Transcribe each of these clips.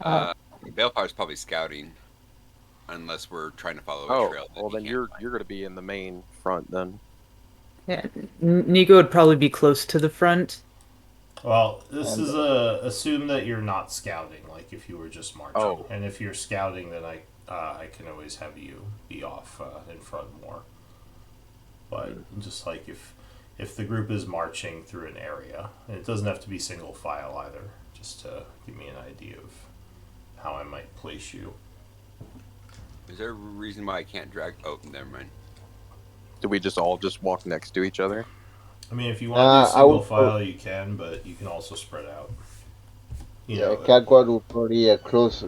Uh, Balefire's probably scouting, unless we're trying to follow a Oh, trail that well he then can't you're going to be in the main front then. yeah, Nico would probably be close to the front. Well, this And is assume that you're not scouting, like if you were just marching, Oh, and if you're scouting, then I can always have you be off in front more. But hmm. just like if the group is marching through an area, and it doesn't have to be single file either, just to give me an idea of how I might place you. Is there a reason why I can't drag? Oh, never mind. Do we just all just walk next to each other? I mean, if you want to do I single would, file, you can, but you can also spread out. You yeah, know, Kagwad would probably close,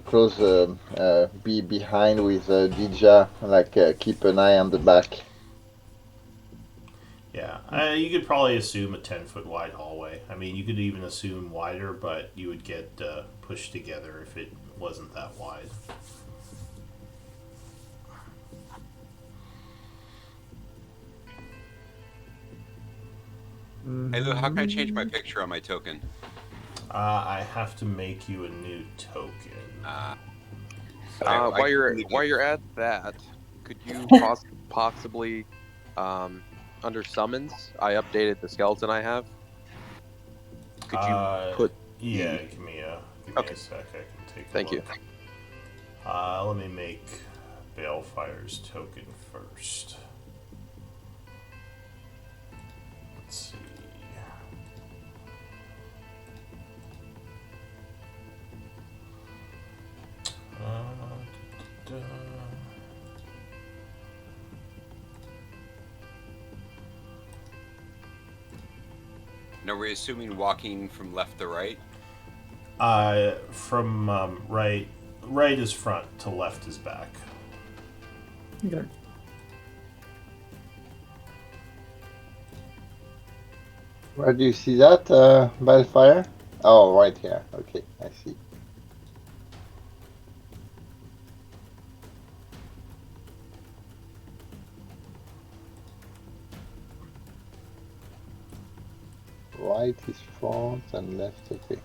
be behind with Dija, like keep an eye on the back. yeah, you could probably assume a 10-foot wide hallway. I mean, you could even assume wider, but you would get pushed together if it wasn't that wide. Hey, Lou, how can I change my Mhm. picture on my token? I have to make you a new token. Uh, but I While can you're leave my while you're picture. at that, could you possibly under summons, I updated the skeleton I have. Could you Uh, put yeah, the give me Okay, a sec. I can take a thank you. look. Let me make Balefire's token first. Let's see. Da, da, da. Now we're assuming walking from left to right. From right is front to left is back. Okay. Where do you see that, Bellfire? Oh, right here. Okay, I see. Right is front and left, okay.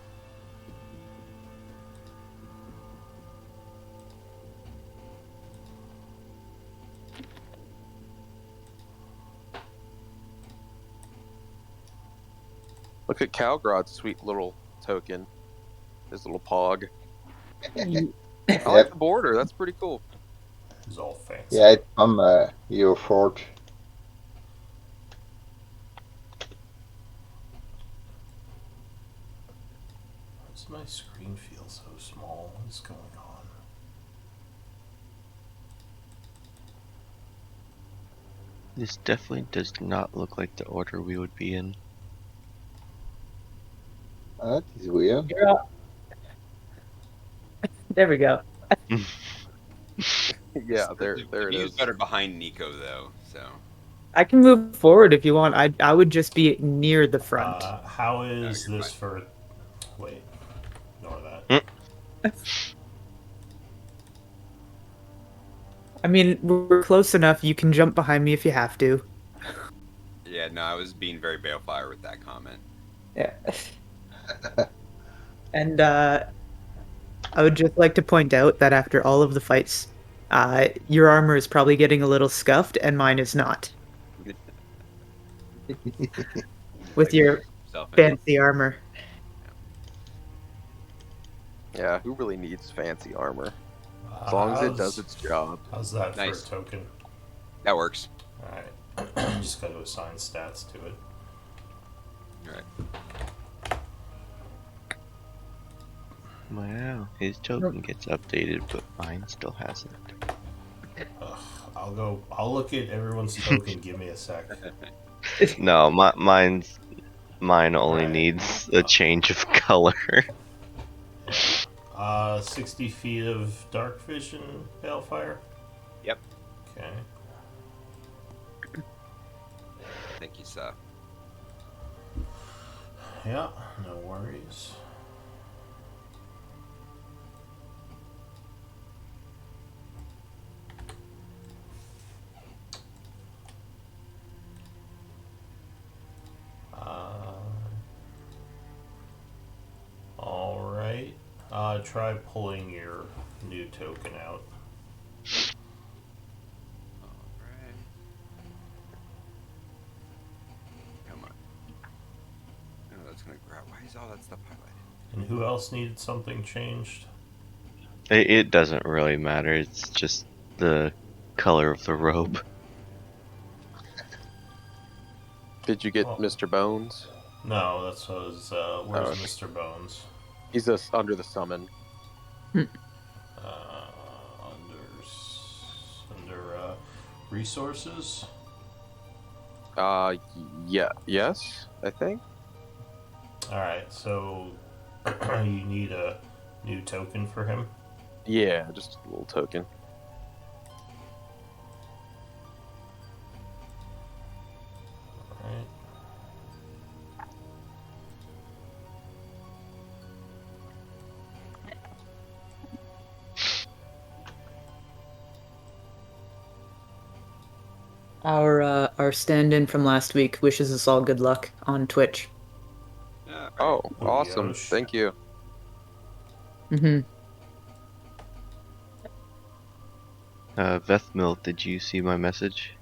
Look at Calgrod's sweet little token, his little pog. Ye- I like Yep, the border. That's pretty cool. It's all fancy. yeah, it's from Hero Forge. Why does my screen feel so small? What's going on? This definitely does not look like the order we would be in. That is weird. You're up. There we go. Yeah, there The there it view's is. better behind Nico though, so I can move forward if you want. I would just be near the front. How no, is you're this fine. for? Wait, ignore that. Mm. I mean, we're close enough. You can jump behind me if you have to. Yeah, no, I was being very Balefire with that comment. Yeah. And I would just like to point out that after all of the fights, your armor is probably getting a little scuffed, and mine is not. With Like your yourself in it. fancy armor. Yeah, who really needs fancy armor? As long as it does How's its job. that for a Nice. token? That works. All right, just got to assign stats to it. All right. Wow, his token gets updated, but mine still hasn't. Ugh, I'll look at everyone's token. Give me a sec. No, mine only Alright. needs a change of color. Yeah. 60 feet of dark vision, Balefire. Yep. Okay. Thank you, sir. Yeah, no worries. All right. Try pulling your new token out. Alright. Come on. No, that's gonna grab. Why is all that stuff highlighted? And who else needed something changed? It doesn't really matter. It's just the color of the robe. Did you get Oh. Mr. Bones? No, that's what was. Where's okay. Mr. Bones? He's just under the summon. Under resources. Yeah, yes, I think. All right, so you need a new token for him. Yeah, just a little token. All right. Our stand-in from last week wishes us all good luck on Twitch. Yeah, Oh, Ooh, awesome! Yosh. Thank you. Mm-hmm. Vethmil, did you see my message?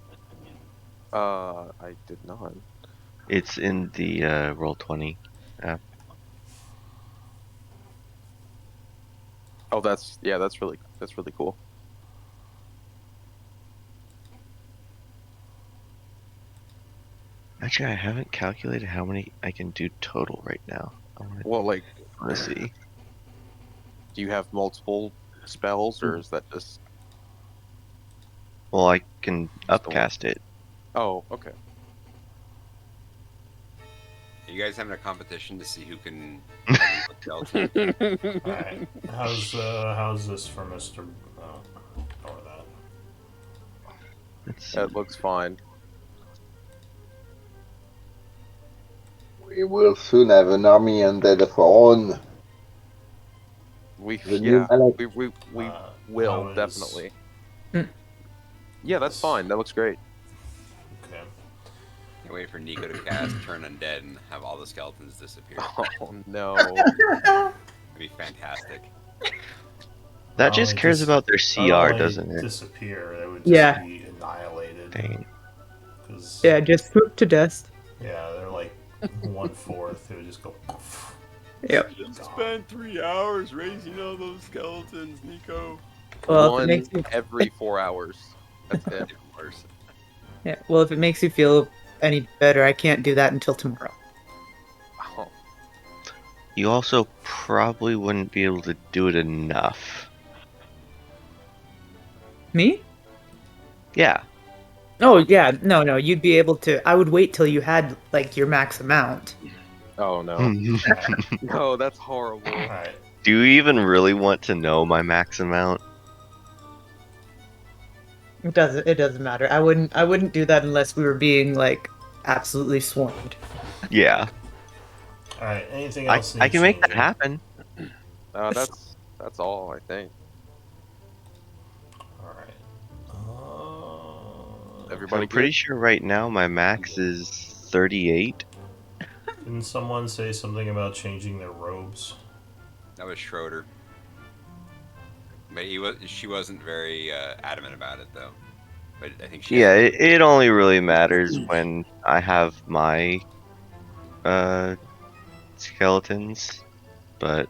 I did not. It's in the Roll20 app. Oh, that's really cool. Actually, I haven't calculated how many I can do total right now. I Well, like, want to see. do you have multiple spells, or is that just? Well, I can Just the one. upcast it. Oh, okay. Are you guys having a competition to see who can skeleton? All right. How's this for Mr. Or that? Let's see. That looks fine. We will soon have an army undead of our own. We The new yeah, mallet. we How will is- definitely. Mm. Yeah, that's fine. That looks great. Okay. Can't wait for Nico to cast Turn Undead and have all the skeletons disappear. Oh no. It'd be fantastic. That No, just it cares just- about their Not CR, only doesn't it? disappear, they would just Yeah. be annihilated. Dang. 'Cause, Yeah, just swoop to dust. yeah, they're like 1/4. They would just go. Yep. Spend 3 hours raising all those skeletons, Nico. Well, if it One makes you, every 4 hours. That's it. Of course. yeah, well, if it makes you feel any better, I can't do that until tomorrow. Oh, You also probably wouldn't be able to do it enough. Me? Yeah. Oh yeah, no, you'd be able to. I would wait till you had like your max amount. oh no. No, that's horrible. All right. Do you even really want to know my max amount? It doesn't matter. I wouldn't do that unless we were being like absolutely swarmed. Yeah. All right. Anything I else? can need make that changing? happen. That's all I think. All right. Everybody I'm pretty good? sure right now my max is 38. Didn't someone say something about changing their robes? That was Schroeder. But she wasn't very adamant about it, though. But I think she. Yeah, it only really matters when I have my skeletons. But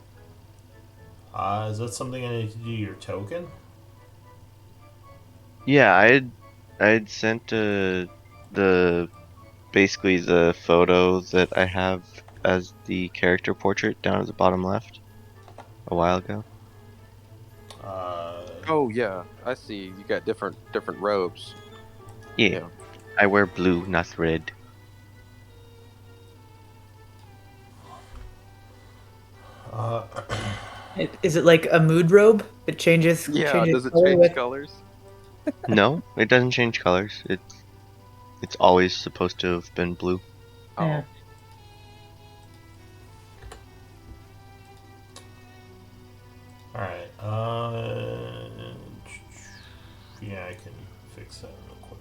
Is that something I need to do your token? yeah, I'd sent basically the photo that I have as the character portrait down at the bottom left a while ago. Oh yeah, I see. You got different robes. Yeah, Yeah. I wear blue, not red. Is it like a mood robe? It changes. Yeah, changes does it color change with- colors? No, it doesn't change colors. It's always supposed to have been blue. Oh. Yeah. All right. Yeah, I can fix that real quick.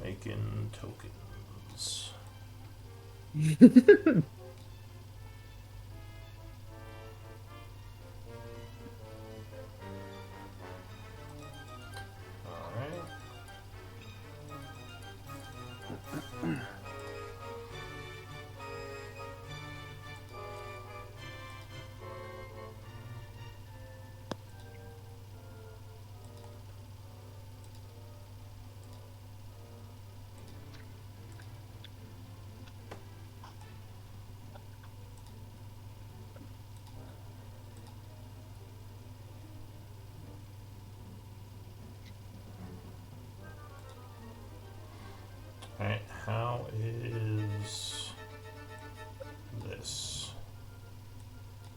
Making tokens. Alright. Alright, how is this?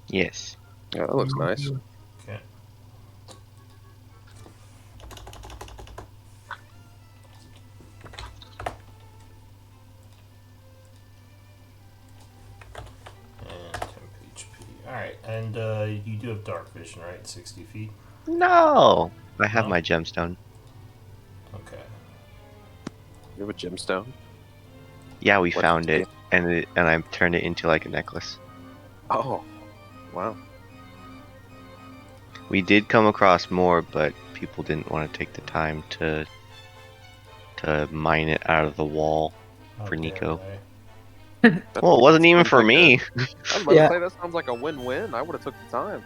Yes. Yeah, that looks nice. Okay. And 10 HP. Alright, and you do have dark vision, right? 60 feet? No! I have No? my gemstone. Okay. You have a gemstone? Yeah, we What's found the- it, and I turned it into like a necklace. Oh, wow. We did come across more, but people didn't want to take the time to mine it out of the wall How for dare Nico. they. That Well, it wasn't even sounds for like me. I was about Yeah. to say that sounds like a win-win. I would have took the time.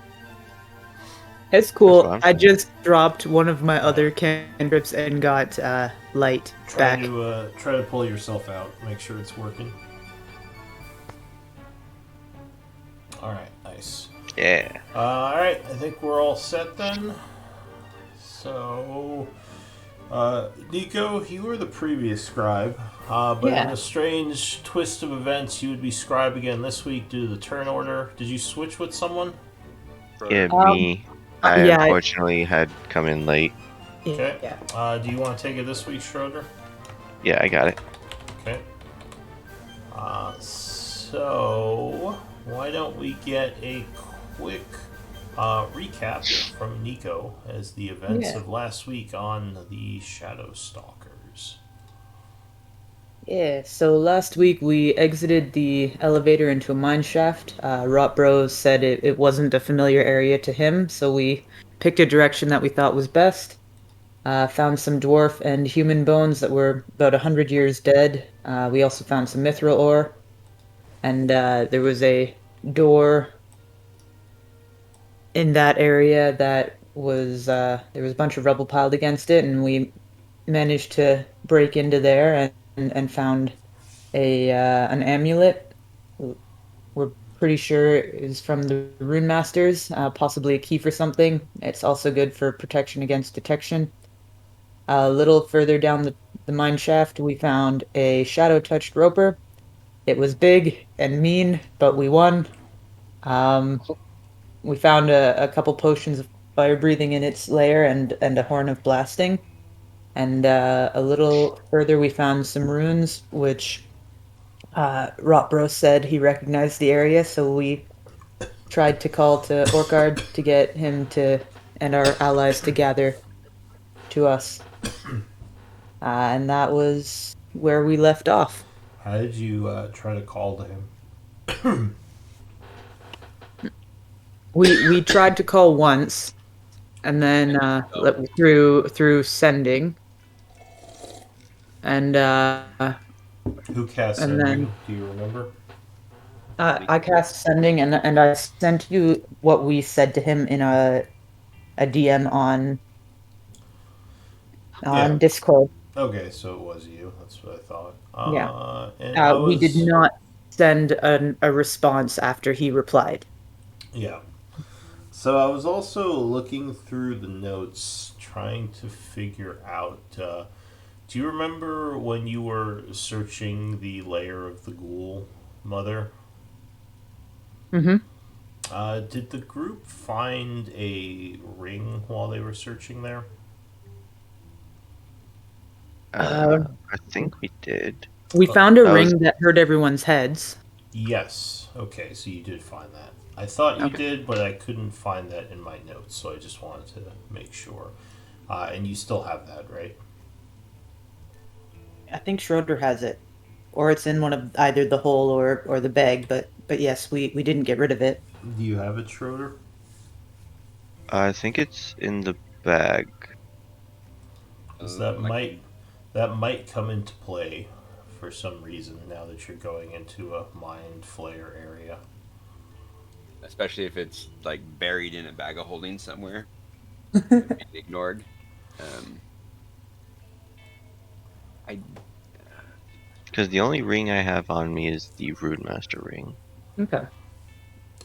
It's That's cool. what I'm I saying. just dropped one of my Right. other cantrips and got light Try back. to pull yourself out. Make sure it's working. Alright, nice. Yeah. Alright, I think we're all set then. So, Nico, you were the previous scribe, but in Yeah. a strange twist of events, you would be scribe again this week due to the turn order. Did you switch with someone? Yeah, Um, me. I yeah, unfortunately had come in late. Okay. Yeah. Do you want to take it this week, Schroeder? Yeah, I got it. Okay. So, why don't we get a quick recap from Nico as the events Yeah. of last week on the Shadowstalkers. Yeah, so last week we exited the elevator into a mine shaft. Rot Bros said it wasn't a familiar area to him, so we picked a direction that we thought was best. Found some dwarf and human bones that were about 100 years dead. We also found some mithril ore, and there was a door in that area that was there was a bunch of rubble piled against it, and we managed to break into there and found a an amulet. We're pretty sure is from the Rune Masters, possibly a key for something. It's also good for protection against detection. A little further down the mine shaft, we found a shadow-touched roper. It was big and mean, but we won. Um, we found a couple potions of fire breathing in its lair and a horn of blasting. And a little further, we found some runes, which Rotbro said he recognized the area, so we tried to call to Orkard to get him to and our allies to gather to us. And that was where we left off. How did you try to call to him? We tried to call once, and then through sending, and Who cast and sending? then Do you remember? I cast sending, and I sent you what we said to him in a DM on Yeah. Discord. Okay, so it was you. That's what I thought. Yeah. And I We did was not send a response after he replied. yeah. So I was also looking through the notes, trying to figure out. Do you remember when you were searching the lair of the ghoul mother? Mm-hmm. Did the group find a ring while they were searching there? I think we did. We found a That ring was- that hurt everyone's heads. Yes. Okay, so you did find that. I thought you Okay. did, but I couldn't find that in my notes, so I just wanted to make sure. And you still have that, right? I think Schroeder has it, or it's in one of either the hole or the bag. But yes, we didn't get rid of it. Do you have it, Schroeder? I think it's in the bag. 'Cause Like, that might come into play for some reason now that you're going into a mind flayer area. especially if it's like buried in a bag of holding somewhere, being ignored. Um, I Because the only ring I have on me is the Rudemaster ring. Okay.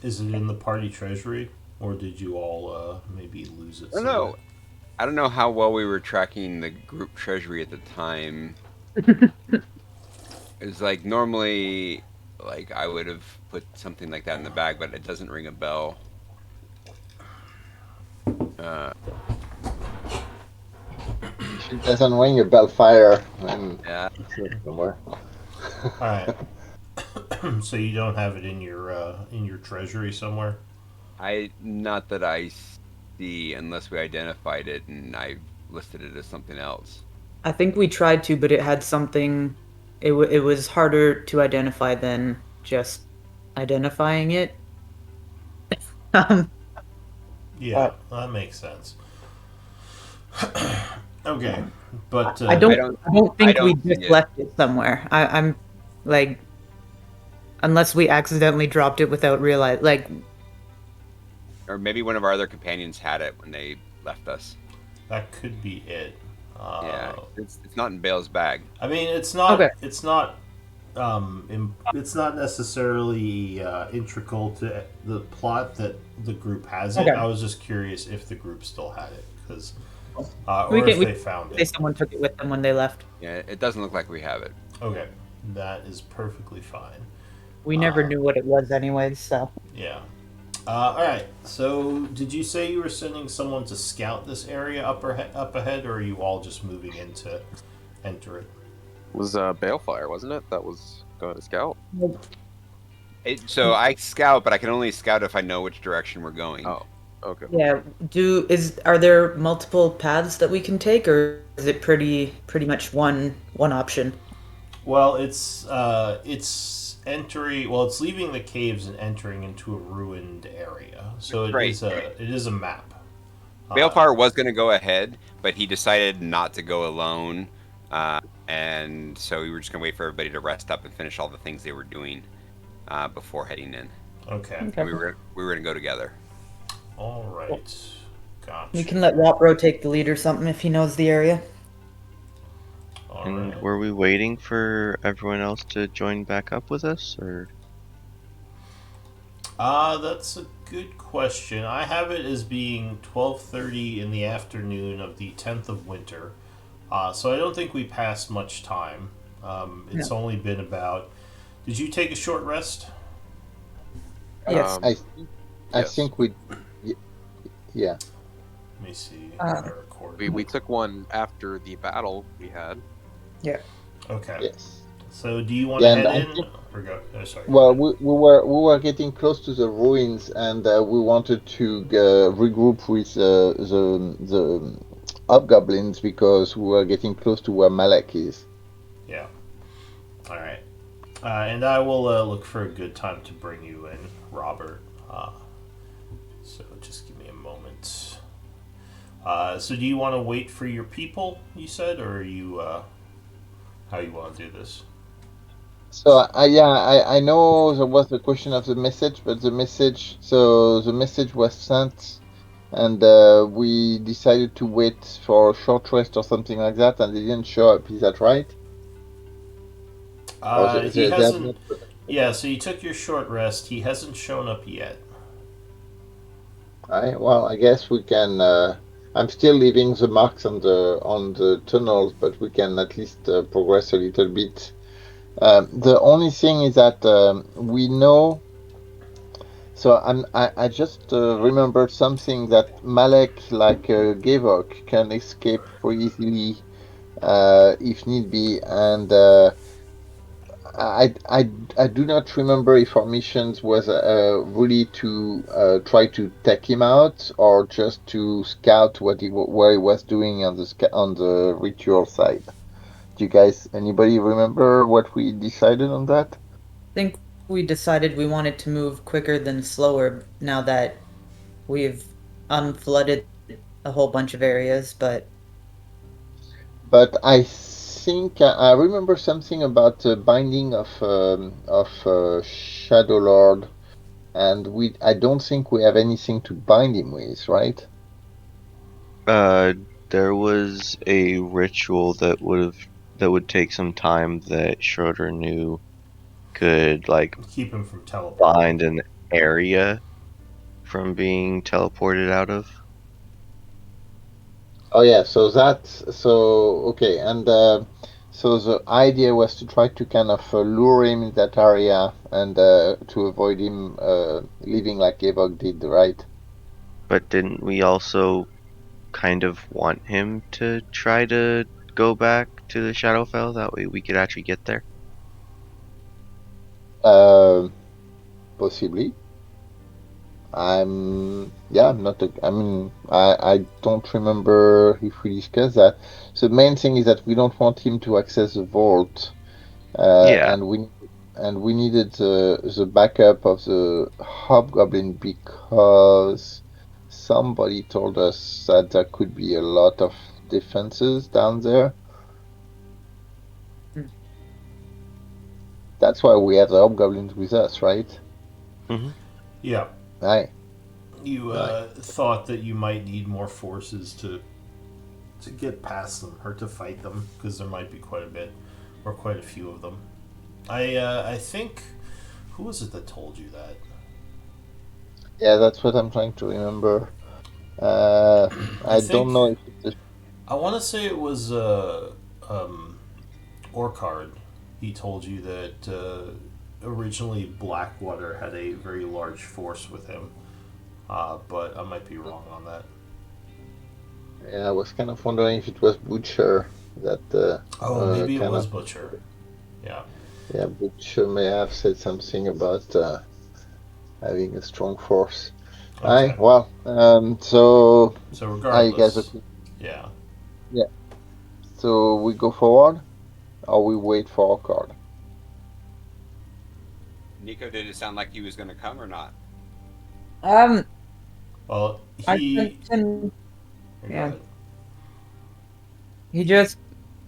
Is it in the party treasury, or did you all maybe lose it don't somewhere? know. I don't know how well we were tracking the group treasury at the time. It's like normally, like I would have put something like that in the bag, but it doesn't ring a bell. Uh, If it doesn't ring a bellfire, then yeah, it's somewhere. All right. So you don't have it in your treasury somewhere. I not that I see unless we identified it and I listed it as something else. I think we tried to, but it had something. It was harder to identify than just identifying it. Um, Yeah, that makes sense. Okay, but I I don't. don't. I don't I think we don't see just it. left it somewhere. I'm like, unless we accidentally dropped it without realize. Like, Or maybe one of our other companions had it when they left us. that could be it. Yeah, it's not in Bale's bag. I mean, okay, it's not necessarily integral to the plot that the group has it. okay. I was just curious if the group still had it, because We or if can. We they can found say it. someone took it with them when they left. Yeah, it doesn't look like we have it. Okay, that is perfectly fine. We never Uh, knew what it was, anyways. So yeah. All right. So, did you say you were sending someone to scout this area up ahead, or are you all just moving in to enter it? It was Balefire, wasn't it? That was going to scout. So I scout, but I can only scout if I know which direction we're going. Oh, okay. yeah. Are there multiple paths that we can take, or is it pretty much one option? Well, it's entering. Well, it's leaving the caves and entering into a ruined area. So Right. it is a map. Balefire was going to go ahead, but he decided not to go alone. And so we were just going to wait for everybody to rest up and finish all the things they were doing before heading in. Okay. Okay. We were going to go together. All right. Gotcha. We can let Wapro take the lead or something if he knows the area. All And right. were we waiting for everyone else to join back up with us, or? That's a good question. I have it as being 12:30 in the afternoon of the 10th of winter. So I don't think we passed much time. It's only been about. Did you take a short rest? Yes. I Yes. think we, y- yeah. Let me see. Uh, If I record. We took one after the battle we had. Okay. Yes. So do you want Yeah, to and head I in think, or go? Oh, sorry. Go well, ahead. we were getting close to the ruins, and we wanted to regroup with the hobgoblins because we were getting close to where Malek is. Yeah. All right. And I will look for a good time to bring you in, Robert. So just give me a moment. So do you want to wait for your people? You said, or are you how you want to do this? So I know there was the question of the message, but the message was sent, and we decided to wait for a short rest or something like that, and they didn't show up. Is that right? Or He they have hasn't. not. Yeah. So you took your short rest. He hasn't shown up yet. Right. Well, I guess we can. I'm still leaving the marks on the tunnels, but we can at least progress a little bit. The only thing is that we know. So I just remembered something that Malek, like Gavok, can escape pretty easily if need be, and I do not remember if our missions was really to try to take him out or just to scout what where he was doing on the on the ritual side. Do you guys, anybody remember what we decided on that? think we decided we wanted to move quicker than slower now that we've unflooded a whole bunch of areas, but But I think I remember something about the binding of Shadow Lord, and we I don't think we have anything to bind him with, right? Uh, there was a ritual that would take some time that Schroeder knew could like Keep him from teleporting. bind an area from being teleported out of. Oh yeah, so that's so okay, and so the idea was to try to kind of lure him in that area and to avoid him leaving like Evok did, right? But didn't we also kind of want him to try to go back to the Shadowfell? That way we could actually get there. Uh, Possibly. I'm not. I mean, I don't remember if we discussed that. So the main thing is that we don't want him to access the vault, Yeah, and we needed the backup of the hobgoblin because somebody told us that there could be a lot of defenses down there. mm, That's why we have the hobgoblins with us, right? hmm Yeah. Right, You right. thought that you might need more forces to get past them or to fight them because there might be quite a bit or quite a few of them. I think who was it that told you that? Yeah, that's what I'm trying to remember. Uh, I I don't think know if it's I want to say it was um, Orcard. He told you that originally Blackwater had a very large force with him, but I might be wrong on that. Yeah, I was kind of wondering if it was Butcher that Oh, maybe it kind was of Butcher. Yeah. yeah, Butcher may have said something about having a strong force. Aye, Okay. well, so So are you guys regardless, okay? yeah. Yeah. So we go forward or we wait for our card? Nico, did it sound like he was going to come or not? um, Well, I can he. send. Go Yeah, ahead. he just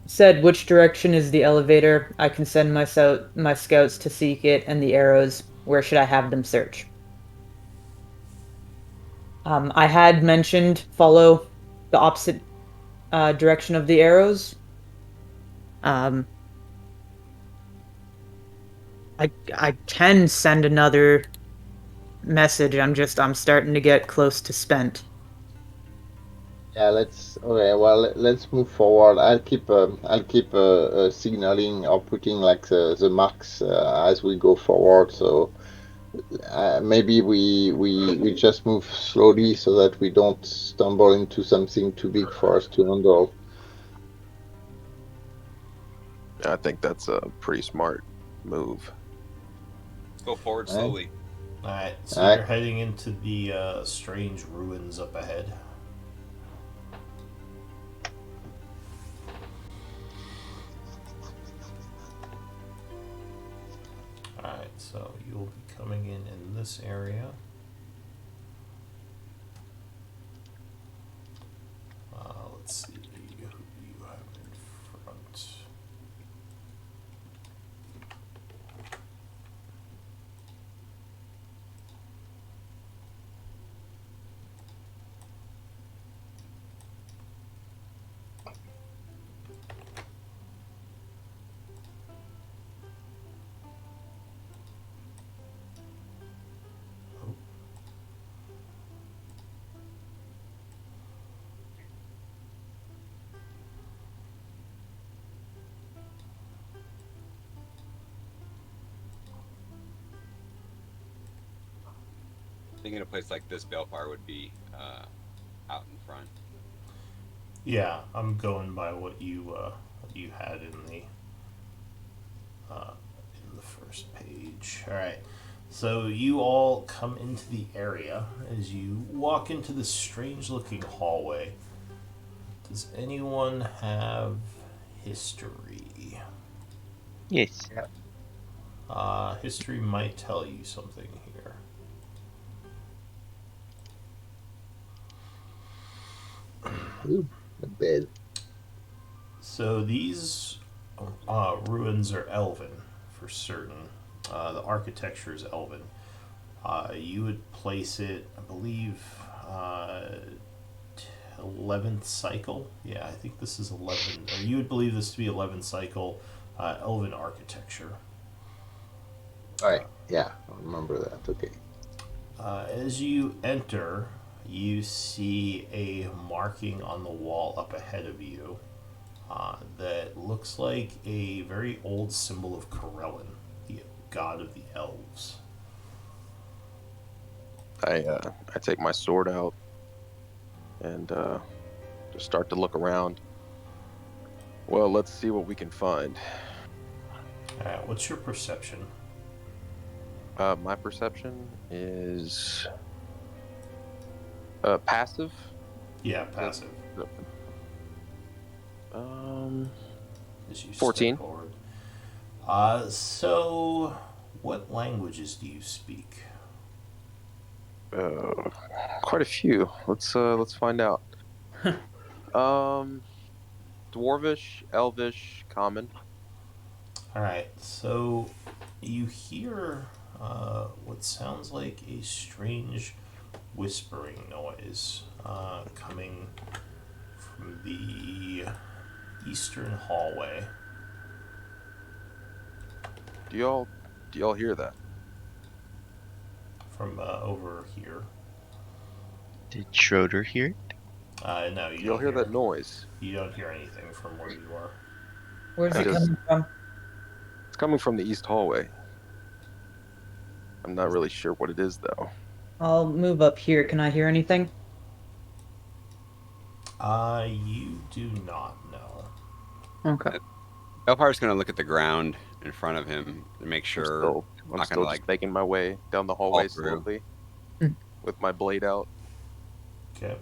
said which direction is the elevator. I can send my scouts to seek it, and the arrows. Where should I have them search? I had mentioned follow the opposite direction of the arrows. Um, I can send another message. I'm starting to get close to spent. Yeah, let's okay. Well, let's move forward. I'll keep signaling or putting like the marks as we go forward. So maybe we just move slowly so that we don't stumble into something too big for us to handle. I think that's a pretty smart move. Let's go forward Right? slowly. Alright, so All right. you're heading into the strange ruins up ahead. Alright, so you'll be coming in this area. Let's see who you have in front. I think in a place like this, Belfire would be out in front. Yeah, I'm going by what you had uh, in the first page. All right. So you all come into the area as you walk into this strange-looking hallway. Does anyone have history. Yes. History might tell you something here. Ooh, a bed. So these ruins are elven for certain. The architecture is elven. You would place it, I believe, 11th cycle. Yeah, I think this is 11. Or you would believe this to be 11th cycle elven architecture. All right. Yeah, I remember that. Okay. As you enter, you see a marking on the wall up ahead of you that looks like a very old symbol of Corellin, the god of the elves. I take my sword out and just start to look around. Well, let's see what we can find. Alright, what's your perception? My perception is passive. Yeah, passive. As you 14. step forward. So, what languages do you speak? Quite a few. Let's find out. Um, Dwarvish, Elvish, Common. Alright, so you hear what sounds like a strange whispering noise coming from the eastern hallway. Do y'all hear that? From over here. Did Schroeder hear it? No, you Do y'all don't hear that noise? You don't hear anything from where you are. Where's it Because coming from? it's coming from the east hallway. I'm not really sure what it is though. I'll move up here. Can I hear anything? You do not know. Okay. Belfire's going to look at the ground in front of him and make sure I'm not still going to just like making my way down the fall hallway through. slowly Mm. with my blade out. Okay.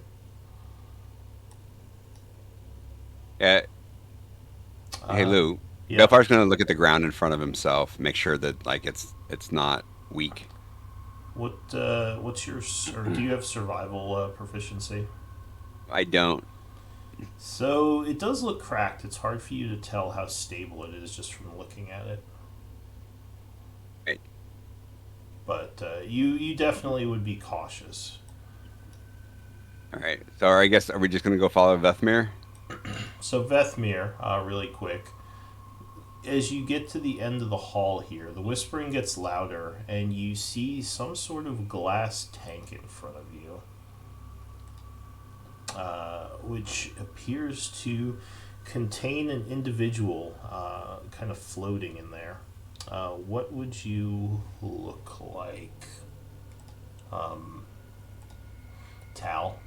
Hey Lou, Yeah. Belfire's going to look at the ground in front of himself, make sure that like it's not weak. What's your or do you have survival proficiency? I don't. So it does look cracked. It's hard for you to tell how stable it is just from looking at it. Right. But you definitely would be cautious. All right. So I guess are we just going to go follow Vethmir? So Vethmir, really quick, as you get to the end of the hall here, the whispering gets louder, and you see some sort of glass tank in front of you, which appears to contain an individual kind of floating in there. What would you look like? Tal?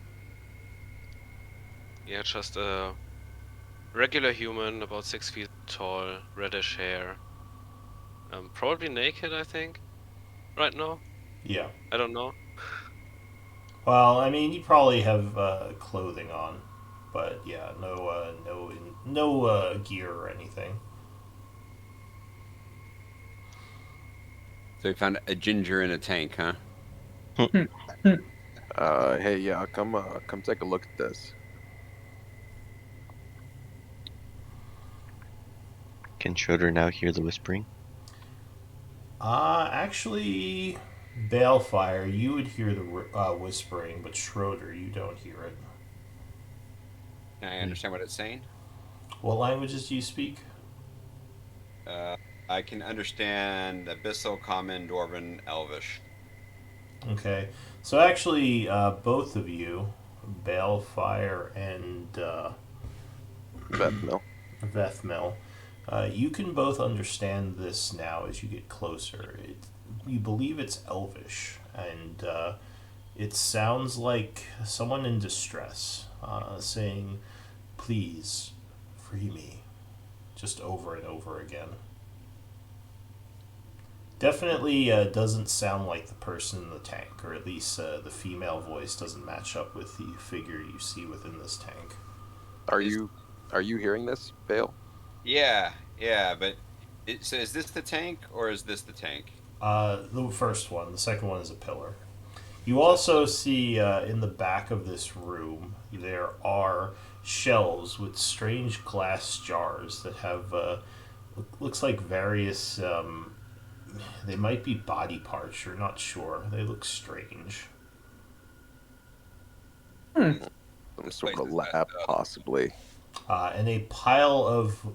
Yeah, just a regular human, about 6 feet tall, reddish hair. Probably naked, I think. Right now, Yeah. I don't know. Well, I mean, you probably have clothing on, but yeah, no gear or anything. So we found a ginger in a tank, huh? Hey, yeah, come take a look at this. Can Schroeder now hear the whispering? Actually, Balefire, you would hear the whispering, but Schroeder, you don't hear it. Can I understand what it's saying? What languages do you speak? I can understand Abyssal, Common, Dwarven, Elvish. Okay, so actually, both of you, Balefire and Beth, Vethmil, you can both understand this now as you get closer. You believe it's Elvish, and it sounds like someone in distress, saying, "Please, free me," just over and over again. Definitely doesn't sound like the person in the tank, or at least the female voice doesn't match up with the figure you see within this tank. are you hearing this, Vale? Yeah, yeah, but so is this the tank or is this the tank? The first one. The second one is a pillar. You So that's also see in the back of this room there are shelves with strange glass jars that have looks like various. They might be body parts. You're not sure. They look strange. Hmm. Some this sort place of is lab, messed up. possibly. And a pile of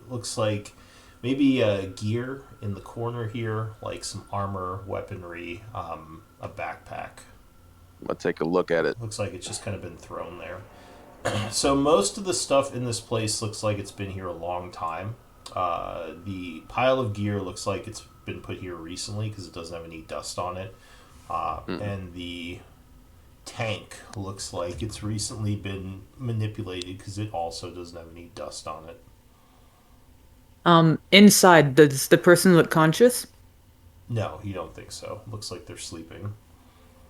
looks like maybe gear in the corner here, like some armor, weaponry, a backpack. I'm gonna take a look at it. Looks like it's just kind of been thrown there. So most of the stuff in this place looks like it's been here a long time. The pile of gear looks like it's been put here recently because it doesn't have any dust on it. Mm. And the tank looks like it's recently been manipulated because it also doesn't have any dust on it. Inside, does the person look conscious? No, you don't think so. Looks like they're sleeping.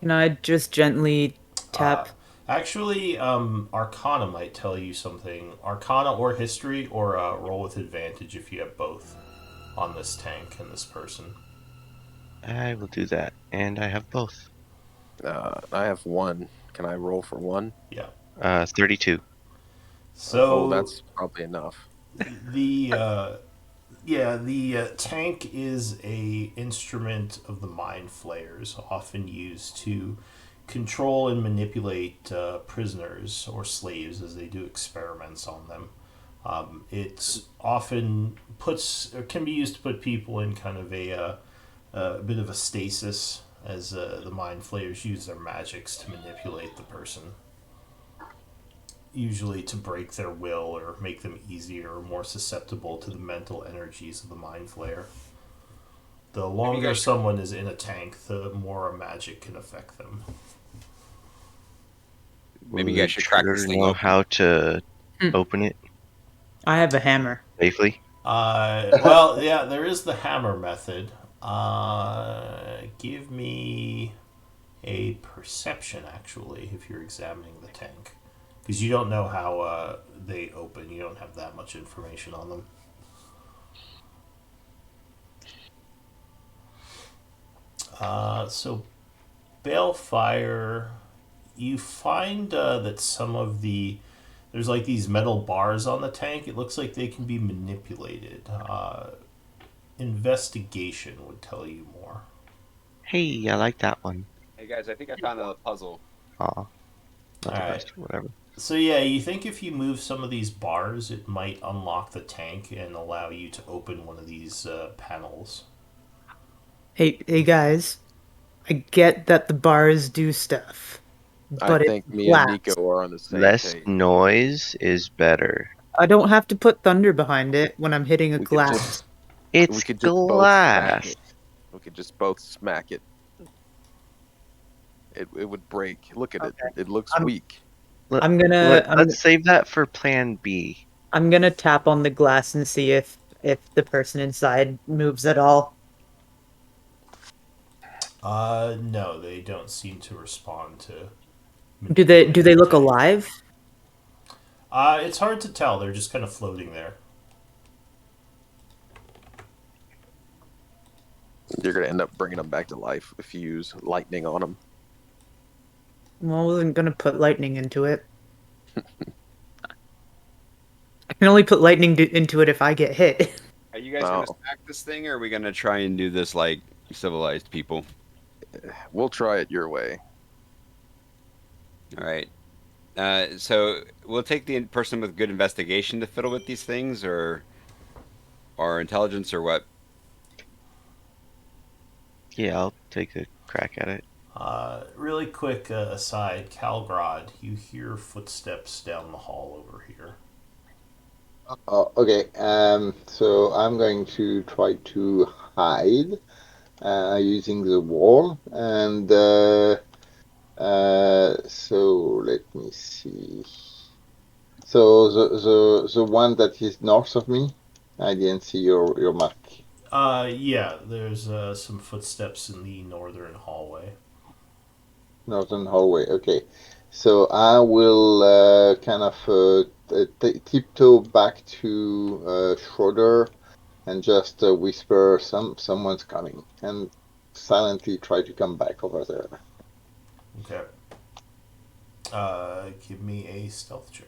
Can I just gently Uh, tap? Actually, Arcana might tell you something. Arcana or History, or roll with advantage if you have both on this tank and this person. I will do that, and I have both. I have one. Can I roll for one? Yeah. 32. Oh, So that's probably enough. the yeah, the tank is a instrument of the mind flayers, often used to control and manipulate prisoners or slaves as they do experiments on them. It's often puts or can be used to put people in kind of a bit of a stasis as the mind flayers use their magics to manipulate the person, usually to break their will or make them easier or more susceptible to the mental energies of the mind flayer. The Maybe you longer guys should, someone is in a tank, the more a magic can affect them. maybe you guys Would should crack this Schroeder thing know open. how to Hmm. open it I have a hammer. safely? Well, yeah, there is the hammer method. Give me a perception, actually, if you're examining the tank. Because you don't know how they open. You don't have that much information on them. So, Balefire, you find that some of the there's like these metal bars on the tank. It looks like they can be manipulated. Investigation would tell you more. Hey, I like that one. Hey guys, I think I found a puzzle. Aw, not All the right. best, whatever. So yeah, you think if you move some of these bars, it might unlock the tank and allow you to open one of these panels. Hey guys, I get that the bars do stuff, I but it's think me and Nico glass. are on the same Less page. noise is better. I don't have to put thunder behind it when I'm hitting a We could glass. just we It's could just both smack glass. it. We could just both smack it. It would break. Look at it. Okay. It looks I'm weak. Let, I'm gonna let's save that for plan B. I'm gonna tap on the glass and see if the person inside moves at all. No, they don't seem to respond to Do they manipulating the look tank. alive? It's hard to tell. They're just kind of floating there. You're gonna end up bringing them back to life if you use lightning on them. Well, I wasn't gonna put lightning into it. I can only put lightning into it if I get hit. Are you guys gonna Oh, smack this thing, or are we gonna try and do this like civilized people? we'll try it your way. All right. So we'll take the person with good investigation to fiddle with these things, or intelligence, or what? Yeah, I'll take a crack at it. Really quick aside, Calgrad, you hear footsteps down the hall over here. Oh, okay. So I'm going to try to hide using the wall, and so let me see. So the one that is north of me, I didn't see your mark. Yeah, there's some footsteps in the northern hallway. Northern hallway. Okay. So I will kind of tiptoe back to Schroeder and just whisper, someone's coming, and silently try to come back over there. Okay. Give me a stealth check.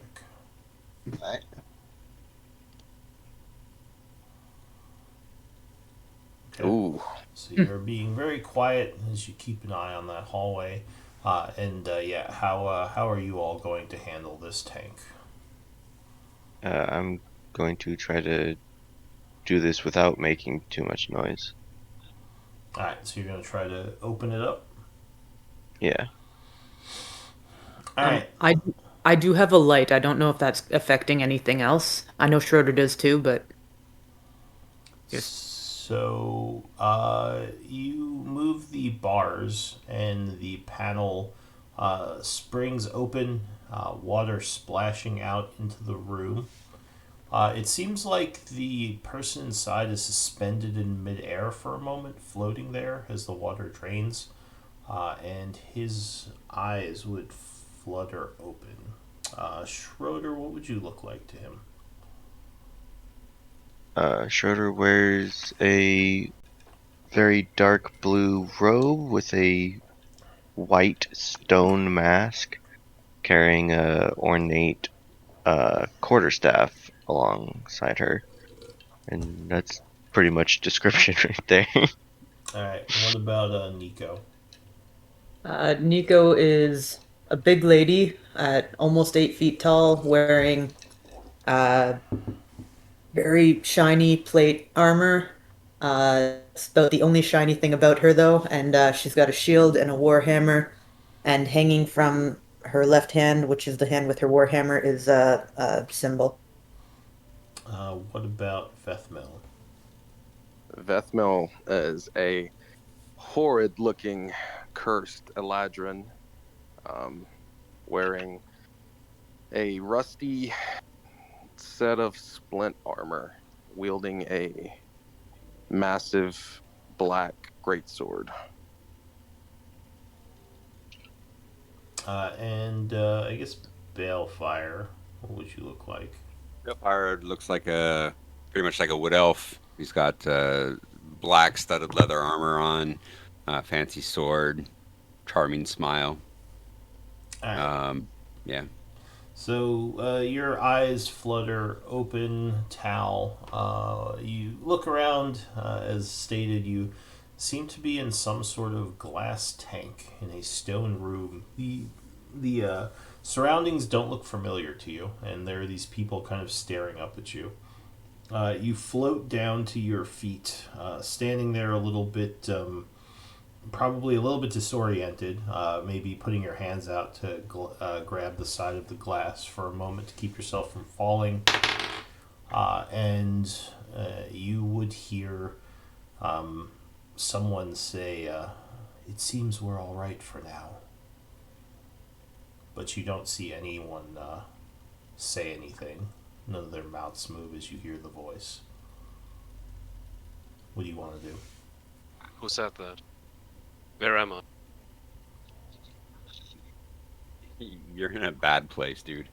Right? Okay. Ooh. So you're being very quiet as you keep an eye on that hallway. Yeah, how are you all going to handle this tank? I'm going to try to do this without making too much noise. All right, so you're going to try to open it up. Yeah. All right. I do have a light. I don't know if that's affecting anything else. I know Schroeder does too, but just So you move the bars, and the panel springs open, water splashing out into the room. It seems like the person inside is suspended in midair for a moment, floating there as the water drains, and his eyes would flutter open. Schroeder, what would you look like to him? Schroeder wears a very dark blue robe with a white stone mask, carrying a ornate quarterstaff alongside her, and that's pretty much description right there. All right, what about Nico? Nico is a big lady at almost 8 feet tall, wearing uh, very shiny plate armor. It's about the only shiny thing about her, though, and she's got a shield and a warhammer. And hanging from her left hand, which is the hand with her warhammer, is a symbol. What about Vethmel? Vethmel is a horrid-looking, cursed Eladrin, um, wearing a rusty set of splint armor, wielding a massive black greatsword. I guess Balefire. What would you look like? Fire looks like pretty much like a wood elf. He's got black studded leather armor on, fancy sword, charming smile. All right. Yeah. So your eyes flutter open, Tal. You look around. As stated, you seem to be in some sort of glass tank in a stone room. The surroundings don't look familiar to you, and there are these people kind of staring up at you. You float down to your feet, standing there a little bit. Probably a little bit disoriented, maybe putting your hands out to grab the side of the glass for a moment to keep yourself from falling. And you would hear someone say, "It seems we're all right for now." But you don't see anyone say anything. None of their mouths move as you hear the voice. What do you want to do? Who said that? Where am I? You're in a bad place, dude.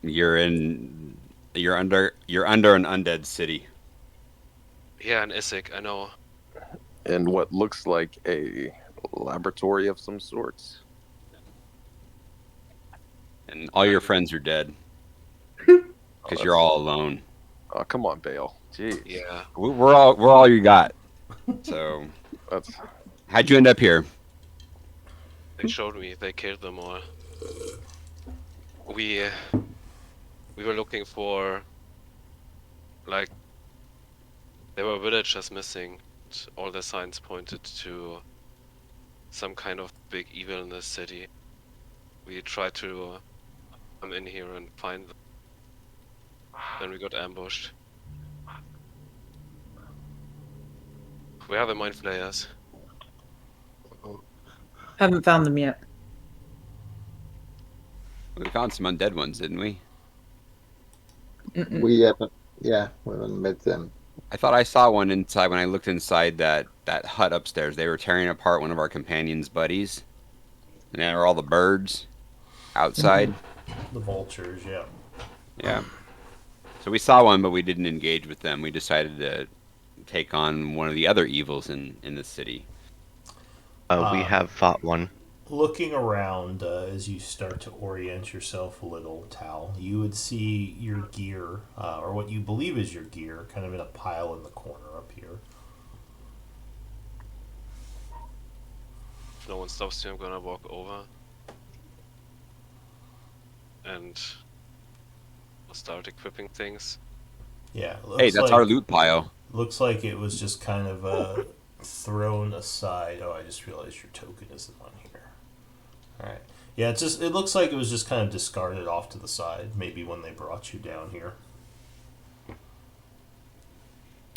you're under an undead city. Yeah, in Isik, I know. In what looks like a laboratory of some sorts. And all your friends are dead Oh, because you're all alone. Oh, come on, Bale. Jeez. Yeah, We're all you got. So That's how'd you end up here? they showed me. They killed them all. We were looking for, like, there were villagers missing. All the signs pointed to some kind of big evil in the city. We tried to come in here and find them. Then we got ambushed. Where are the mind flayers? Haven't found them yet. We found some undead ones, didn't we? Mm-mm. We haven't, yeah, we haven't met them. I thought I saw one inside when I looked inside that hut upstairs. They were tearing apart one of our companions' buddies, and there were all the birds outside. The vultures, yeah. Yeah. So we saw one, but we didn't engage with them. We decided to take on one of the other evils in the city. We Uh, have fought one. Looking around as you start to orient yourself a little, Tal, you would see your gear, or what you believe is your gear, kind of in a pile in the corner up here. If no one stops me, I'm gonna walk over and I'll start equipping things. Yeah, Hey, that's our loot pile. looks like it was just kind of thrown aside. Oh, I just realized your token isn't on here. All right. Yeah, it looks like it was just kind of discarded off to the side. Maybe when they brought you down here.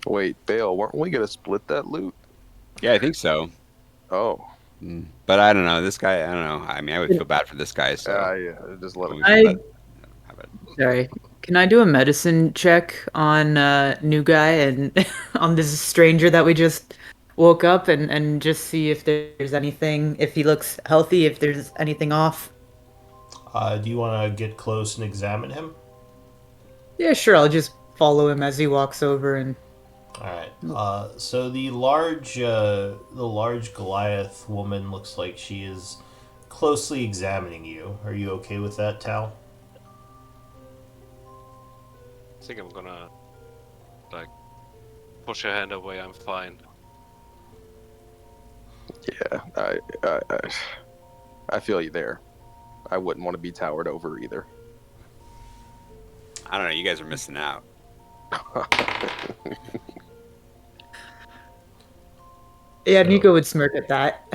Wait, Bale, weren't we gonna split that loot? Yeah, I think so. Oh, But I don't know. This guy, I don't know. I mean, I would feel bad for this guy, so yeah, just let it we go. should I have it. Sorry. Can I do a medicine check on new guy and on this stranger that we just woke up and just see if there's anything, if he looks healthy, if there's anything off? Do you want to get close and examine him? Yeah, sure. I'll just follow him as he walks over and All right. So the large Goliath woman looks like she is closely examining you. Are you okay with that, Tal? I think I'm gonna like push her hand away. I'm fine. Yeah, I feel you there. I wouldn't want to be towered over either. I don't know. You guys are missing out. yeah, So- Nico would smirk at that.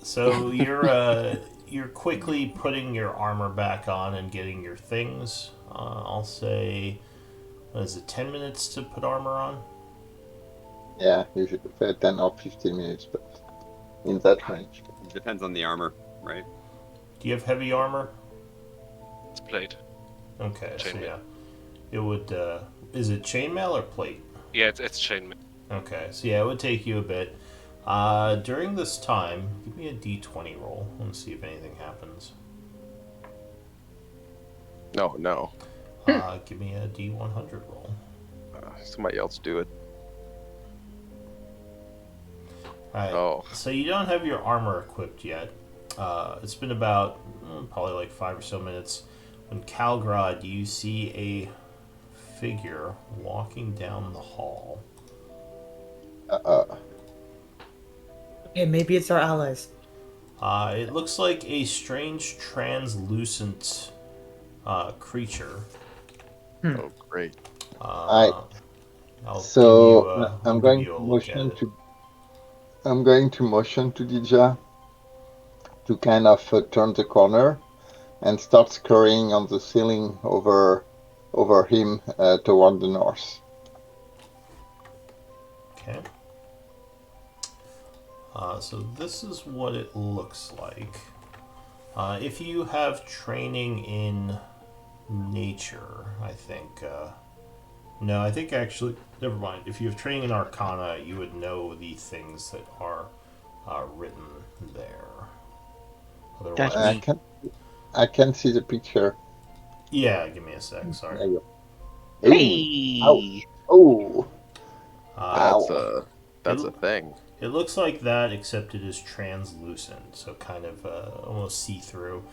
So you're quickly putting your armor back on and getting your things. I'll say, what is it, 10 minutes to put armor on? Yeah, usually 10 or 15 minutes, but in that range. Depends on the armor, right? Do you have heavy armor? It's plate. Okay, so Chainmail. yeah, it would. Is it chainmail or plate? Yeah, it's chainmail. Okay, so yeah, it would take you a bit. During this time, give me a d20 roll and see if anything happens. No. Give me a d100 roll. Somebody else do it. Alright, Oh, so you don't have your armor equipped yet. It's been about probably like 5 or so minutes. When Calgrad, you see a figure walking down the hall. Okay, maybe it's our allies. It looks like a strange translucent creature. oh, great. I'll So I'll I'm give going you to a look at motion it. to Dija to kind of turn the corner and start scurrying on the ceiling over him toward the north. Okay. So this is what it looks like. If you have training in nature, I think. No, I think actually, never mind. If you have training in Arcana, you would know the things that are written there. That's Otherwise, me. I can see the picture. yeah. Give me a sec. There Sorry. you go. Hey! Oh, That's ow. that's a thing. It looks like that, except it is translucent, so kind of almost see-through.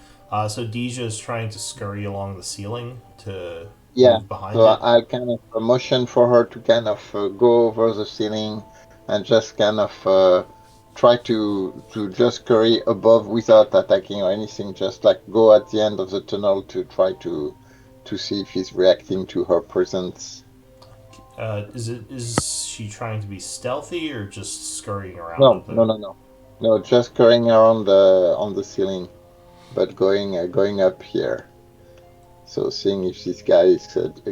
So Deja is trying to scurry along the ceiling to Yeah, move behind so it. I'll kind of motion for her to kind of go over the ceiling and just kind of try to just scurry above without attacking or anything. Just like go at the end of the tunnel to try to see if he's reacting to her presence. Is she trying to be stealthy or just scurrying around No, with it? no, no, no, no. Just scurrying around on the ceiling, but going up here. So seeing if this guy is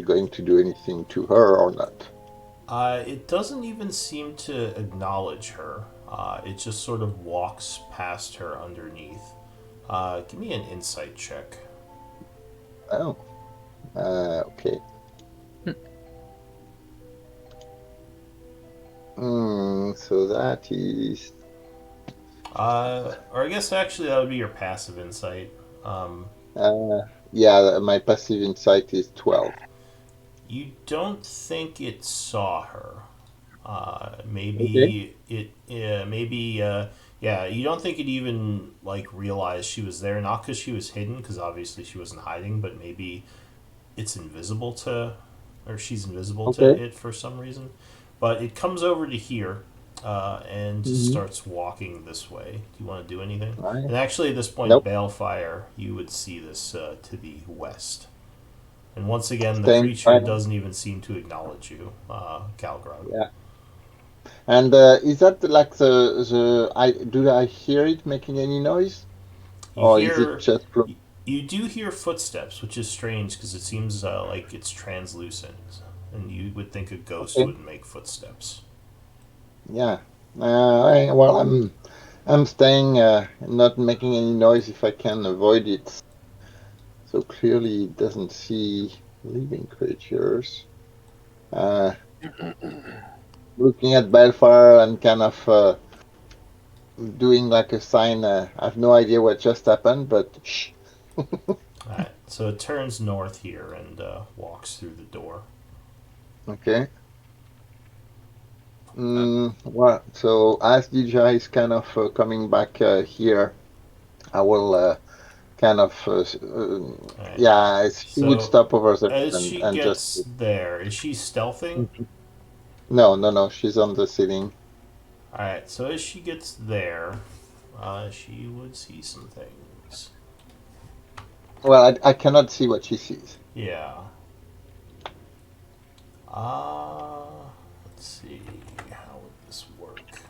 going to do anything to her or not. It doesn't even seem to acknowledge her. It just sort of walks past her underneath. Give me an insight check. Oh, okay. So that is Or I guess actually that would be your passive insight. Yeah, my passive insight is 12. You don't think it saw her. Okay. Maybe it. Maybe. Yeah. You don't think it even like realized she was there. Not because she was hidden, because obviously she wasn't hiding. But maybe it's invisible to, or she's invisible to Okay. it for some reason. But it comes over to here, and just Mm-hmm. starts walking this way. Do you want to do anything? All right. And actually, at this point, Nope. Balefire, you would see this to the west. And once again, the Staying creature silent. doesn't even seem to acknowledge you, Calgrog. Yeah. And is that like the I do I hear it making any noise, You or is it hear, just you do hear footsteps, which is strange because it seems like it's translucent, and you would think a ghost okay? wouldn't make footsteps. Yeah. Well, I'm staying, not making any noise if I can avoid it. So clearly, it doesn't see living creatures. Uh, Looking at Balefire and kind of doing like a sign. I have no idea what just happened, but shh. All right, so it turns north here and walks through the door. Okay. Well, so as DJ is kind of coming back here, I will kind of, All right, yeah, she would so stop over there as she and just. gets there, is she stealthing? No, no, no, she's on the ceiling. All right, so as she gets there, she would see some things. Well, I cannot see what she sees. Yeah. Uh, let's see. How would this work?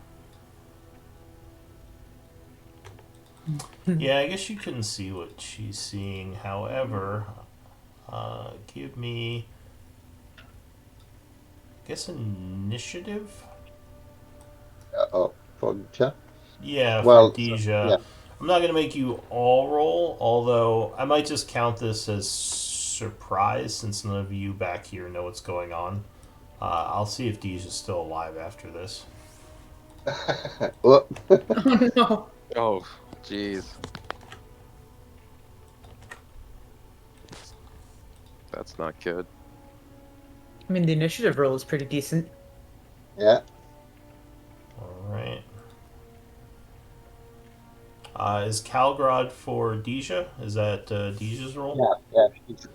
Yeah, I guess you couldn't see what she's seeing. However, give me, I guess, initiative? Oh, for Lucha? Yeah, for Well, so, yeah. Deja. I'm not going to make you all roll, although I might just count this as surprise since none of you back here know what's going on. I'll see if Deja's still alive after this. Oh, Oh no. Oh, jeez. That's not good. I mean, the initiative roll is pretty decent. yeah, Alright. Is Calgrod for Deja? Is that Deja's roll? yeah.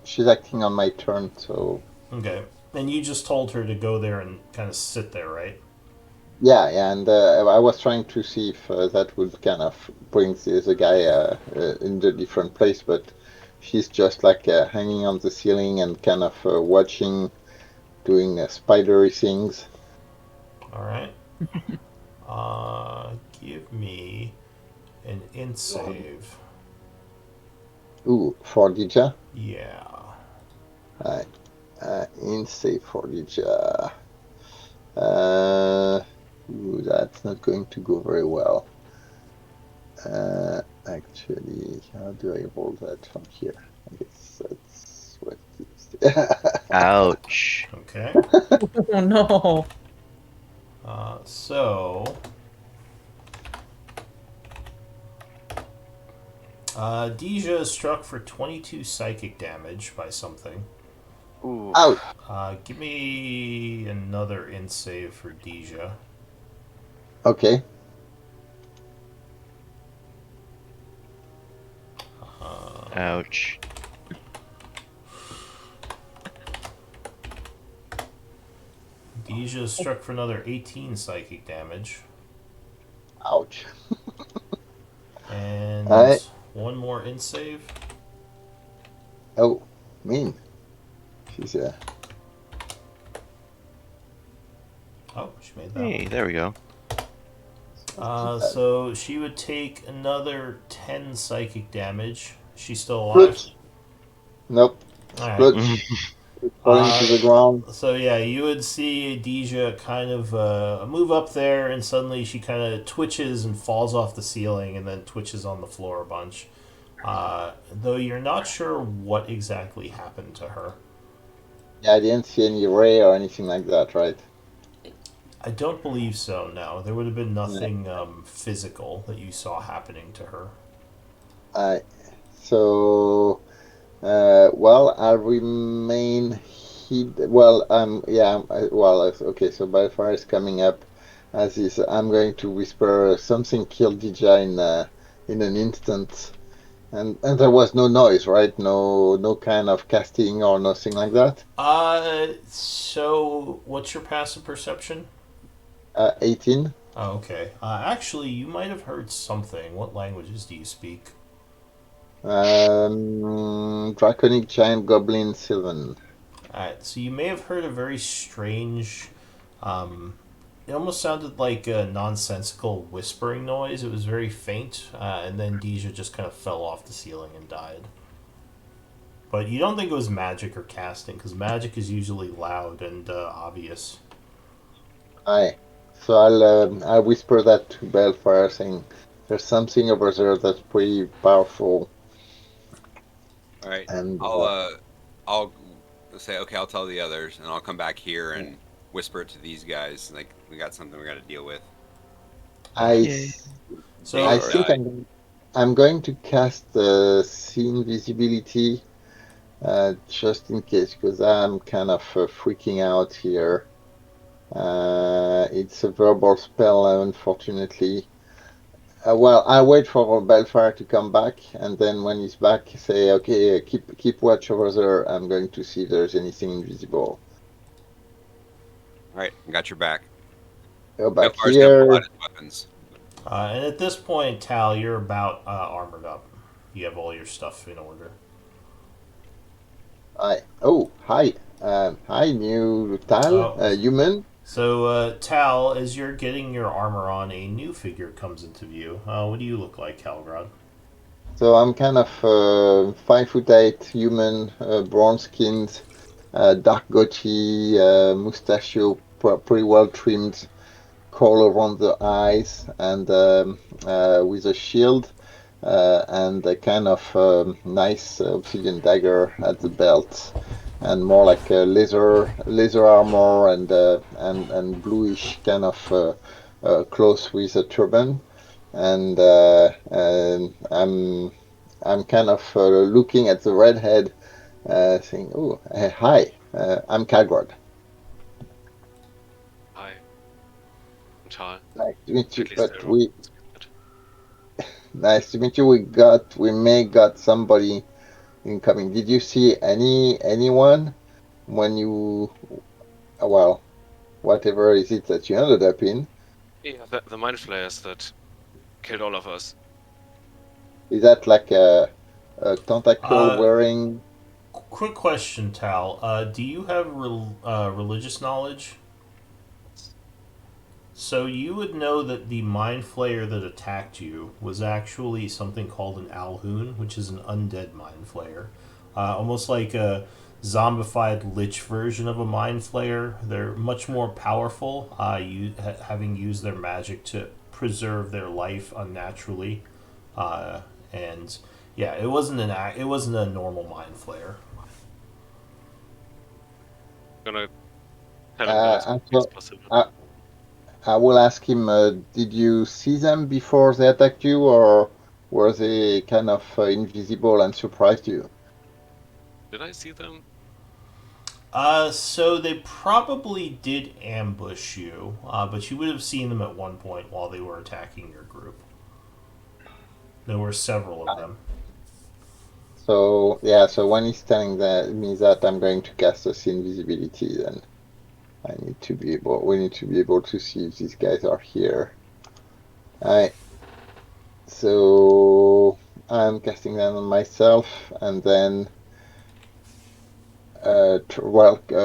She's acting on my turn, so Okay. And you just told her to go there and kind of sit there, right? yeah. And I was trying to see if that would kind of bring the guy in the different place, but she's just like hanging on the ceiling and kind of watching, doing spidery things. Alright. Give me an int save. Ooh, for Dija. Yeah. Alright. In save for Dija. Ooh, that's not going to go very well. Actually, how do I roll that from here? I guess that's what it is. Ouch. Okay. Oh no. So. Deja is struck for 22 psychic damage by something. Ooh. Ouch! Give me another int save for Deja. Okay. Ouch. Deja is struck for another 18 psychic damage. Ouch. And Alright. one more int save. Oh, mean. She's Oh, she made that Hey, one. there we go. So she would take another 10 psychic damage. She's still alive? Flutch. Nope. Alright. Flutch. Falling to the ground. So yeah, you would see Deja kind of move up there, and suddenly she kind of twitches and falls off the ceiling, and then twitches on the floor a bunch. Though you're not sure what exactly happened to her. Yeah, I didn't see any ray or anything like that, right? I don't believe so. No, there would have been Yeah. nothing physical that you saw happening to her. I So, well, I'll remain hid. Well, yeah, okay. So Balfar is coming up as is. I'm going to whisper something killed Dija in an instant, and there was no noise, right? No kind of casting or nothing like that. So what's your passive perception? 18. Oh, okay. Actually, you might have heard something. What languages do you speak? Draconic Giant Goblin Sylvan. Alright, so you may have heard a very strange, it almost sounded like a nonsensical whispering noise. It was very faint, and then Deja just kind of fell off the ceiling and died. But you don't think it was magic or casting, because magic is usually loud and obvious. Aye. So I'll whisper that to Balfire, saying there's something over there that's pretty powerful, All right. and I'll say okay. I'll tell the others, and I'll come back here and whisper it to these guys. Like we got something we got to deal with. I Yeah. I So, think I'm going to cast see invisibility just in case because I'm kind of freaking out here. It's a verbal spell, unfortunately. Well, I'll wait for Balfire to come back, and then when he's back, say, okay, keep watch over there. I'm going to see if there's anything invisible. All right, got your back. Go back Belfar's gonna pull here. out his weapons. and at this point, Tal, you're about armored up. You have all your stuff in order. Hi. Oh, hi. Hi, new Tal, Oh, human. so Tal, as you're getting your armor on, a new figure comes into view. What do you look like, Calgrad? So I'm kind of 5'8" human, bronze skinned, dark goatee, mustachio, pretty well trimmed, curl around the eyes, and with a shield and a kind of nice obsidian dagger at the belt, and more like a leather armor and bluish kind of clothes with a turban. And I'm kind of looking at the redhead, saying, "Oh, hi, I'm Calgard. Hi, I'm Tal. Nice to meet you." At least I But wrote we it. nice to meet you. We may got somebody incoming. Did you see anyone when you well, whatever is it that you ended up in? Yeah, the mind flayers that killed all of us. Is that like a tentacle Uh, wearing? quick question, Tal. Do you have religious knowledge? So you would know that the mind flayer that attacked you was actually something called an Alhoon, which is an undead mind flayer, almost like a zombified lich version of a mind flayer. They're much more powerful, having used their magic to preserve their life unnaturally, and yeah, it wasn't a normal mind flayer. Gonna tell him that as quickly as So possible. I, I will ask him. Did you see them before they attacked you, or were they kind of invisible and surprised you? Did I see them? So they probably did ambush you, but you would have seen them at one point while they were attacking your group. There were several of them. So yeah, so when he's telling me that I'm going to cast this invisibility, then we need to be able to see if these guys are here. Alright, so I'm casting that on myself, and then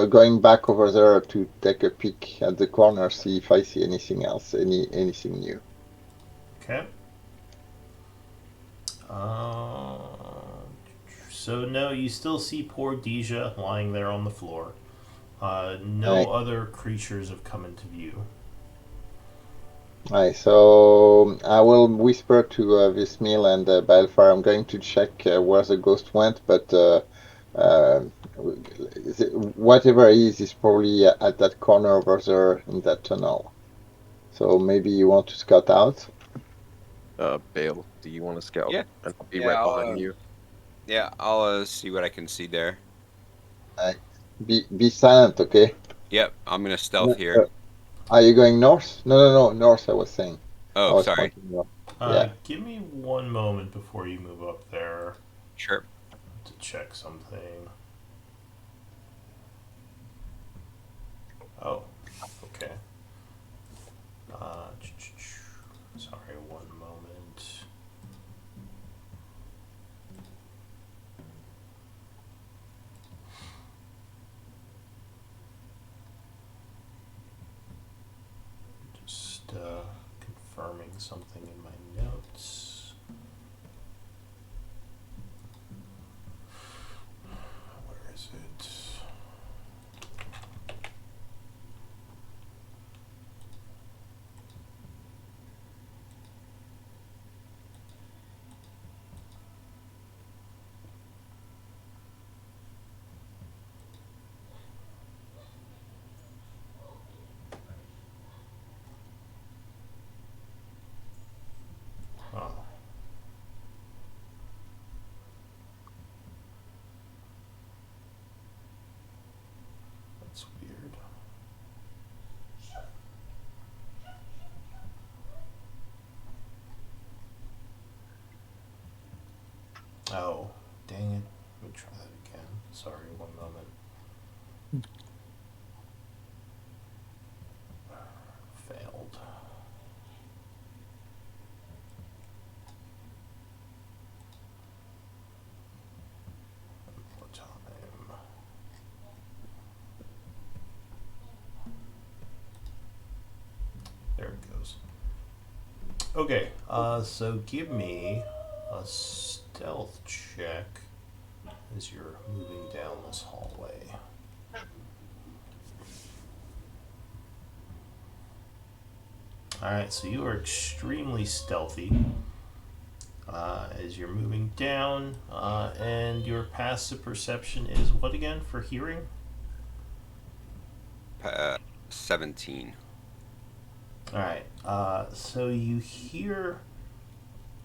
going back over there to take a peek at the corner, see if I see anything else, anything new. Okay. Uh, so no, you still see poor Deja lying there on the floor. No Alright, other creatures have come into view. alright, so I will whisper to Vismil and Balfar. I'm going to check where the ghost went, but uh, whatever it is probably at that corner over there in that tunnel. So maybe you want to scout out. Bale, do you want to scout? Yeah, And I'll be yeah. right behind you. Yeah, I'll see what I can see there. Uh, be silent, okay? Yep, I'm gonna stealth No, here. are you going north? No, no, no, north. I was saying. I Oh, was sorry. pointing north. Yeah. Give me one moment before you move up there Sure. to check something. Oh, okay. Sorry, one moment. Just confirming something in my notes. Where is it? Oh. That's weird. Oh, dang it. Let me try that again. Sorry, one moment. Failed. One more time. There it goes. Okay, so give me a stealth check as you're moving down this hallway. Alright, so you are extremely stealthy as you're moving down, and your passive perception is what again for hearing? 17. Alright, so you hear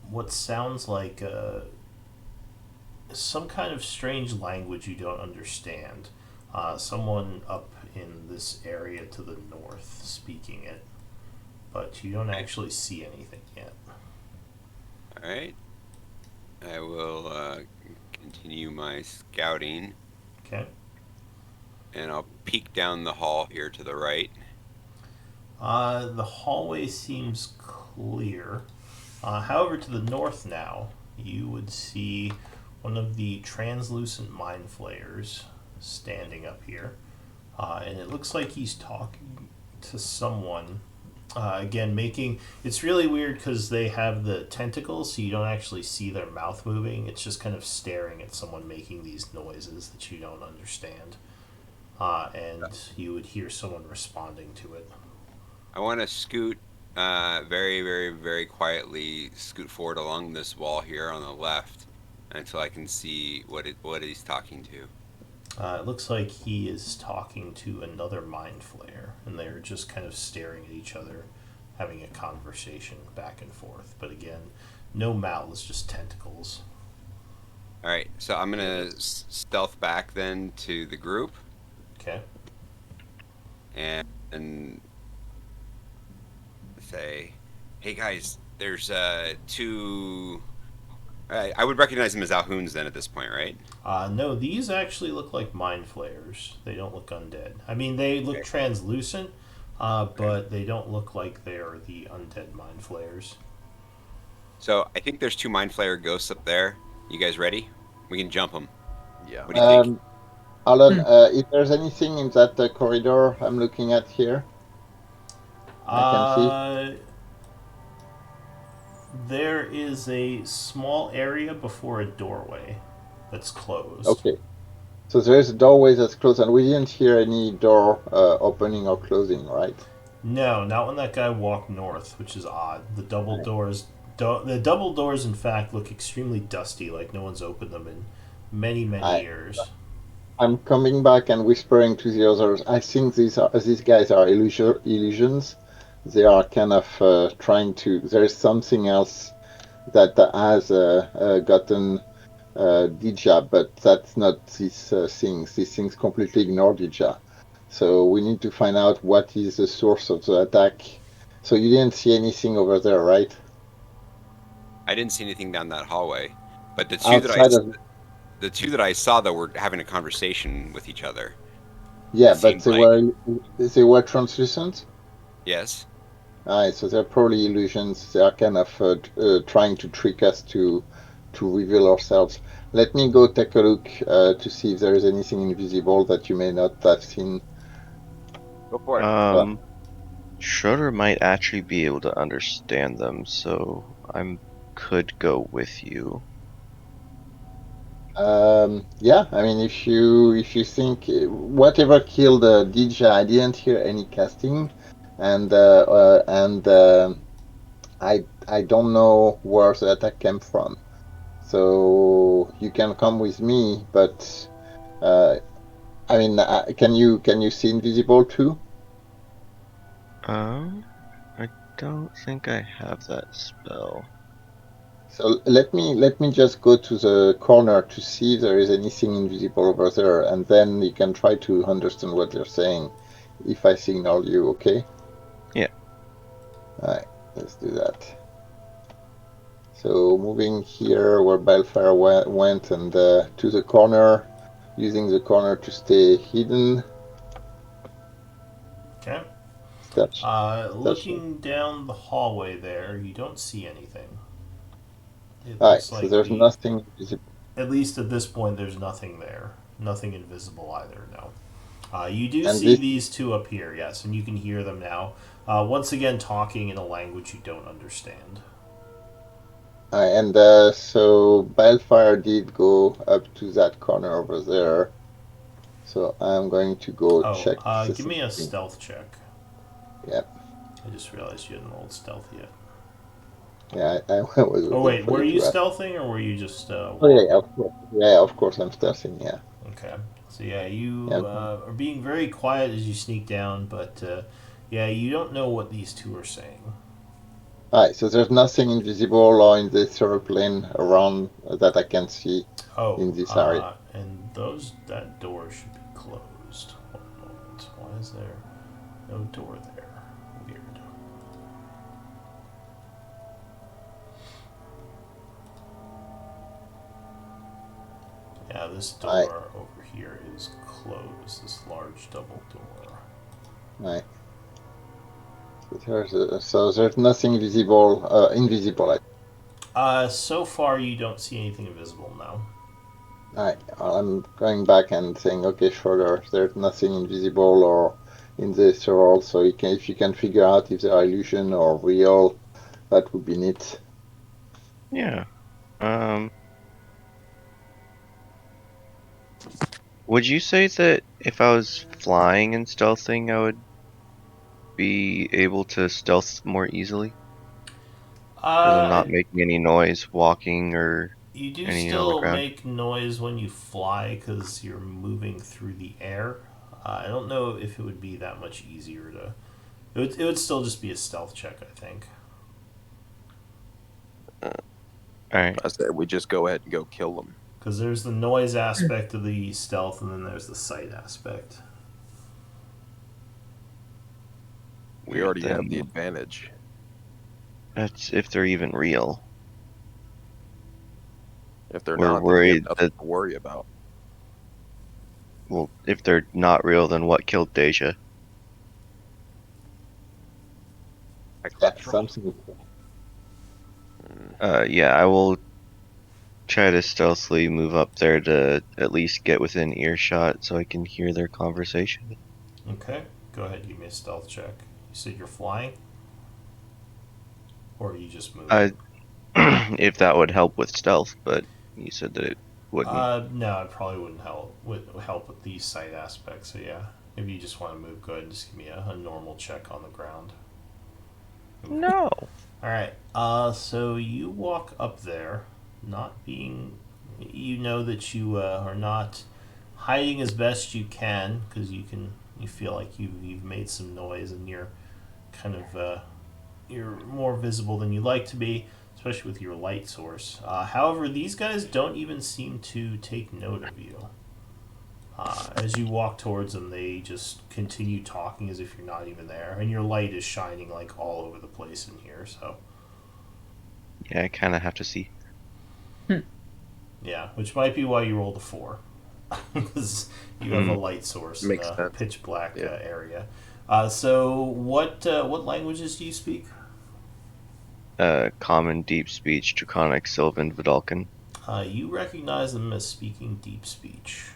what sounds like some kind of strange language you don't understand. Someone up in this area to the north speaking it, but you don't actually see anything yet. All right. I will continue my scouting, Okay. and I'll peek down the hall here to the right. The hallway seems clear. However, to the north now, you would see one of the translucent mind flayers standing up here. And it looks like he's talking to someone. Again, making it's really weird because they have the tentacles, so you don't actually see their mouth moving. It's just kind of staring at someone making these noises that you don't understand. And you would hear someone responding to it. I want to scoot very, very, very quietly scoot forward along this wall here on the left until I can see what he's talking to. It looks like he is talking to another mind flayer, and they're just kind of staring at each other, having a conversation back and forth. But again, no mouths, just tentacles. All right, so I'm gonna stealth back then to the group Okay. and say, "Hey guys, there's two." I would recognize them as Alhoons then at this point, right? No, these actually look like mind flayers. They don't look undead. I mean, they look Okay. translucent, but they don't look like they're the undead mind flayers. So I think there's two Mind Flayer ghosts up there. You guys ready? We can jump them. Yeah. What do you think? Alan, if there's anything in that corridor I'm looking at here, I can see. There is a small area before a doorway that's closed. Okay. So there's a doorway that's closed, and we didn't hear any door opening or closing, right? No, not when that guy walked north, which is odd. The double doors, the double doors, in fact, look extremely dusty, like no one's opened them in many, many years. I'm coming back and whispering to the others. I think these guys are illusions. They are kind of trying to. There's something else that has gotten Dija, but that's not these things. These things completely ignore Dija. So we need to find out what is the source of the attack. So you didn't see anything over there, right? I didn't see anything down that hallway, but Outside of the two that I saw though were having a conversation with each other. yeah, It but seemed like they were translucent. yes. Alright, so they're probably illusions. They are kind of trying to trick us to reveal ourselves. Let me go take a look to see if there is anything invisible that you may not have seen. Go for it. Schroeder might actually be able to understand them, so I could go with you. Yeah, I mean, if you think whatever killed DJ, I didn't hear any casting, and I don't know where the attack came from. So you can come with me, but I mean, can you see invisible too? I don't think I have that spell. So let me just go to the corner to see if there is anything invisible over there, and then you can try to understand what they're saying. If I signal you, okay? Yeah. All right, let's do that. So moving here where Balefire went and to the corner, using the corner to stay hidden. Okay. That's Looking down the hallway there, you don't see anything. It all right. looks So like there's nothing visible. at least at this point, there's nothing there. Nothing invisible either, no. You do And see this, these two up here, yes, and you can hear them now. Once again, talking in a language you don't understand. and so Balefire did go up to that corner over there. So I'm going to go Oh, check the give me a thing. stealth check. Yep. I just realized you hadn't rolled stealth yet. Yeah, I was Oh waiting wait, for were you you to ask. stealthing or were you just Oh yeah, walking? yeah, of course. Yeah, of course I'm stealthing. Yeah. Okay. So yeah, Yeah. you are being very quiet as you sneak down, but yeah, you don't know what these two are saying. Alright, so there's nothing invisible or in the ethereal plane around that I can see Oh, in this area. and that door should be closed. One moment. Why is there no door there? Weird. Yeah, this Alright, door over here is closed. This large double door. alright. So there's nothing visible, invisible. So far you don't see anything invisible now. Alright, I'm going back and saying, okay, sure, there's nothing invisible or in the ethereal. So if you can figure out if they are illusion or real, that would be neat. Yeah. Would you say that if I was flying and stealthing, I would be able to stealth more easily? Because I'm not Uh, making any noise walking or You do anything on the still ground. make noise when you fly because you're moving through the air. I don't know if it would be that much easier to. It would still just be a stealth check, I think. Alright. I said we just go ahead and go kill them. Because there's the noise aspect of the stealth, and then there's the sight aspect. We already have the Then advantage. that's if they're even real. If they're We're not, then we have worried nothing that, to worry about. well, if they're not real, then what killed Deja? High Yeah, cholesterol. something. Yeah, I will try to stealthily move up there to at least get within earshot so I can hear their conversation. Okay, go ahead, give me a stealth check. You said you're flying, or are you just moving? If that would help with stealth, but you said that it wouldn't. No, it probably wouldn't help. Would help with the sight aspect. So yeah, if you just want to move, go ahead and just give me a normal check on the ground. No. All right. So you walk up there, not being. You know that you are not hiding as best you can because you can. You feel like you've made some noise and you're kind of you're more visible than you like to be. especially with your light source. However, these guys don't even seem to take note of you. As you walk towards them, they just continue talking as if you're not even there, and your light is shining like all over the place in here. So Yeah, I kind of have to see. yeah, which might be why you rolled a 4, because you have a light source in Makes a sense. pitch black Yeah. area. So what languages do you speak? Common, deep speech, Draconic, Sylvan, Vidalcan. You recognize them as speaking deep speech.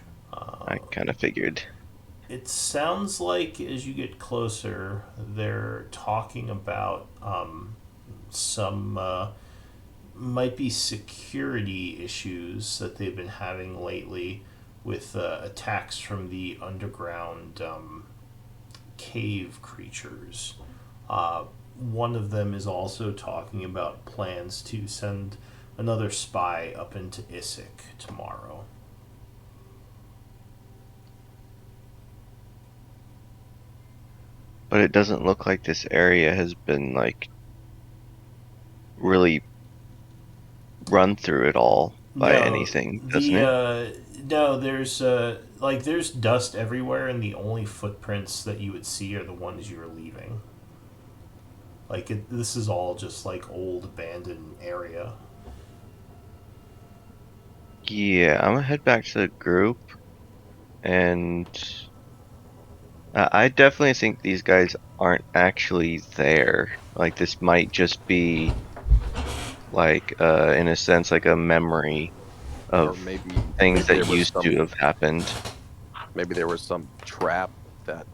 I kind of figured. It sounds like as you get closer, they're talking about some might be security issues that they've been having lately with attacks from the underground cave creatures. Uh, One of them is also talking about plans to send another spy up into Isik tomorrow. But it doesn't look like this area has been, like, really run through at all by No, anything, doesn't it? no. There's dust everywhere, and the only footprints that you would see are the ones you're leaving. This is all just like old abandoned area. Yeah, I'm gonna head back to the group, and I definitely think these guys aren't actually there. Like, this might just be, like, in a sense, like a memory Or of maybe things that there was used to have happened. some trap that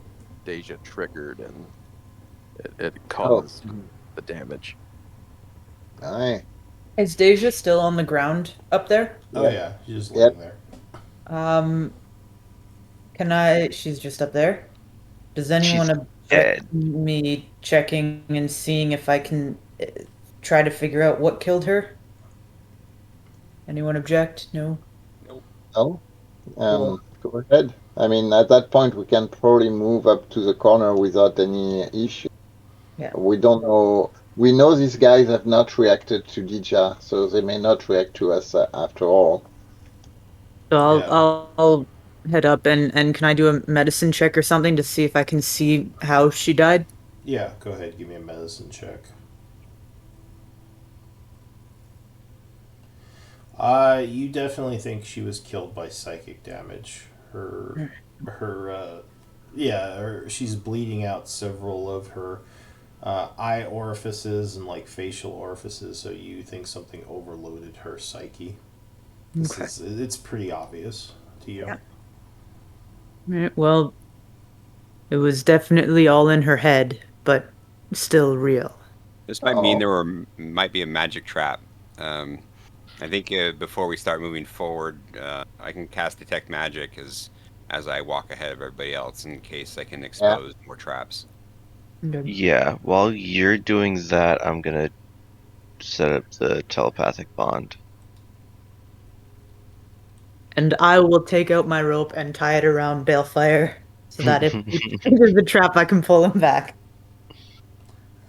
Deja triggered and it Oh, caused the damage. aye. Is Deja still on the ground up there? Oh Yep. yeah, she's just Yep. laying there. Um, can I? She's just up there. Does anyone She's object dead. to me checking and seeing if I can try to figure out what killed her? Anyone object? No? Nope. No. Cool. Go ahead. I mean, at that point, we can probably move up to the corner without any issue. Yeah. We don't know. We know these guys have not reacted to Dija, so they may not react to us after all. So I'll Yeah, I'll head up and can I do a medicine check or something to see if I can see how she died? yeah. Go ahead, give me a medicine check. You definitely think she was killed by psychic damage. She's bleeding out several of her eye orifices and like facial orifices. So you think something overloaded her psyche. Okay. It's pretty obvious to you. Yeah. Right, well, it was definitely all in her head, but still real. This might mean Oh, might be a magic trap. Um, I think before we start moving forward, I can cast detect magic as I walk ahead of everybody else in case I can yeah. expose more traps. Okay. Yeah, while you're doing that, I'm gonna set up the telepathic bond. And I will take out my rope and tie it around Balefire so that if he triggers the trap, I can pull him back.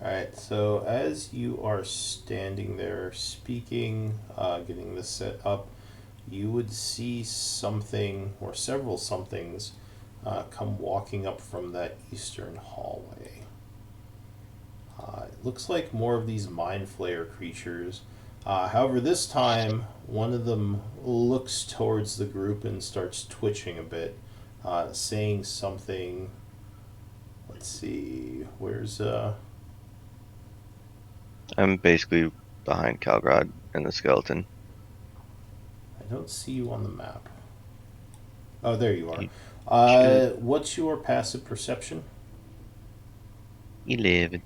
All right. So as you are standing there speaking, getting this set up, you would see something or several somethings come walking up from that eastern hallway. It looks like more of these mind flayer creatures. However, this time one of them looks towards the group and starts twitching a bit, saying something. Let's see. Where's I'm basically behind Calgrad and the skeleton. I don't see you on the map. Oh, there you are. You should What's your passive perception? 11.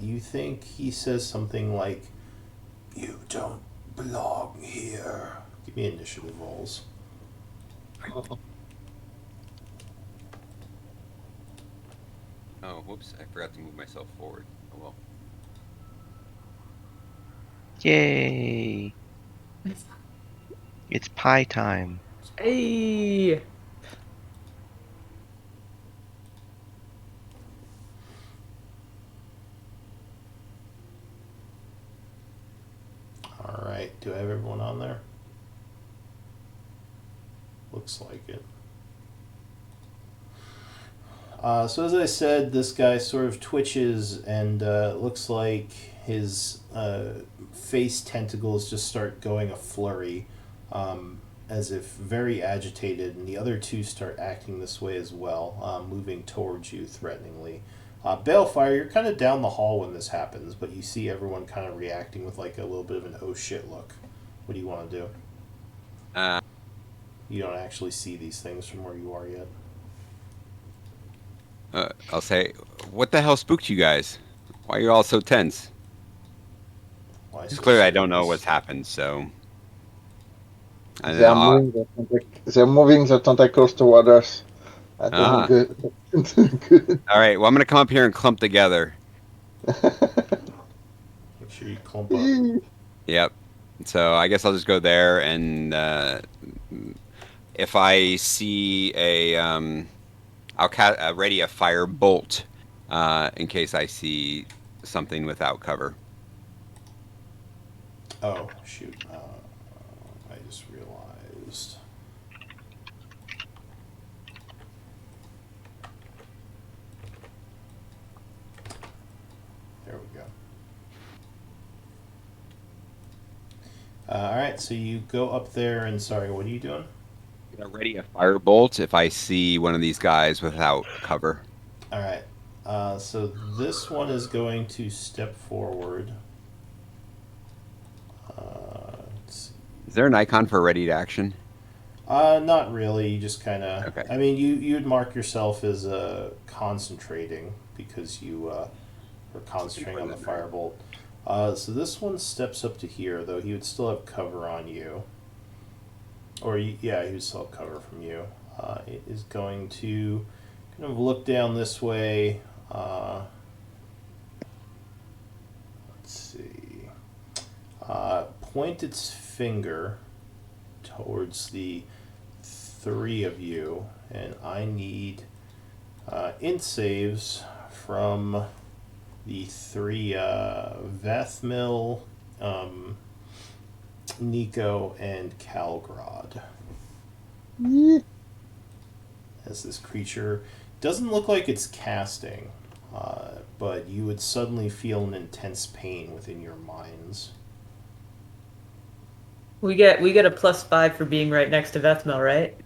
You think he says something like, "You don't belong here." Give me initiative rolls. Oh, whoops! I forgot to move myself forward. Oh well. Yay! It's pie time. Hey! right. Do I have everyone on there? Looks like it. So as I said, this guy sort of twitches and looks like his face tentacles just start going a flurry, as if very agitated, and the other two start acting this way as well, moving towards you threateningly. Balefire, you're kind of down the hall when this happens, but you see everyone kind of reacting with like a little bit of an oh shit look. What do you want to do? Uh, You don't actually see these things from where you are yet. I'll say, what the hell spooked you guys? Why are you all so tense? Why Because so clearly I don't know serious? what's happened, so. I They are know. moving they're moving the tentacles toward us. That isn't Ah, good. Good. all right. Well, I'm gonna come up here and clump together. Make sure you clump up. Yep. So I guess I'll just go there, and if I see I'll ready a fire bolt, in case I see something without cover. Oh, shoot. I just realized. There we go. Alright, so you go up there and, sorry, what are you doing? Ready a fire bolt if I see one of these guys without cover. Alright, so this one is going to step forward. Let's see. Is there an icon for ready to action? Not really. You just kind of. Okay. I mean, you'd mark yourself as concentrating because you were concentrating on the firebolt. So this one steps up to here, though he would still have cover on you. Or yeah, he would still have cover from you. It is going to kind of look down this way. Let's see. Point its finger towards the three of you, and I need int saves from the three Vethmil, Nico, and Calgrod. As this creature doesn't look like it's casting, but you would suddenly feel an intense pain within your minds. We get a +5 for being right next to Vethmel, right?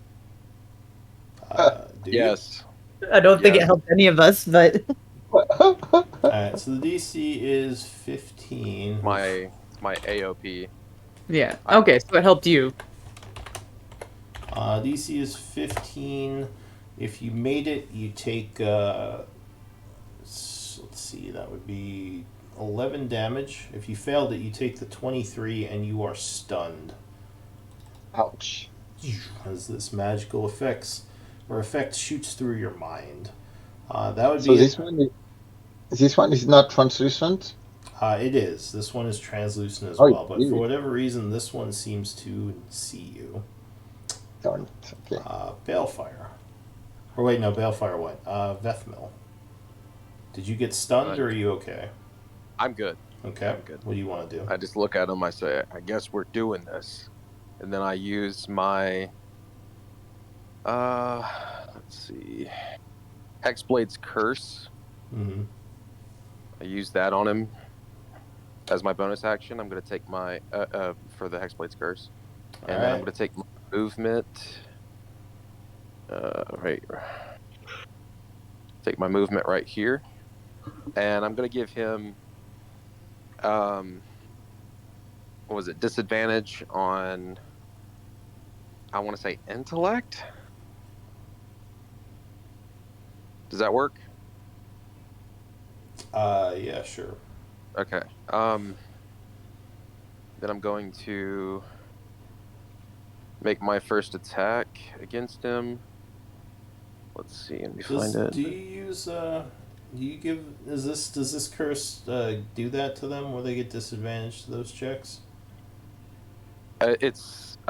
Do Yes. I don't think it Yes. helped any of us, but Alright, so the DC is 15. It's my AOP. yeah. Okay, so it helped you. DC is 15. If you made it, you take, let's see, that would be 11 damage. If you failed it, you take the 23 and you are stunned. Ouch. As this magical effect shoots through your mind. That would So be this one is not translucent. it is. This one is translucent as Oh, well, but yeah. for whatever reason, this one seems to see you. Darn it. Okay. Balefire. Or wait, no, Balefire went. Vethmil. Did you get stunned, or are you okay? I'm good. Okay. I'm good. What do you want to do? I just look at him. I say, I guess we're doing this, and then I use my let's see, Hexblade's Curse. Mm-hmm. I use that on him as my bonus action. I'm going to take my for the Hexblade's Curse, and then I'm going to take my movement. Right. Take my movement right here, and I'm going to give him what was it? Disadvantage on, I want to say, intellect. Does that work? Yeah, sure. Okay. Then I'm going to make my first attack against him. Let's see. Let me find it. Do you use do you give does this curse do that to them where they get disadvantage to those checks? I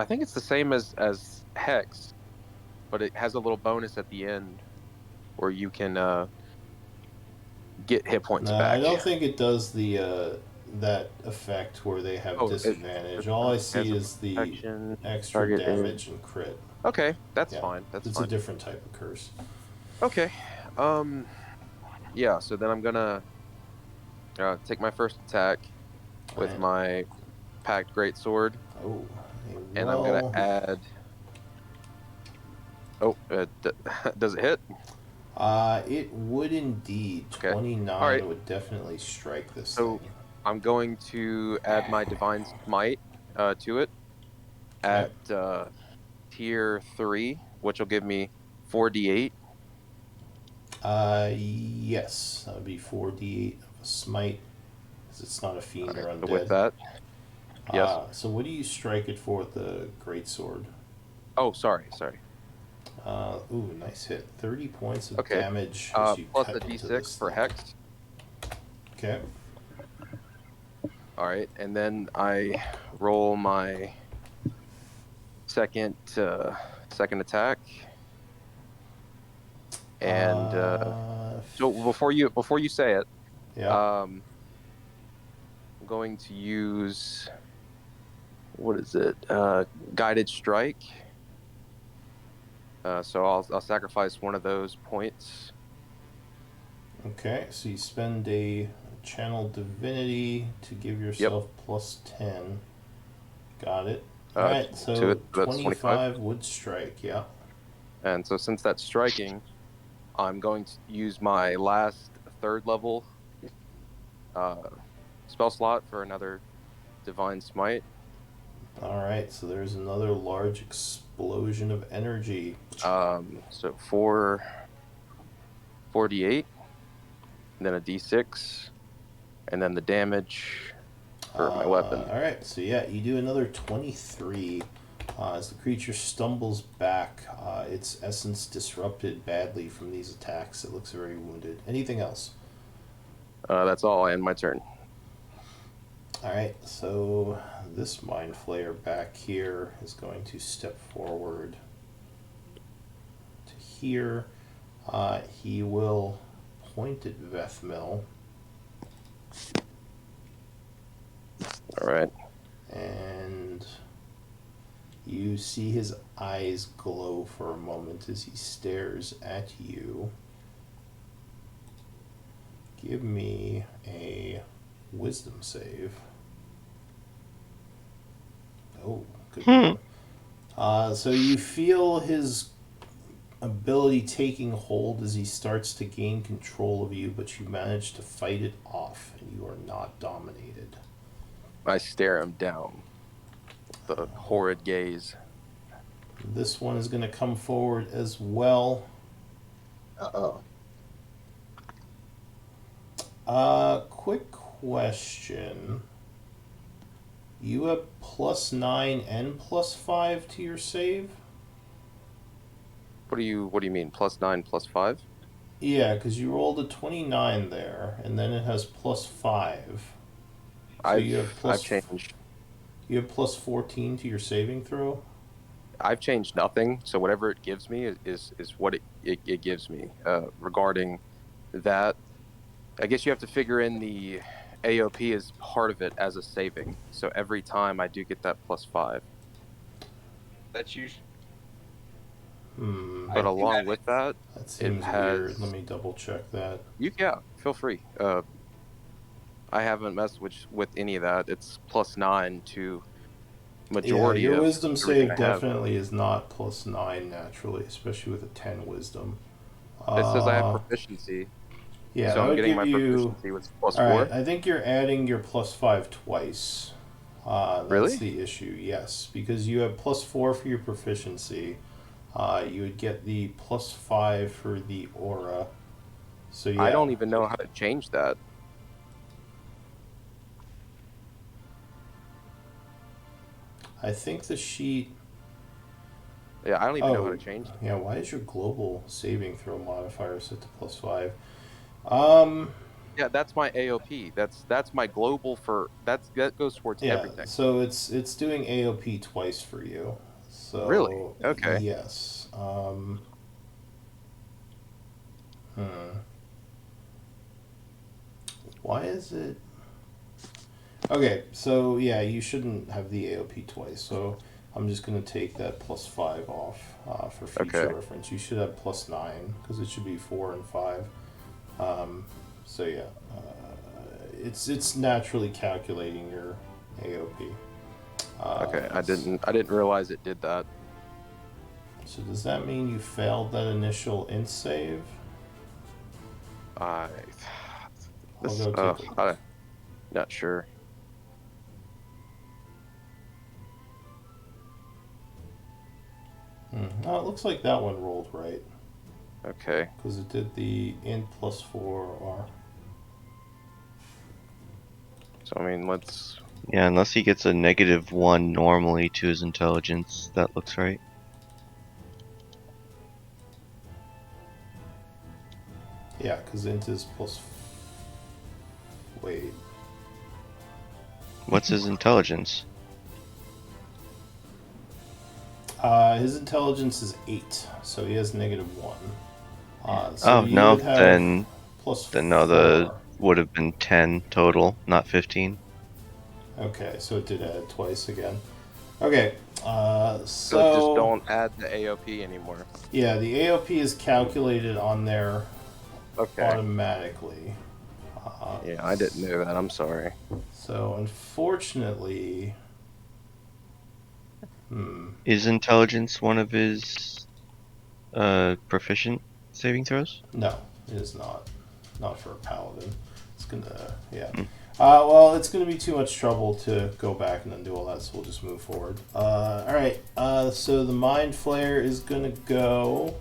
think it's the same as Hex, but it has a little bonus at the end where you can get hit points No, back. I don't think it does the that effect where they have Oh, disadvantage. All I see as a is the protection, extra target is damage and crit. okay. That's Yeah, fine. That's it's a fine. different type of curse. Okay. Yeah. So then I'm gonna take my first attack with Alright. my packed greatsword, Oh, and I'm gonna well. add. Oh, does it hit? It would indeed. Okay. All right. 29 would definitely strike this So thing. I'm going to add my divine smite to it Okay. at tier 3, which will give me 4d8. Yes, that would be 4d8 of a smite, because it's not a All fiend right. or So with undead. that, yes. So what do you strike it for with the greatsword? Oh, sorry. Ooh, nice hit. 30 points of Okay. damage as you Plus cut a into d6 this for thing. hex. Okay. All right, and then I roll my second attack, and Uh, so before you say it, yeah. I'm going to use what is it? Guided strike. So I'll sacrifice one of those points. Okay, so you spend a channel divinity to give Yep. yourself plus 10. Got it. Uh, Alright, to so it. That's 25. 25 would strike, yeah. And so since that's striking, I'm going to use my last third level uh, spell slot for another divine smite. Alright, so there's another large explosion of energy. So 4d8, and then a d6, and then the damage for my weapon. Alright, so yeah, you do another 23. As the creature stumbles back, its essence disrupted badly from these attacks. It looks very wounded. Anything else? That's all. I end my turn. Alright, so this Mind Flayer back here is going to step forward to here. He will point at Vethmil, All right. and you see his eyes glow for a moment as he stares at you. Give me a wisdom save. Oh, good one. So you feel his ability taking hold as he starts to gain control of you, but you manage to fight it off, and you are not dominated. I stare him down with a horrid gaze. This one is going to come forward as well. Uh-oh. Quick question. You have +9 and +5 to your save? What do you mean? +9, +5? Yeah, because you rolled a 29 there, and then it has +5. So I've changed. you have +14 to your saving throw? I've changed nothing, so whatever it gives me is what it gives me. Regarding that, I guess you have to figure in the AOP as part of it as a saving. So every time I do get that +5. That's usually. Hmm. But along with that, That it seems weird. Let has me double check that. yeah, feel free. I haven't messed with any of that. It's +9 to Yeah, majority your of wisdom everything save I have. definitely is not +9 naturally, especially with a 10 wisdom. It says I have Uh, proficiency, yeah, so that I'm would getting give my you. proficiency with Alright, +4. I think you're adding your +5 twice. That's Really? the issue, yes. Because you have +4 for your proficiency. You would get the +5 for the aura. So I yeah. don't even know how to change that. I think the sheet. Yeah, I don't even know how to Oh, change that. yeah, why is your global saving throw modifier set to +5? Yeah, that's my AOP. That's my global for that goes towards Yeah, everything. so it's doing AOP twice for you. Really? So Okay. yes. Hmm. Why is it? Okay, so yeah, you shouldn't have the AOP twice. So I'm just gonna take that +5 off for future Okay. reference. You should have +9 because it should be 4 and 5. So yeah, it's naturally calculating your AOP. Okay. I didn't realize it did that. So does that mean you failed that initial int save? I I'll this go take a look. I'm not sure. Oh, it looks like that one rolled right Okay. because it did the int +4 R. So I mean, let's. Yeah, unless he gets a -1 normally to his intelligence, that looks right. Yeah, because int is plus. Wait. What's his intelligence? His intelligence is 8, so he has -1. Oh you no, would have then no, the +4. would have been 10 total, not 15. Okay, so it did add twice again. Okay, So just don't add the AOP anymore. yeah, the AOP is calculated on there Okay. automatically. Yeah, I didn't know that. I'm sorry. So unfortunately, Is intelligence one of his proficient saving throws? no, it is not. Not for a paladin. It's gonna, yeah. Hmm. Well, it's gonna be too much trouble to go back and then do all that, so we'll just move forward. All right. So the mind flayer is gonna go.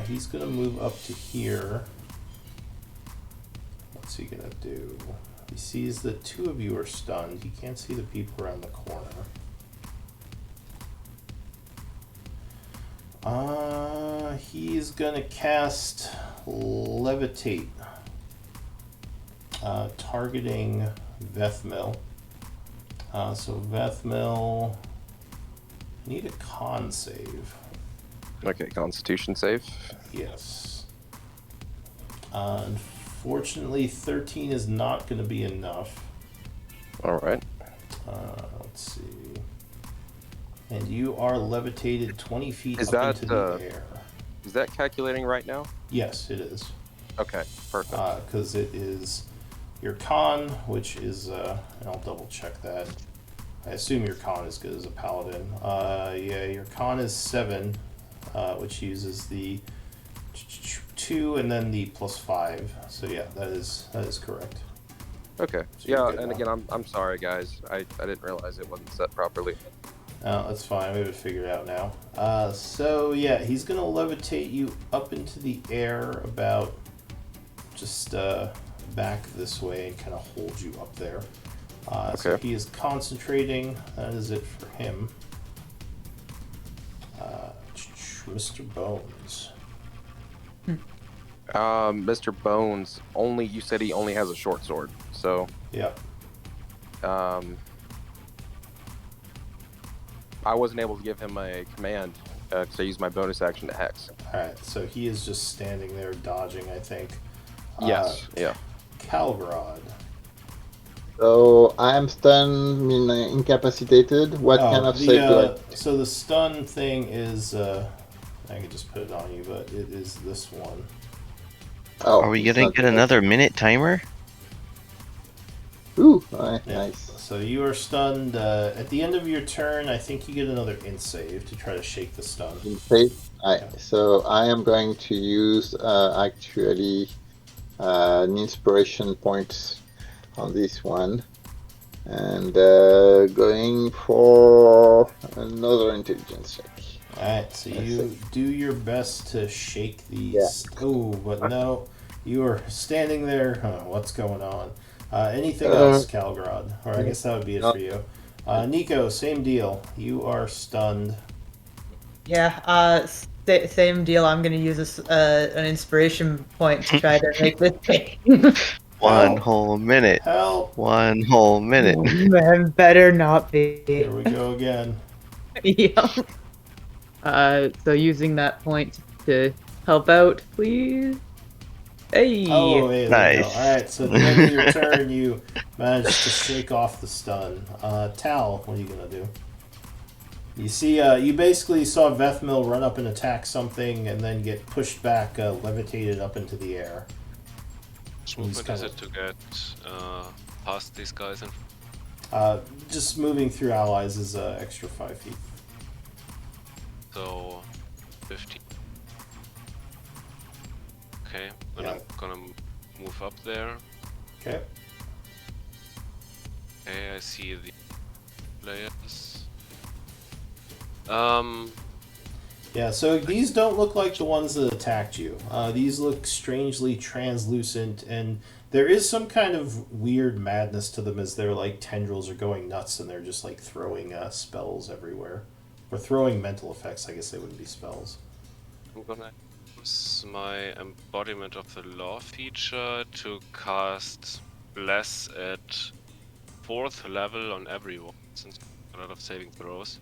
He's gonna move up to here. What's he gonna do? He sees that 2 of you are stunned. He can't see the people around the corner. He's gonna cast Levitate, targeting Vethmil. So Vethmil, need a con save. Okay, Constitution save. Yes. Unfortunately, 13 is not going to be enough. All right. Let's see. And you are levitated 20 feet Is up that, into the air. Is that calculating right now? Yes, it is. Okay, perfect. Because it is your con, which is, and I'll double check that. I assume your con is good as a paladin. Yeah, your con is 7, which uses the 2 and then the +5. So yeah, that is correct. Okay. So you're Yeah, good and now. again, I'm sorry, guys. I didn't realize it wasn't set properly. That's fine. We have it figured out now. So yeah, he's gonna levitate you up into the air about just back this way and kind of hold you up there. So Okay. he is concentrating. That is it for him. Mr. Bones. Mr. Bones only. You said he only has a short sword, so Yeah. I wasn't able to give him a command because I used my bonus action to hex. All right. So he is just standing there dodging, I think. Yes. Yeah. Calgrod. So I am stunned, mean incapacitated. What kind of save do I? So the stun thing is, I can just put it on you, but it is this one. Oh, Are we it's gonna not get good. another minute timer? Ooh, Yeah. nice. So you are stunned. At the end of your turn, I think you get another int save to try to shake the stun. Save. So I am going to use actually an inspiration point on this one, and going for another intelligence check. Alright, so you do your best to shake these. Yeah. Oh, but no, you are standing there. Huh, what's going on? Anything else, Calgrod? Or I guess that would be it no. for you. Nico, same deal. You are stunned. Yeah, same deal. I'm gonna use an inspiration point to try to make this thing. One Help. whole minute. Help! One whole minute. Man, better not be. Here we go again. Yeah. So using that point to help out, please. Hey! Oh, hey, there you go. Nice. Alright, so at the end of your turn, you managed to shake off the stun. Tal, what are you gonna do? You see, you basically saw Vethmil run up and attack something and then get pushed back, levitated up into the air. Which He's movement is kinda- it to get past these guys? And Just moving through allies is extra 5 feet. so 50. Okay, then Yeah. I'm gonna move up there. Okay. Okay, I see the players. Yeah, so these don't look like the ones that attacked you. These look strangely translucent, and there is some kind of weird madness to them as their like tendrils are going nuts and they're just like throwing spells everywhere. Or throwing mental effects, I guess they wouldn't be spells. I'm gonna use my embodiment of the law feature to cast Bless at 4th level on everyone, since a lot of saving throws.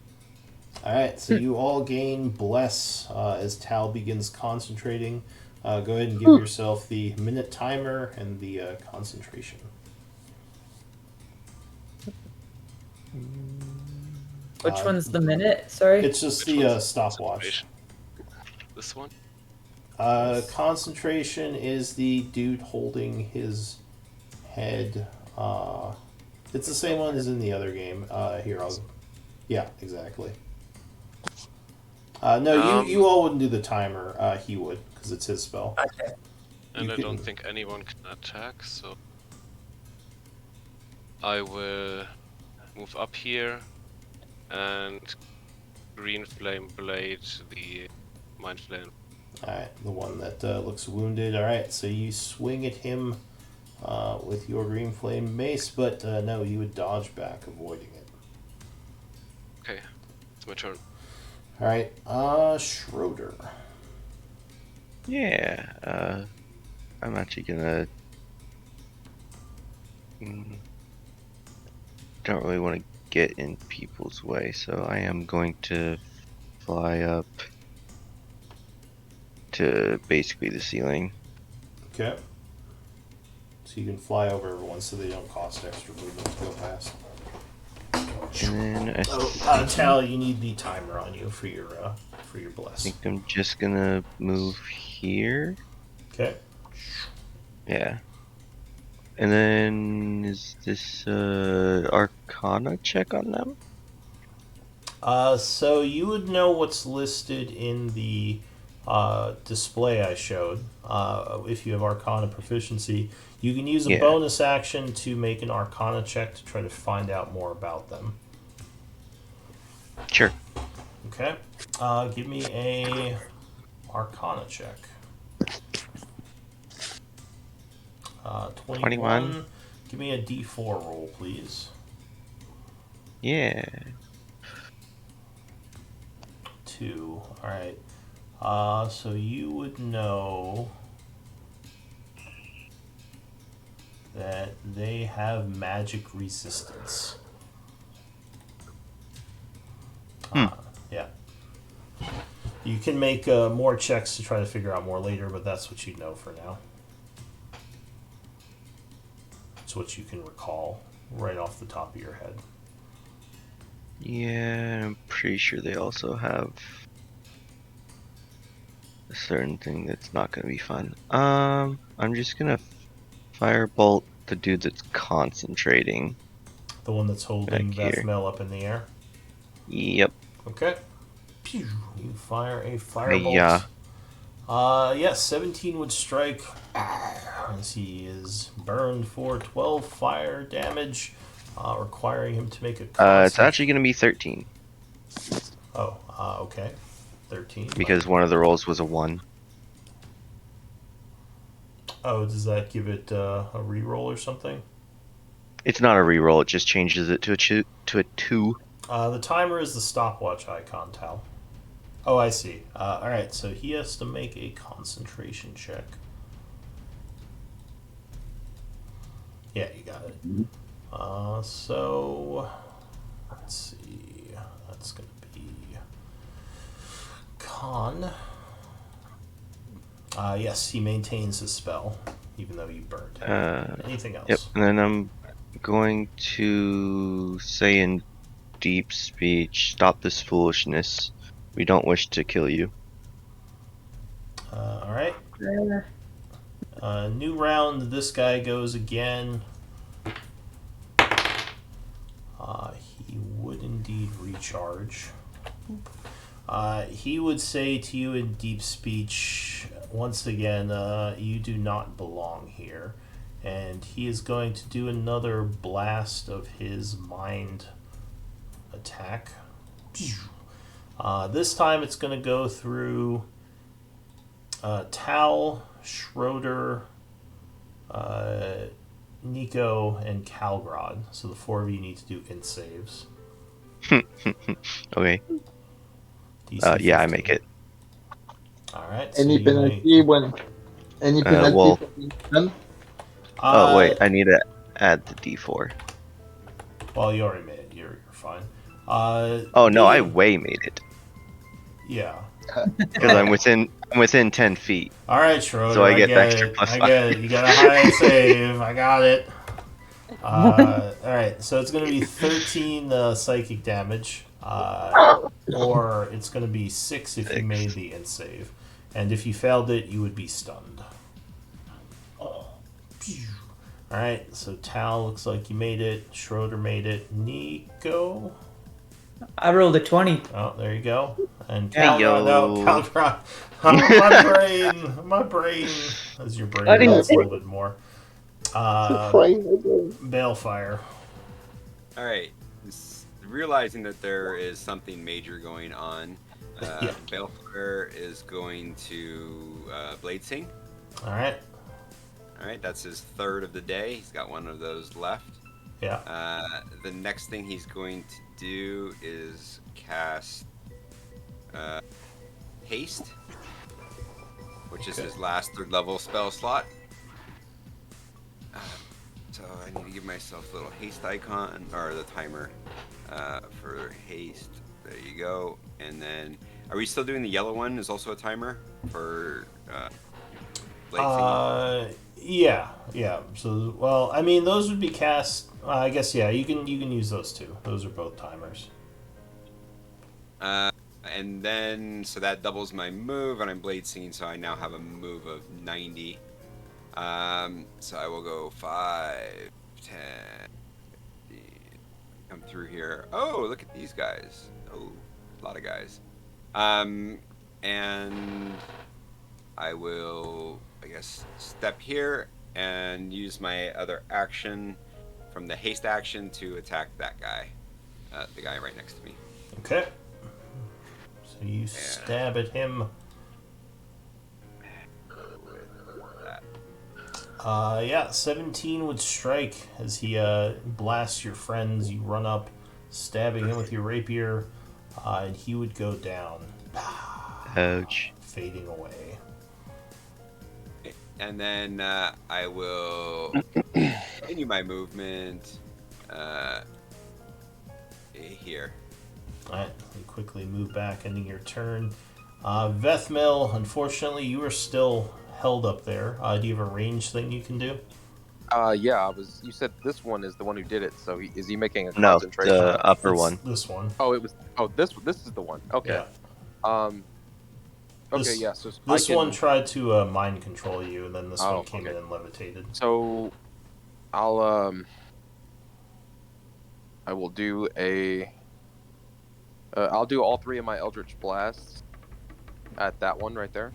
Alright, so you all gain Bless as Tal begins concentrating. Go ahead and give yourself the minute timer and the concentration. Which one's the minute? Sorry? It's just Which the one's stopwatch. concentration? This one? Concentration is the dude holding his head. It's the same one as in the other game. Here, I'll. Yeah, exactly. No, you all wouldn't do the timer. He would, because it's his spell. Okay. And You I can- don't think anyone can attack, so I will move up here and green flame blade the mind flame. Alright, the one that looks wounded. Alright, so you swing at him with your green flame mace, but no, you would dodge back, avoiding it. Okay, it's my turn. Alright, Schroeder. Yeah, I'm actually gonna. Don't really want to get in people's way, so I am going to fly up to basically the ceiling. Okay. So you can fly over everyone so they don't cost extra movement to go past. And then Tal, you need the timer on you for your I bless. think I'm just gonna move here. Okay. Yeah. And then is this Arcana check on them? So you would know what's listed in the display I showed. If you have Arcana proficiency, you can use a Yeah. bonus action to make an Arcana check to try to find out more about them. Sure. Okay. Give me a Arcana check. 21. Give me a D4 roll, please. Yeah. 2. Alright. So you would know that they have magic resistance. Yeah. You can make more checks to try to figure out more later, but that's what you know for now. It's what you can recall right off the top of your head. Yeah, I'm pretty sure they also have a certain thing that's not gonna be fun. I'm just gonna firebolt the dude that's concentrating. The one that's holding Back here. Vethmel up in the air. Yep. Okay. Pew! You fire a firebolt. Yeah. Yes, 17 would strike as he is burned for 12 fire damage, requiring him to make a It's actually gonna be 13 Oh, okay. 13. because one of the rolls was a 1. Oh, does that give it a reroll or something? It's not a reroll. It just changes it to a 2. The timer is the stopwatch icon, Tal. Oh, I see. Alright, so he has to make a concentration check. Yeah, you got it. So, let's see. That's going to be con. Yes, he maintains his spell, even though you burned him. Anything else? Yep, and then I'm going to say in deep speech, stop this foolishness. We don't wish to kill you. All right. New round. This guy goes again. He would indeed recharge. He would say to you in deep speech, once again, you do not belong here. And he is going to do another blast of his mind attack. This time it's going to go through Tal, Schroeder, Nico, and Calgrod. So the four of you need to do int saves. Okay. DC Yeah, I 15. make it. Alright, so Any you penalty when? Any penalty well- for being done? Oh wait, I need to add the D4. Well, you already made it. You're fine. Oh no, I way made it Yeah. because I'm within 10 feet. All right, Schroeder. So I get the get extra it. plus I 5. get it. You got a high save. I got it. All right, so it's going to be 13 psychic damage, or it's going to be 6 if you made the int save, and if you failed it, you would be stunned. All right, so Tal looks like you made it. Schroeder made it. Nico. I rolled a 20. Oh, there you go. And Hey, Cal, yo. no, Cal, my brain, as your brain Buddy. melts a little bit more. Frame. Balefire. All right. Realizing that there is something major going on, Yeah. Balefire is going to Blade Sing. All right. All right, that's his third of the day. He's got one of those left. Yeah. The next thing he's going to do is cast Haste, which is his last third level spell slot. So I need to give myself a little haste icon, or the timer for haste. There you go. And then, are we still doing the yellow one? Is also a timer for Blade Singing? Yeah. So, well, I mean, those would be cast. I guess yeah. You can use those two. Those are both timers. And then, so that doubles my move, and I'm Blade Singing, so I now have a move of 90. So I will go 5, 10, 15, come through here. Oh, look at these guys. Oh, a lot of guys. And I will, I guess, step here and use my other action from the haste action to attack that guy, the guy right next to me. Okay. So you stab at him. Yeah, 17 would strike as he blasts your friends. You run up, stabbing him with your rapier, and he would go down, Ouch. fading away. And then I will continue my movement here. Alright, you quickly move back, ending your turn. Vethmil, unfortunately, you are still held up there. Do you have a range thing you can do? Yeah, you said this one is the one who did it, so is he making a No, concentration? the upper It's one. This one. This is the one. Okay. Yeah. Okay, This- yeah, so This one tried to mind control you, and then this Oh, one came okay. in and levitated. So I will do I'll do all 3 of my Eldritch Blasts at that one right there.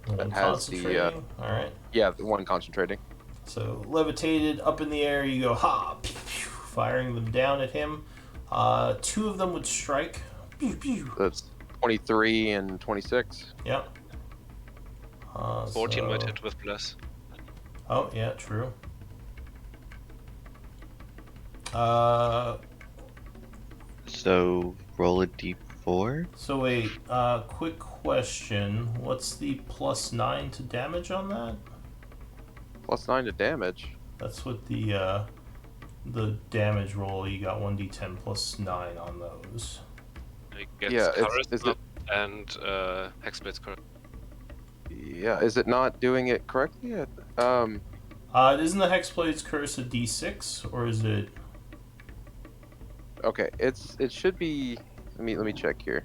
One has the, concentrating. Alright. Yeah, the one concentrating. So levitated up in the air, you go ha, pew, pew, firing them down at him. 2 of them would strike. Pew, pew. That's 23 and 26. Yep. 14 might so- hit with plus. Oh yeah, true. Uh, So roll a D4. so wait. Quick question. What's the +9 to damage on that? Plus 9 to damage. That's what the damage roll. You got 1d10 +9 on those. I get Yeah, is charisma it- and Hexblade's correct. Yeah, is it not doing it correctly? Isn't the Hexblade's curse a D6 or is it? Okay, it should be. Let me check here.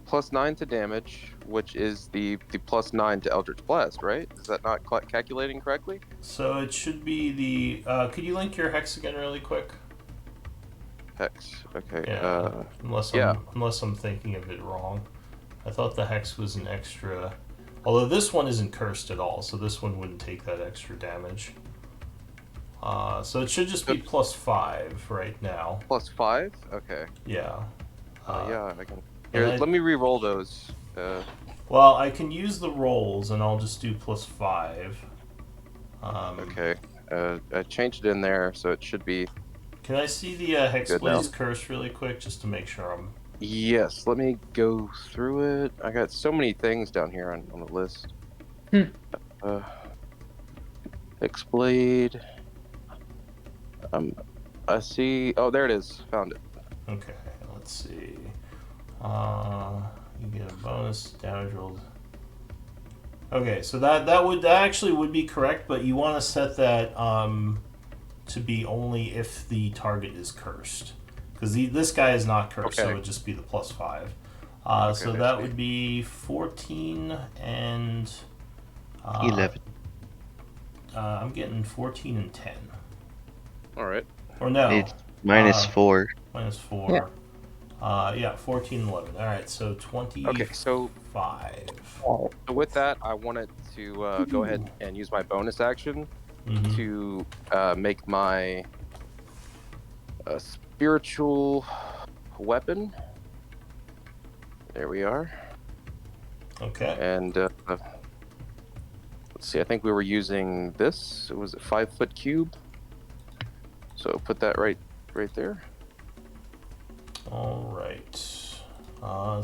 +9 to damage, which is the +9 to Eldritch Blast, right? Is that not calculating correctly? So it should be the. Could you link your hex again really quick? Hex. Okay. Yeah. Yeah. Unless I'm thinking of it wrong. I thought the hex was an extra. Although this one isn't cursed at all, so this one wouldn't take that extra damage. So it should just be +5 right now. +5. Okay. Yeah. Yeah, I can. Here, let me re-roll those. Well, I can use the rolls, and I'll just do +5. Okay. I changed it in there, so it should be. Can I see the Hexblade's curse really quick, just to make sure I'm... Yes, let me go through it. I got so many things down here on the list. Hexblade. I see... Oh, there it is. Found it. Okay, let's see. You get a bonus damage rolled. Okay, so that actually would be correct, but you want to set that to be only if the target is cursed, because this guy is not cursed, so it would just be the +5. So that would be 14 and 11. I'm getting 14 and 10. All right. Or no, It's -4. -4. Yeah, 14 and 11. All right, so 25. Okay, so with that, I wanted to go ahead and use my bonus action to make my spiritual weapon. There we are. Okay. And let's see. I think we were using this. It was a 5-foot cube. So put that right there. All right.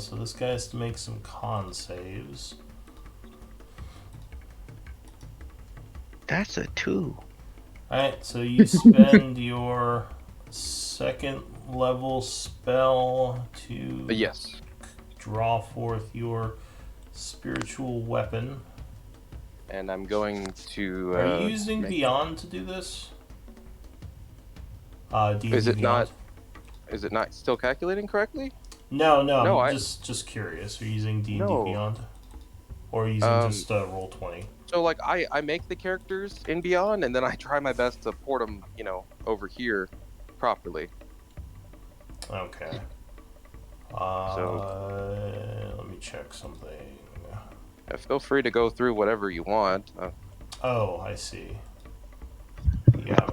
So this guy has to make some con saves. That's a 2. All right. So you spend your second level spell to Yes. draw forth your spiritual weapon. And I'm going to. Are you using Beyond to do this? D&D Is it Beyond? Is it not still calculating correctly? No, I'm just curious. Are you using D&D Beyond? Or are you using just Roll20? So, like, I make the characters in Beyond, and then I try my best to port them, over here properly. Okay. Let me check something. Yeah, feel free to go through whatever you want. Oh, I see. Yeah,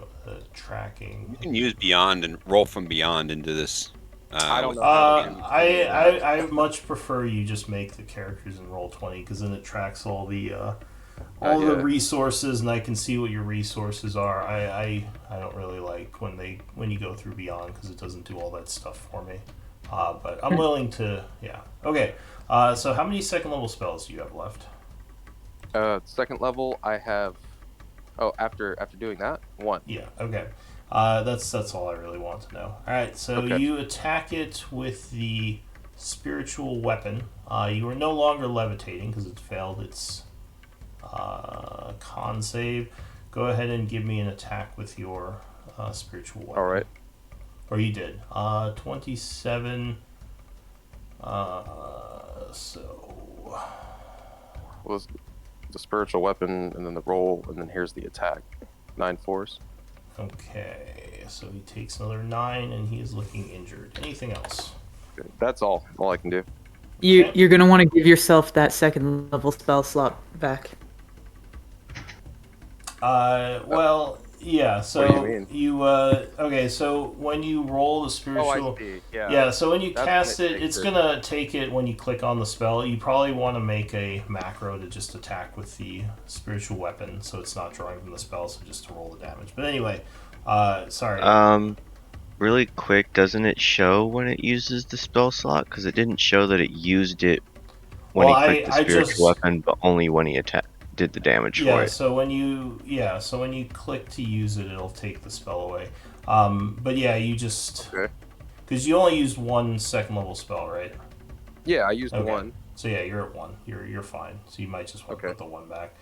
tracking. You can use Beyond and roll from Beyond into this. I don't know. I much prefer you just make the characters in Roll20, because then it tracks all the the resources, and I can see what your resources are. I don't really like when you go through Beyond, because it doesn't do all that stuff for me. But I'm willing to. Yeah. Okay. So how many second level spells do you have left? Second level, I have. Oh, after doing that, 1. Yeah. Okay. That's all I really want to know. All right. So you attack it with the spiritual weapon. You are no longer levitating because it failed its con save. Go ahead and give me an attack with your spiritual weapon. All right. Or you did. 27. So. Was the spiritual weapon, and then the roll, and then here's the attack. 9 force. Okay, so he takes another 9, and he is looking injured. Anything else? Okay. That's all I can do. You're gonna want to give yourself that second level spell slot back. Well, yeah. So what do you mean? Okay. So when you roll the spiritual, I see. Yeah. Yeah. So when you That's cast when it, it's gonna take it when you click on the spell. You probably want to make a macro to just attack with the spiritual weapon, so it's not drawing from the spell, so just to roll the damage. But anyway, sorry. Really quick, doesn't it show when it uses the spell slot? Because it didn't show that it used it when he clicked the spiritual weapon, but only when he did the damage for it. So when you click to use it, it'll take the spell away. But yeah, you just because you only used 1 second level spell, right? Yeah, I used 1. So yeah, you're at 1. You're fine. So you might just want to Okay. put the 1 back.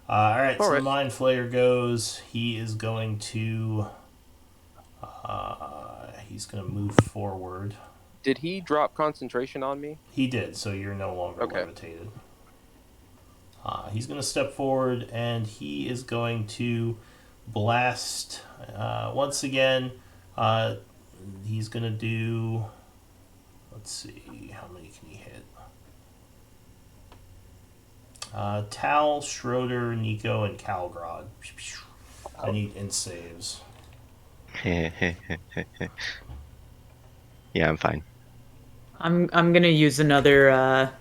All right. All So the right. Mind Flayer goes. He is going to. He's going to move forward. Did he drop concentration on me? He did. So you're no longer Okay. levitated. He's going to step forward and he is going to blast once again. He's going to do. Let's see, how many can he hit? Tal, Schroeder, Nico, and Calgrod. I need int saves. Yeah, I'm fine. I'm gonna use another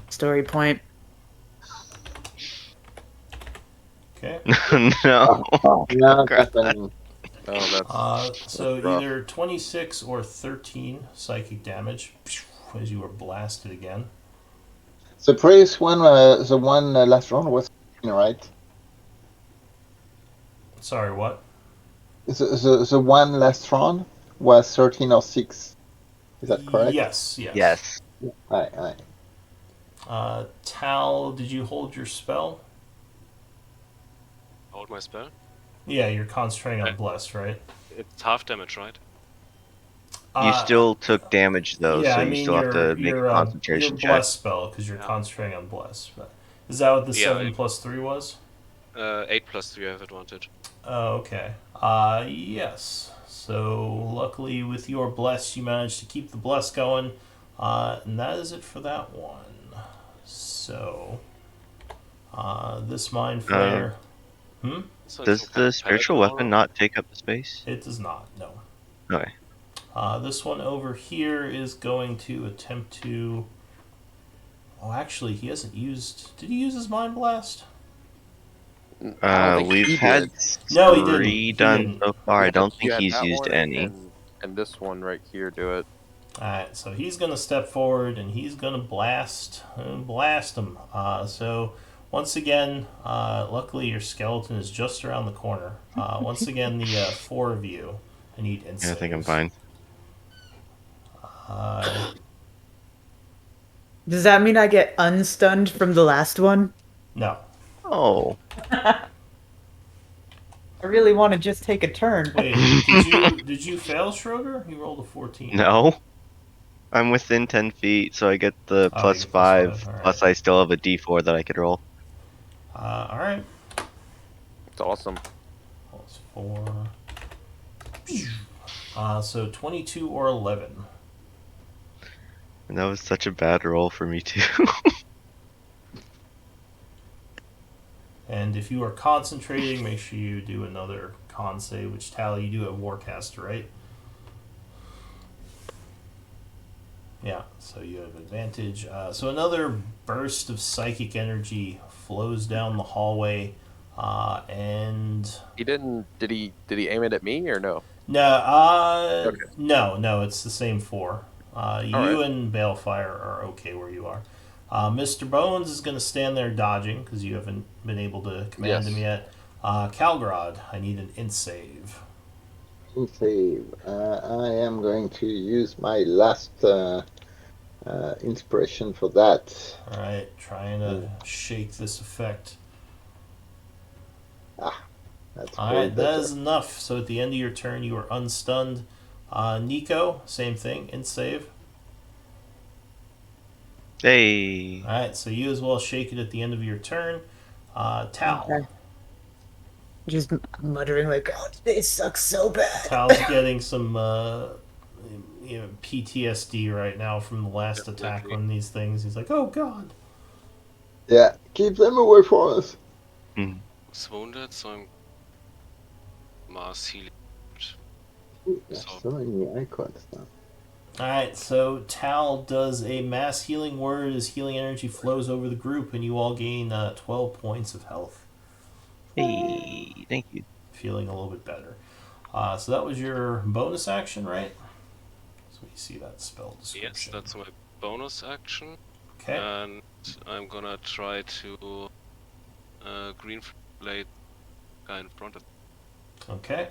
story point. Okay. No. Not Crap. happening. Oh, So that's rough. either 26 or 13 psychic damage as you are blasted again. The previous one, the one last round was 13, right? Sorry, what? The one last round was 13 or 6. Is that correct? Yes. Yes. Aye. Tal, did you hold your spell? Hold my spell. Yeah, you're concentrating on Right. bless, right? It's half damage, right? You Uh, still took damage though, yeah, so I you mean still have to make a your concentration check. bless spell because you're Yeah. concentrating on bless. But is that what the Yeah, 7 plus 3 was? 8 plus 3 I have advantage. Oh, okay. Yes. So luckily, with your bless, you managed to keep the bless going, and that is it for that one. So, this mind flayer. So Does some kind the of spiritual pelican weapon aura? not take up the space? It does not. No. Okay. This one over here is going to attempt to. Oh, actually, he hasn't used. Did he use his mind blast? I don't think We've he had did. No, he didn't. 3 He done didn't. so far. I don't You think had he's that used one any. and this one right here do it. Alright, so he's going to step forward and he's going to blast him. So once again, luckily your skeleton is just around the corner. Once again, the 4 of you, I need int Yeah, I think I'm saves. fine. Does that mean I get unstunned from the last one? No. Oh. I really want to just take a turn. Wait, did you fail, Schroeder? You rolled a 14. No. I'm within 10 feet, so I get the Oh, you plus get plus 5, 5. Alright. plus I still have a d4 that I could roll. Alright. It's awesome. Plus 4. So 22 or 11. And that was such a bad roll for me too. And if you are concentrating, make sure you do another con save, which Tally, you do have Warcaster, right? Yeah, so you have advantage. So another burst of psychic energy flows down the hallway, and He didn't. Did he aim it at me or no? no, Okay. no, it's the same 4. You All right. and Balefire are okay where you are. Mr. Bones is going to stand there dodging because you haven't been able to command him yet. Calgrod, I need an int save. Save. I am going to use my last inspiration for that. All right, trying to shake this effect. That's All very right, that better. is enough. So at the end of your turn, you are unstunned. Nico, same thing, int save. Hey. All right, so you as well shake it at the end of your turn. Tal. Okay. Just muttering like, "Oh, today sucks so bad." Tal's getting some PTSD right now from the last attack Definitely. on these things. He's like, oh god. Yeah, keep them away from us. Hmm. It's wounded, so I'm mass healing. Ooh, there's So- so many icons now. Alright, so Tal does a mass healing word as healing energy flows over the group, and you all gain 12 points of health. Hey, thank you. Feeling a little bit better. So that was your bonus action, right? So we see that spell Yes, description. that's my bonus action. Okay. And I'm gonna try to green blade guy in front of Okay.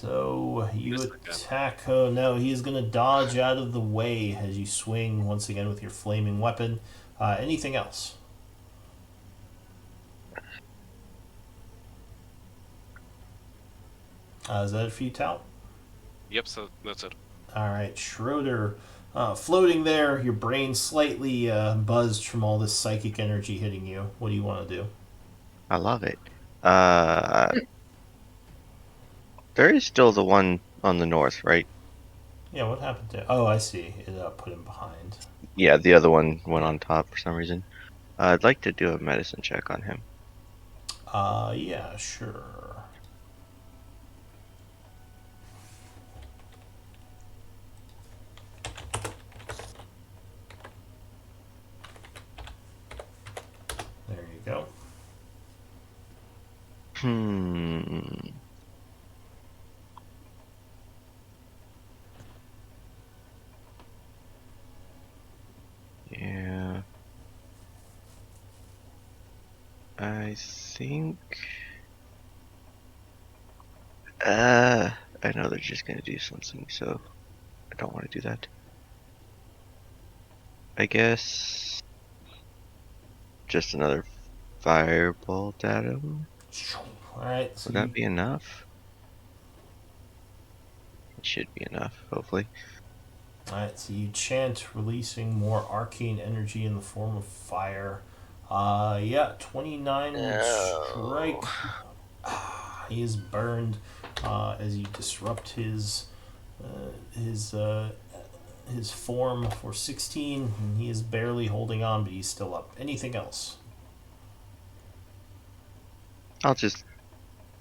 So you Miss again. attack. Oh no, he is going to dodge out of the way as you swing once again with your flaming weapon. Anything else? Is that it for you, Tal? Yep, so that's it. All right, Schroeder, floating there, your brain slightly buzzed from all this psychic energy hitting you. What do you want to do? I love it. Uh, there is still the one on the north, right? Yeah, what happened to? Oh, I see. It put him behind. Yeah, the other one went Yeah. on top for some reason. I'd like to do a medicine check on him. Yeah, sure. There you go. Hmm. Yeah. I think. I know they're just gonna do something, so I don't want to do that. I guess just another firebolt at him. All right, so Would that be enough? It should be enough, hopefully. you chant, releasing more arcane energy in the form of fire. Yeah, 29 would strike. He is burned as you disrupt his his form for 16. And he is barely holding on, but he's still up. Anything else? I'll just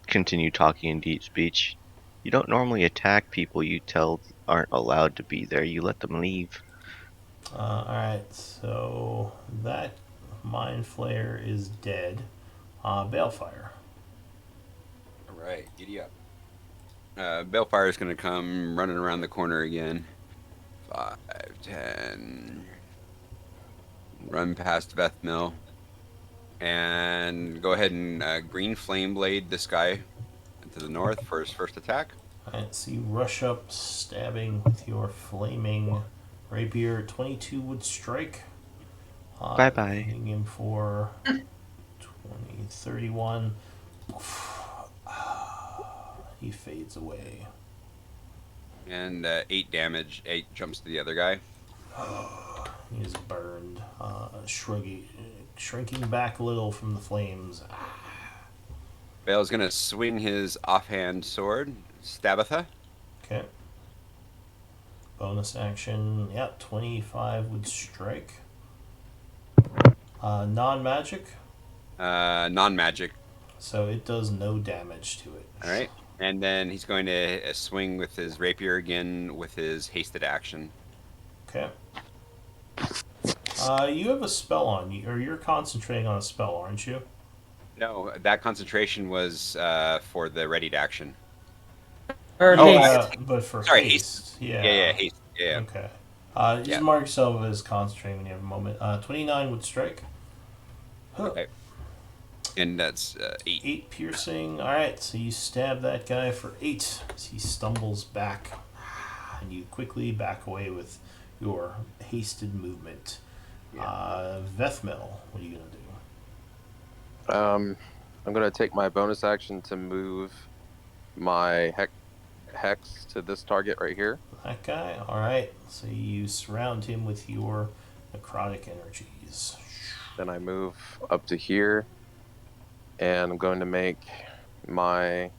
continue talking in deep speech. You don't normally attack people you tell aren't allowed to be there. You let them leave. Alright, so that Mind Flayer is dead. Balefire. All right, giddy up. Balefire is going to come running around the corner again. 5, 10. Run past Veth Mill. And go ahead and green flame blade this guy to the north for his first attack. Alright, so you rush up, stabbing with your flaming rapier. 22 would strike. Bye bye. Hitting him for 20, 31. He fades away. And 8 damage. 8 jumps to the other guy. He is burned, shrinking back a little from the flames. Bale's going to swing his offhand sword, Stabatha. Okay. Bonus action. Yeah, 25 would strike. Non-magic, Non-magic. so it does no damage to it. All right. And then he's going to swing with his rapier again with his hasted action. Okay. You have a spell on you, or you're concentrating on a spell, aren't you? No, that concentration was for the readied action. Or Oh, haste. But for sorry, haste, yeah. Yeah, haste. Yeah. Okay. Just Yeah. mark yourself as concentrating when you have a moment. 29 would strike. Okay. And that's 8. 8 piercing. Alright, so you stab that guy for 8 as he stumbles back. And you quickly back away with your hasted movement. Vethmil, what are you going to do? I'm going to take my bonus action to move my hex to this target right here. That guy? Alright, so you surround him with your necrotic energies. Then I move up to here, and I'm going to make my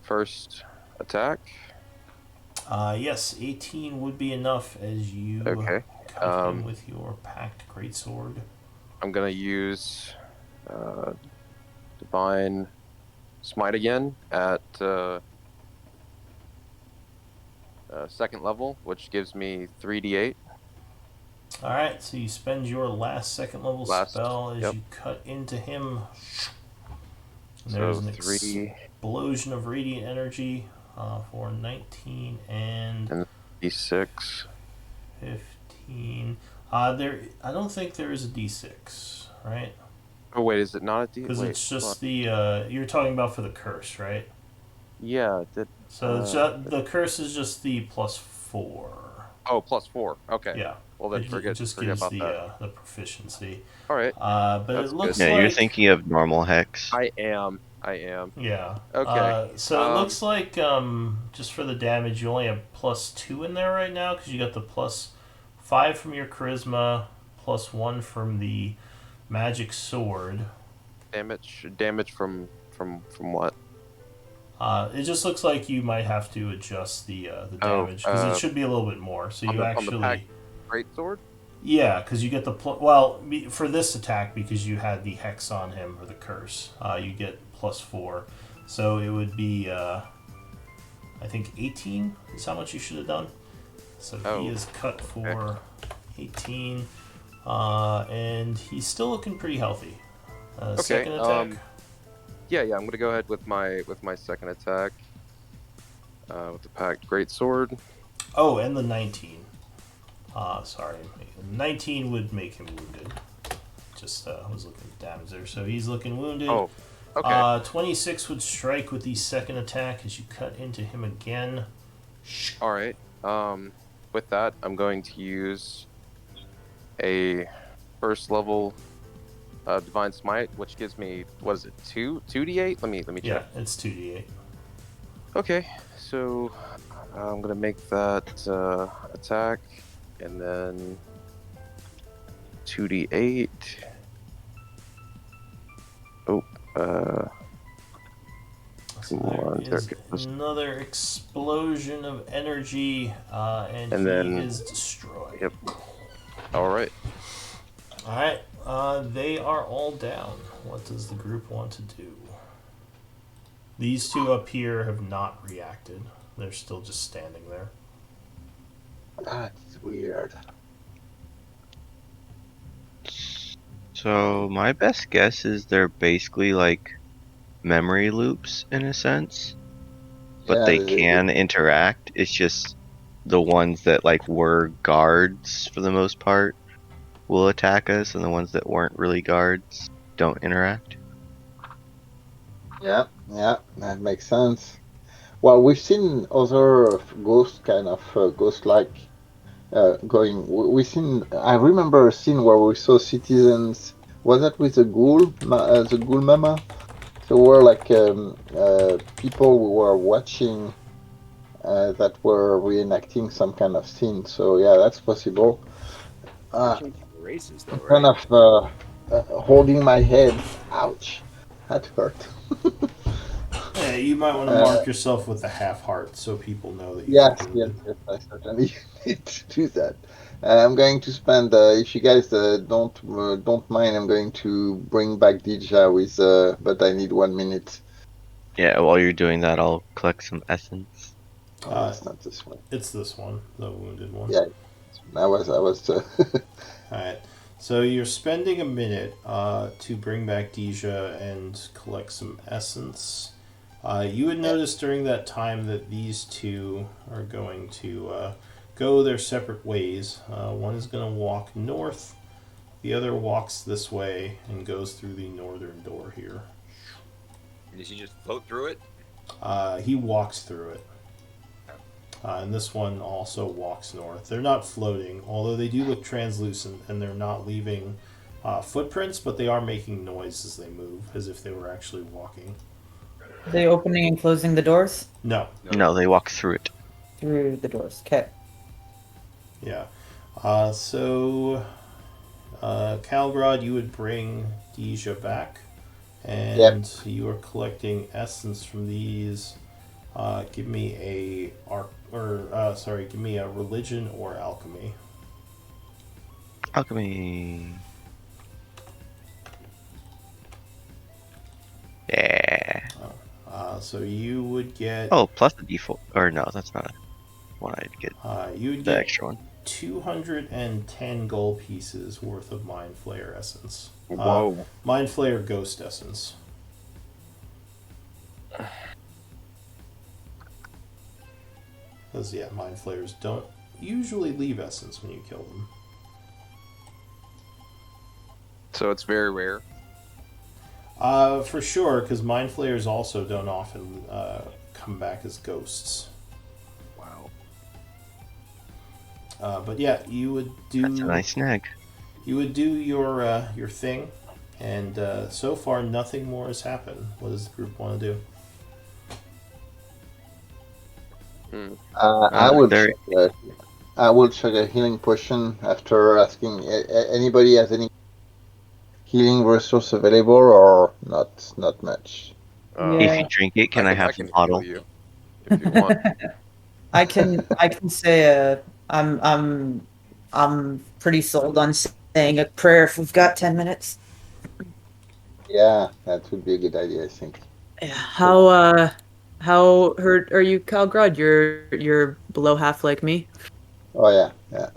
first attack. Yes, 18 would be enough as you Okay. cut him with your packed greatsword. I'm going to use Divine Smite again at second level, which gives me 3d8. Alright, so you spend your last second level spell as you cut into him. And there's an explosion of radiant energy for 19 and d6. 15. I don't think there is a d6, right? Oh wait, is it not a d6? Because it's just the you're talking about for the curse, right? Yeah. So the curse is just the +4. Oh, +4. Okay. Yeah. Well then, It just forget gives about that. the proficiency. All right. But it That's good. looks Yeah, you're like thinking of normal hex. I am. yeah. Okay. So it looks like just for the damage, you only have +2 in there right now because you got the +5 from your charisma, +1 from the magic sword. Damage from what? It just looks like you might have to adjust the Oh, damage because it should be a little bit more. So you on the pack actually greatsword. yeah, because you get the for this attack because you had the hex on him or the curse, you get +4. So it would be I think 18 is how much you should have done. So he is cut for 18, and he's still looking pretty healthy. Okay. Second attack. Yeah. I'm gonna go ahead with my second attack. With the packed greatsword. Oh, and the 19. Sorry, 19 would make him wounded. Just was looking at damage there, so he's looking wounded. Oh. Okay. 26 would strike with the second attack as you cut into him again. All right. With that, I'm going to use a first level divine smite, which gives me what is it? 2d8? Let me check. Yeah, it's 2d8. Okay, so I'm gonna make that attack, and then 2d8. Oh, So come on, there there is it goes. another explosion of energy, and And he then- is destroyed. Yep. All right. All right, they are all down. What does the group want to do? These two up here have not reacted. They're still just standing there. That's weird. So my best guess is they're basically like memory loops in a sense, but Yeah, they can interact. It's just the ones that like were guards for the most part will attack us, and the ones that weren't really guards don't interact. Yeah, that makes sense. Well, we've seen other ghost kind of ghost-like going. We've seen. I remember a scene where we saw citizens. Was that with the the ghoul mama? So we're like people who were watching that were reenacting some kind of scene. So yeah, that's possible. Races, though, I'm right? kind of holding my head. Ouch, that hurt. Yeah, you might want to mark yourself with a half heart so people know that you Yes, got yes, wounded. yes, I certainly need to do that. I'm going to spend, if you guys don't mind, I'm going to bring back Dija with, but I need 1 minute. Yeah, while you're doing that, I'll collect some essence. Oh, it's not this one. It's this one, the wounded one. Yeah, I was. Alright, so you're spending a minute to bring back Deja and collect some essence. You would notice during that time that these two are going to go their separate ways. One is going to walk north, the other walks this way and goes through the northern door here. Does he just float through it? He walks through it. And this one also walks north. They're not floating, although they do look translucent, and they're not leaving footprints, but they are making noise as they move, as if they were actually walking. Are they opening and closing the doors? No. No, they walk through it. Through the doors. Okay. Yeah. So, Calgrod, you would bring Deja back, and you are collecting essence from these. Give me a give me a religion or alchemy. Alchemy. Yeah. So you would get. Oh, plus the default. Or no, that's not one I'd get. You would The get extra one. 210 gold pieces worth of Mind Flayer essence. Whoa. Mind Flayer Ghost essence. Because, yeah, Mind Flayers don't usually leave essence when you kill them. So it's very rare. For sure, because Mind Flayers also don't often come back as ghosts. Wow. But yeah, you would do That's a nice snag. your thing, and so far nothing more has happened. What does the group want to do? I will There, I will check a healing potion after asking anybody has any healing resource available or not. Not much. if you Yeah. drink it, can I I have the can heal bottle? you if you want. I can say I'm pretty sold on saying a prayer if we've got 10 minutes. Yeah, that would be a good idea, I think. Yeah. How hurt are you, Calgrod? You're below half like me. Oh yeah, yeah.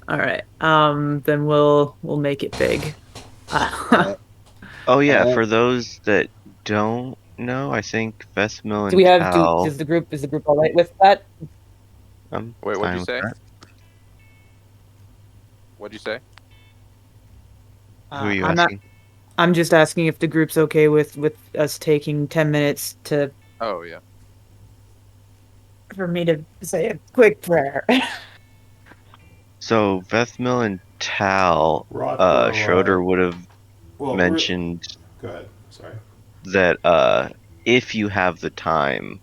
All right. Then we'll make it big. Uh, Oh yeah, uh, for those that don't know, I think Vethmil Do and we have do Tal, does the group all right with that? I'm Wait, what'd you fine with say? that. What'd you say? Who are you I'm not. asking? I'm just asking if the group's okay with us taking 10 minutes to Oh yeah. for me to say a quick prayer. So Vethmil and Tal, Rotbro, Schroeder would have well, mentioned go ahead. Sorry. that if you have the time,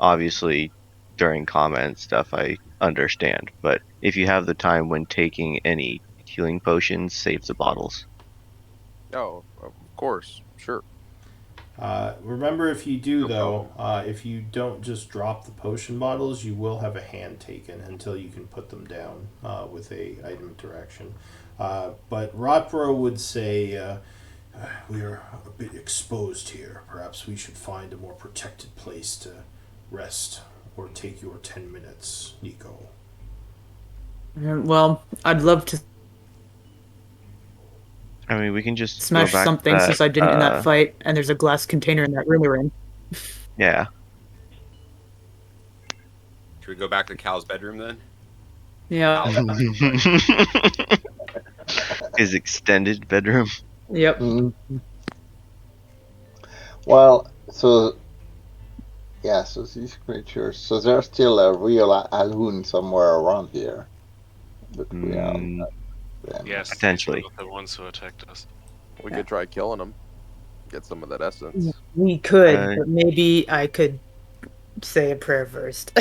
obviously during comment and stuff, I understand, but if you have the time when taking any healing potions, save the bottles. Oh, of course. Sure. Remember, if you do, No though, problem. if you don't just drop the potion bottles, you will have a hand taken until you can put them down with a item interaction. But Rotbro would say, we are a bit exposed here. Perhaps we should find a more protected place to rest or take your 10 minutes, Nico. Well, I'd love to I mean, we can just go smash back to something that, since I didn't in that fight, and there's a glass container in that room we were in. yeah. Should we go back to Cal's bedroom then? Yeah. Cal's bedroom, sorry. His extended bedroom. Yep. mm. Well, so yeah, so these creatures, so there's still a real Alhoun somewhere around here, but we are Mm, not them. Yes, these Potentially. were the ones who attacked us. We Yeah. could try killing them. Get some of that essence. We could, Uh, but maybe I could say a prayer first.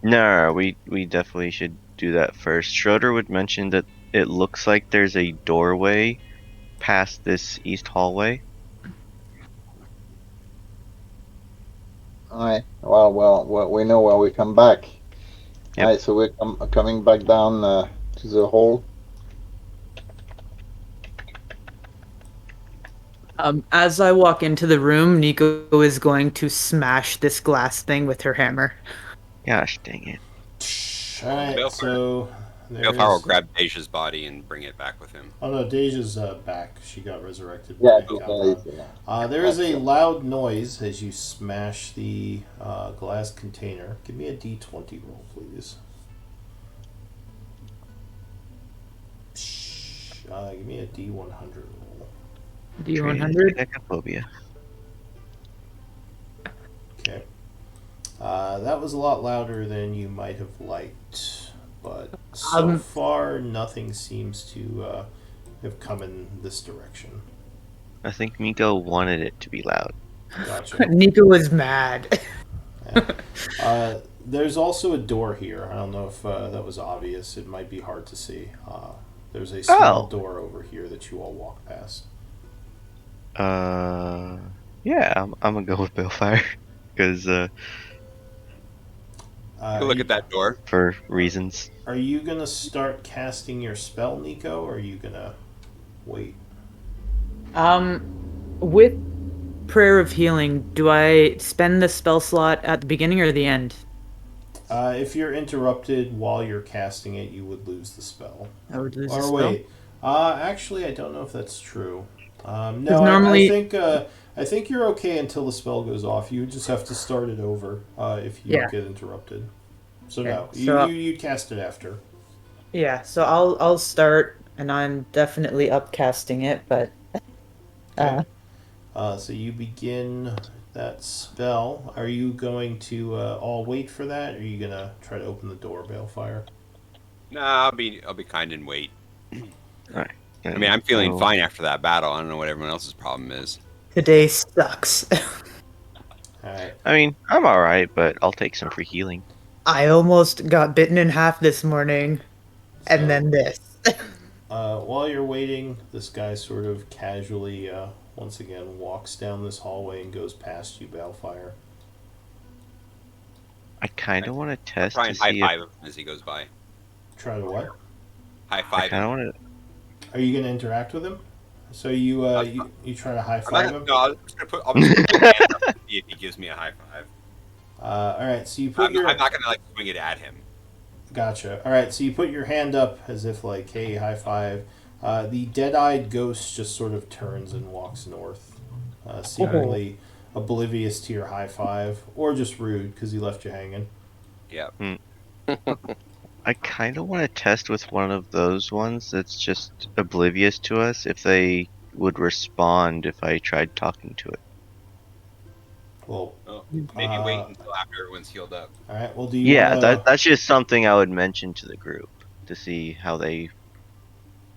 no, we definitely should do that first. Schroeder would mention that it looks like there's a doorway past this east hallway. All right. Well, we know where we come back. Yep. All right, so we're coming back down to the hole. As I walk into the room, Nico is going to smash this glass thing with her hammer. Gosh dang it. Alright, so Balefire will there's. grab Deja's body and bring it back with him. Oh no, Deja's back. She got resurrected Yeah, by yeah, Calgon. There is a loud noise as you smash the glass container. Give me a d20 roll, please. Give me a d100 roll. D100. Decaphobia. Okay. That was a lot louder than you might have liked, but so far nothing seems to have come in this direction. I think Miko wanted it to be loud. Gotcha. Nico was mad. There's also a door here. I don't know if that was obvious. It might be hard to see. There's a small door over here that you all walk past. Yeah, I'm gonna go with Balefire because Take a look at that door. for reasons. Are you gonna start casting your spell, Nico, or are you gonna wait? With prayer of healing, do I spend the spell slot at the beginning or the end? If you're interrupted while you're casting it, you would lose the spell. I would lose the Or spell. wait, actually, I don't know if that's true. No, normally- I think you're okay until the spell goes off. You just have to start it over if you Yeah. get interrupted. So Okay, no, so- you cast it after. Yeah, so I'll start, and I'm definitely upcasting it, but Okay. So you begin that spell. Are you going to all wait for that? Or are you gonna try to open the door, Balefire? Nah, I'll be kind and wait. Alright. I mean, I'm feeling fine after that battle. I don't know what everyone else's problem is. Today sucks. All right. I mean, I'm alright, but I'll take some free healing. I almost got bitten in half this morning, and So then this. while you're waiting, this guy sort of casually, once again, walks down this hallway and goes past you, Balefire. I kind of want to I'll test try to and high see if five him as he goes by. Try to what? High I five kind of him. want to. Are you gonna interact with him? So you try to high I'm five not, him. no, I'm just gonna put my hand up and see if he gives me a high five. All right. So you put I'm not gonna like swing it at him. Gotcha. All right, so you put your hand up as if like, "Hey, high five." The dead-eyed ghost just sort of turns and walks north, seemingly oblivious to your high five, or just rude because he left you hanging. Yeah. I kind of want to test with one of those ones that's just oblivious to us if they would respond if I tried talking to it. Well, Well, maybe wait until after everyone's healed up. all right. Well, do you Yeah, want to? that's just something I would mention to the group to see how they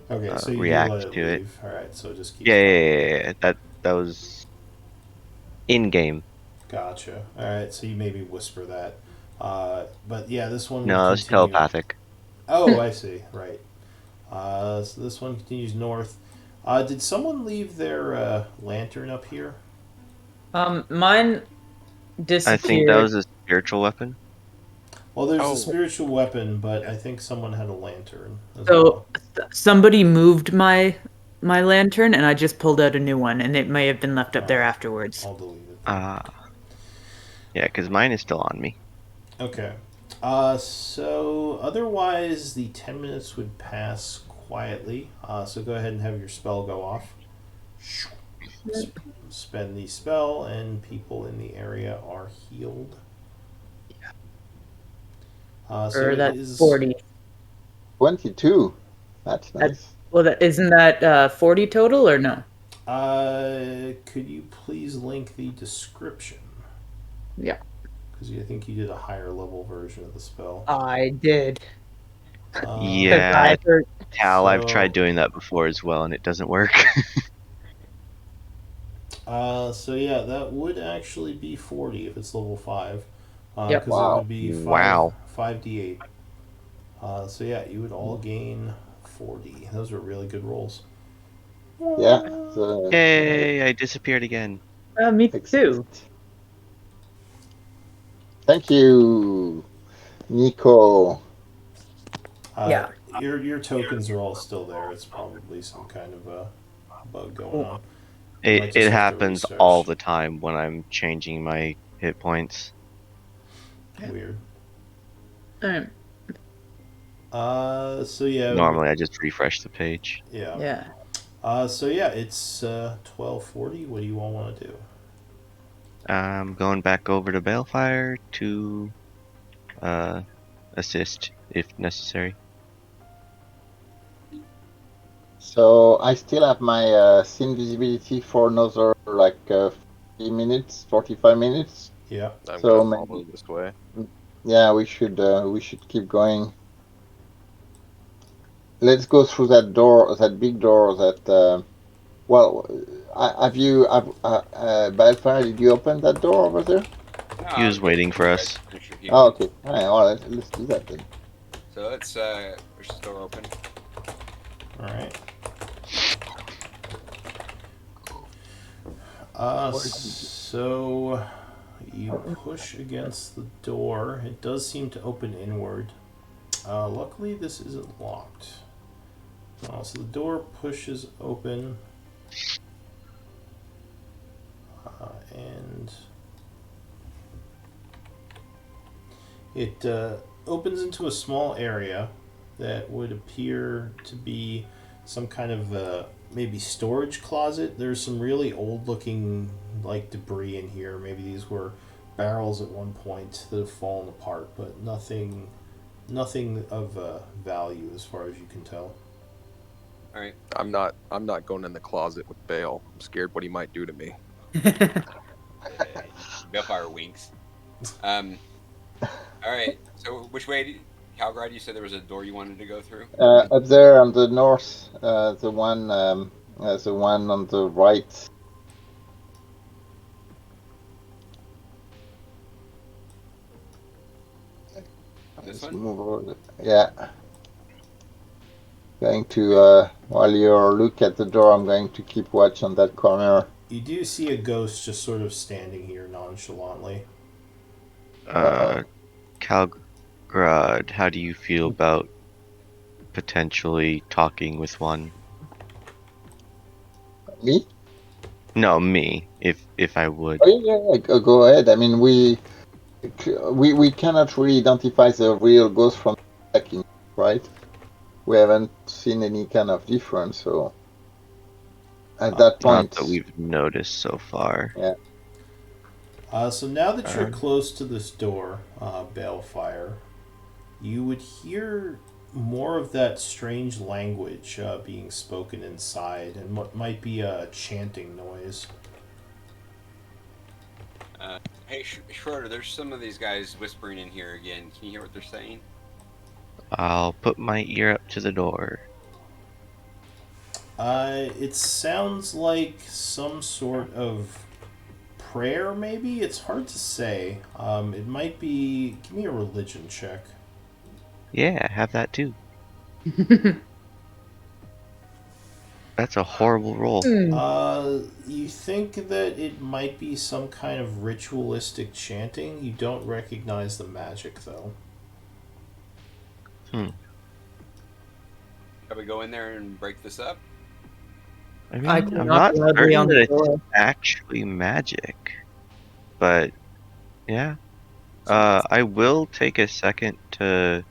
Okay, so you do let react it to it. leave. All right, so it just keeps Yeah, yeah, going. yeah, yeah, yeah. That was in game. Gotcha. All right, so you maybe whisper that. But yeah, this one would No, it's continue. telepathic. Oh, I see. Right. So this one continues north. Did someone leave their lantern up here? Mine I think that disappeared. was a spiritual weapon. Well, there's Oh. a spiritual weapon, but I think someone had a lantern as So well. somebody moved my lantern, and I just pulled out a new one, and it may have been left up there Alright. afterwards. I'll delete it then. Yeah, because mine is still on me. Okay. So otherwise, the 10 minutes would pass quietly. So go ahead and have your spell go off. Spend the spell, and people in the area are healed. So Or it that's is 40. 22. That's nice. Well, isn't that 40 total or no? Could you please link the description? Yeah, Because I think you did a higher level version of the spell. I did. Yeah, I heard, Cal, I've so- tried doing that before as well, and it doesn't work. So yeah, that would actually be 40 if it's level 5. Yep. Because it Wow. would be 5, Wow. 5d8. So yeah, you would all gain 40. Those are really good rolls. Yeah. So, Yay! I disappeared again. me too. excellent. Thank you, Nico. Yeah. Your tokens are all still there. It's probably some kind of a bug going on. You might It just have to happens research. all the time when I'm changing my hit points. Weird. Alright. So yeah. Normally, I just refresh the page. Yeah. Yeah. So yeah, it's 12:40. What do you all want to do? I'm going back over to Balefire to assist if necessary. So I still have my scene visibility for another like 40 minutes, 45 minutes. Yeah. I'm So gonna follow maybe, this way. yeah, we should keep going. Let's go through that door, that big door. That well, Balefire, did you open that door over there? He was waiting for us. Oh, okay. All right, well, let's do that then. So let's push this door open. All right. So you push against the door. It does seem to open inward. Luckily, this isn't locked. So the door pushes open, and it opens into a small area that would appear to be some kind of maybe storage closet. There's some really old looking like debris in here. Maybe these were barrels at one point that have fallen apart, but nothing of value as far as you can tell. All right. I'm not going in the closet with Bale. I'm scared what he might do to me. Balefire winks. All right. So which way, Calgrad? You said there was a door you wanted to go through. Up there on the north, the one on the right. This Let's one. move over. Yeah. Going to while you look at the door, I'm going to keep watch on that corner. You do see a ghost just sort of standing here nonchalantly. Uh, Calgrad, how do you feel about potentially talking with one? Me? No, me, if I would. Oh yeah, go ahead. I mean, we cannot really identify the real ghost from the attacking, right? We haven't seen any kind of difference, so at that Not point, that we've noticed so far. yeah. So now that you're Uh, close to this door, Balefire, you would hear more of that strange language being spoken inside, and what might be a chanting noise. Hey, Schroeder, there's some of these guys whispering in here again. Can you hear what they're saying? I'll put my ear up to the door. It sounds like some sort of prayer, maybe? It's hard to say. It might be. Give me a religion check. Yeah, have that too. That's a horrible roll. You think that it might be some kind of ritualistic chanting. You don't recognize the magic, though. Hmm. Shall we go in there and break this up? I I mean, can I'm knock not loudly certain on that the it's door. actually magic, but yeah. So I will take a second to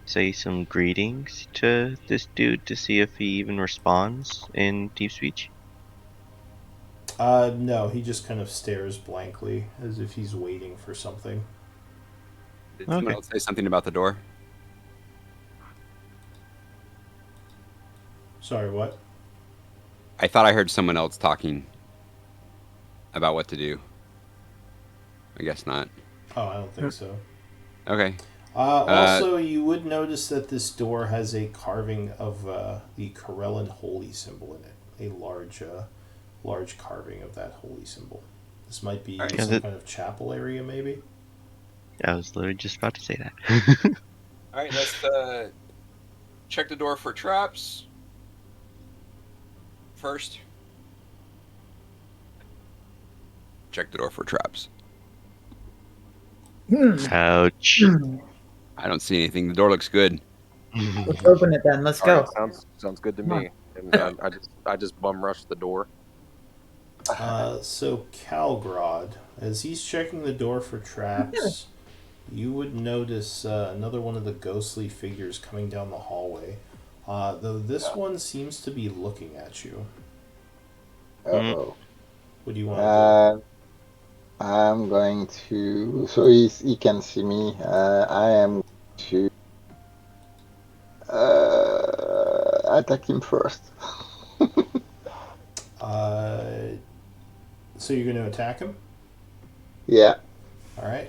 say some greetings to this dude to see if he even responds in deep speech. No, he just kind of stares blankly as if he's waiting for something. did someone Okay. else say something about the door? Sorry, what? I thought I heard someone else talking about what to do. I guess not. Oh, I don't think so. Okay. Also, you would notice that this door has a carving of the Corellan holy symbol in it. A large carving of that holy symbol. This might be All right. Yeah, some that, kind of chapel area, maybe. I was literally just about to say that. All right. Let's check the door for traps first. Check the door for traps. Ouch. I don't see anything. The door looks good. Let's open it then. Let's All right, go. sounds good to Come on. me. And I just bum rushed the door. So Calgrod, as he's checking the door for traps, you would notice another one of the ghostly figures coming down the hallway. Though this one seems to be looking at you. Uh-oh. What do you want to do? I'm going to. So he can see me. I am to attack him first. So you're going to attack him? Yeah. All right.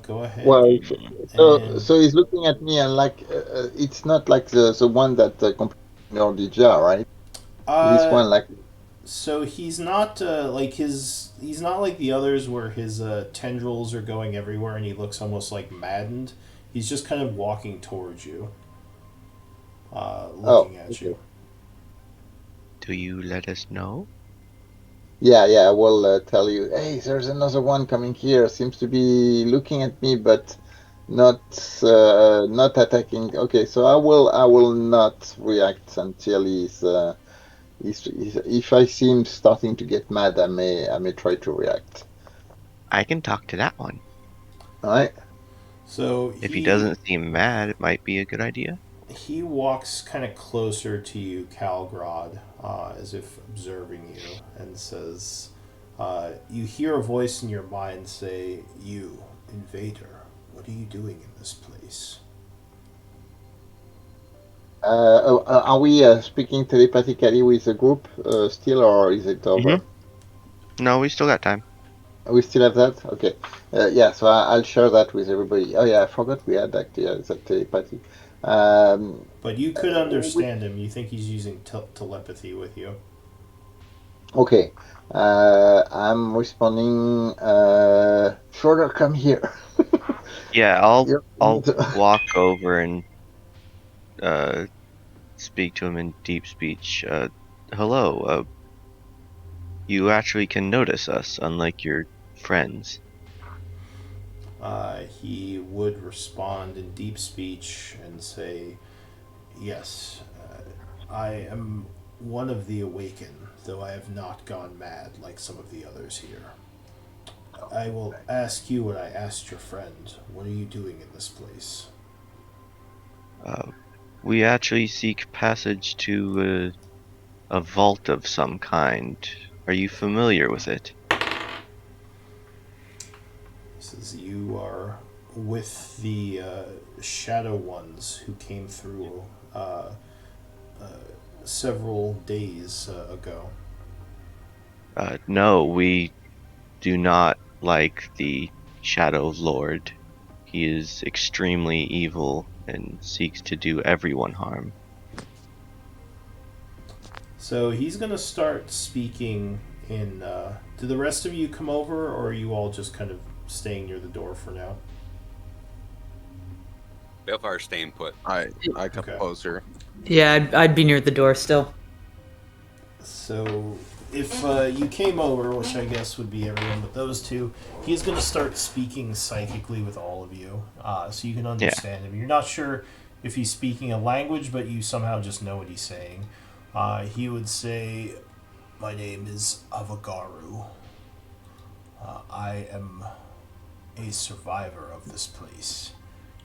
Go ahead. Well, And so he's looking at me and like it's not like the one that completely ignored the jar, right? This uh, one like so he's not like his. He's not like the others where his tendrils are going everywhere and he looks almost like maddened. He's just kind of walking towards you, looking at okay. you. Do you let us know? Yeah. I will tell you. Hey, there's another one coming here. Seems to be looking at me, but not not attacking. Okay, so I will not react until if I see him starting to get mad, I may try to react. I can talk to that one. All right. So If he doesn't seem mad, it might be a good idea. he walks kind of closer to you, Calgrod, as if observing you, and says, "You hear a voice in your mind say, 'You, invader, what are you doing in this place?'" Are we speaking telepathically with the group still, or is it over? No, we still got time. We still have that? Okay. Yeah, so I'll share that with everybody. Oh, yeah, I forgot we had that telepathy. Um, But you could we, understand him. You think he's using telepathy with you. okay. I'm responding. Schroeder, come here. Yeah, Yep. I'll walk over and uh speak to him in deep speech. Hello. You actually can notice us, unlike your friends. He would respond in deep speech and say, "Yes, I am one of the awakened, though I have not gone mad like some of the others here. I will ask you what I asked your friend. What are you doing in this place?" Uh, we actually seek passage to a vault of some kind. Are you familiar with it? He says, "You are with the Shadow Ones who came through uh, several days ago." No, we do not like the Shadow Lord. He is extremely evil and seeks to do everyone harm. So he's going to start speaking in. Do the rest of you come over, or are you all just kind of staying near the door for now? Balefire staying put. I come Okay. closer. Yeah, I'd be near the door still. So if you came over, which I guess would be everyone but those two, he's going to start speaking psychically with all of you, so you can Yeah. understand him. You're not sure if he's speaking a language, but you somehow just know what he's saying. He would say, "My name is Avagaru. I am a survivor of this place,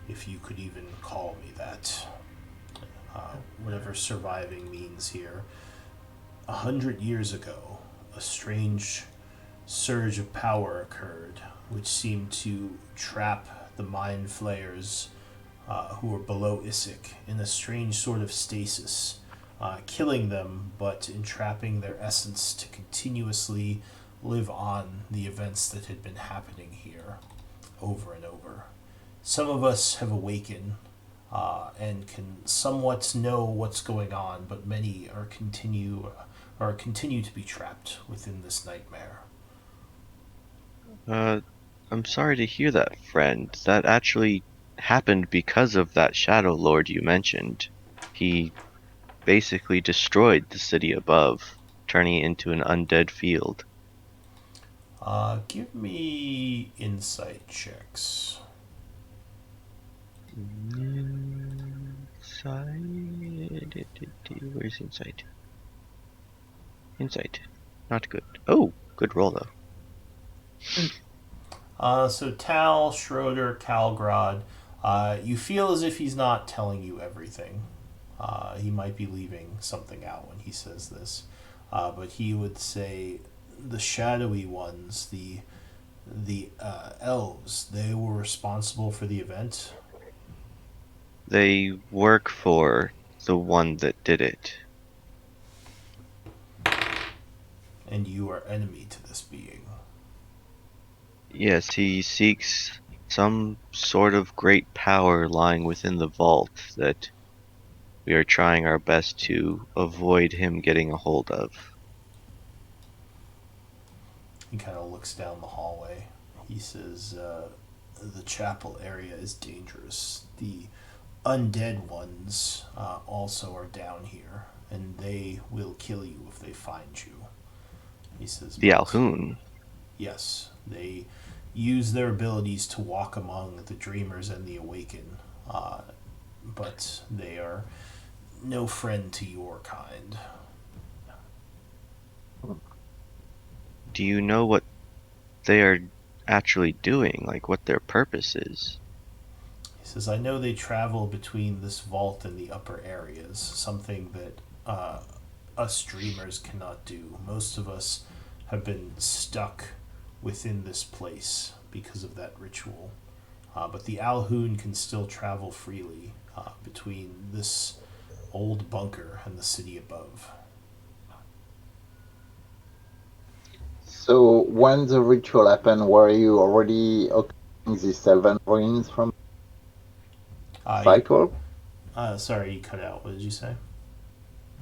if you could even call me that. Whatever surviving means here. 100 years ago, a strange surge of power occurred, which seemed to trap the mind flayers who were below Isik in a strange sort of stasis, killing them but entrapping their essence to continuously live on the events that had been happening here over and over. Some of us have awakened and can somewhat know what's going on, but many continue to be trapped within this nightmare." Uh, I'm sorry to hear that, friend. That actually happened because of that Shadow Lord you mentioned. He basically destroyed the city above, turning it into an undead field. Give me insight checks. Insight. Where's insight? Insight. Not good. Oh, good roll though. So Tal, Schroeder, Calgrad, you feel as if he's not telling you everything. He might be leaving something out when he says this, but he would say the shadowy ones, the elves, they were responsible for the event. They work for the one that did it. And you are enemy to this being. Yes, he seeks some sort of great power lying within the vault that we are trying our best to avoid him getting a hold of. He kind of looks down the hallway. He says, "The chapel area is dangerous. The undead ones also are down here, and they will kill you if they find you." He says, The "But Alhoun. yes, they use their abilities to walk among the dreamers and the awakened, but they are no friend to your kind." Do you know what they are actually doing? Like what their purpose is? He says, "I know they travel between this vault and the upper areas, something that us dreamers cannot do. Most of us have been stuck within this place because of that ritual. But the Alhoun can still travel freely between this old bunker and the city above." So when the ritual happened, were you already occupying these Elven ruins from You, cycle? sorry, you cut out. What did you say?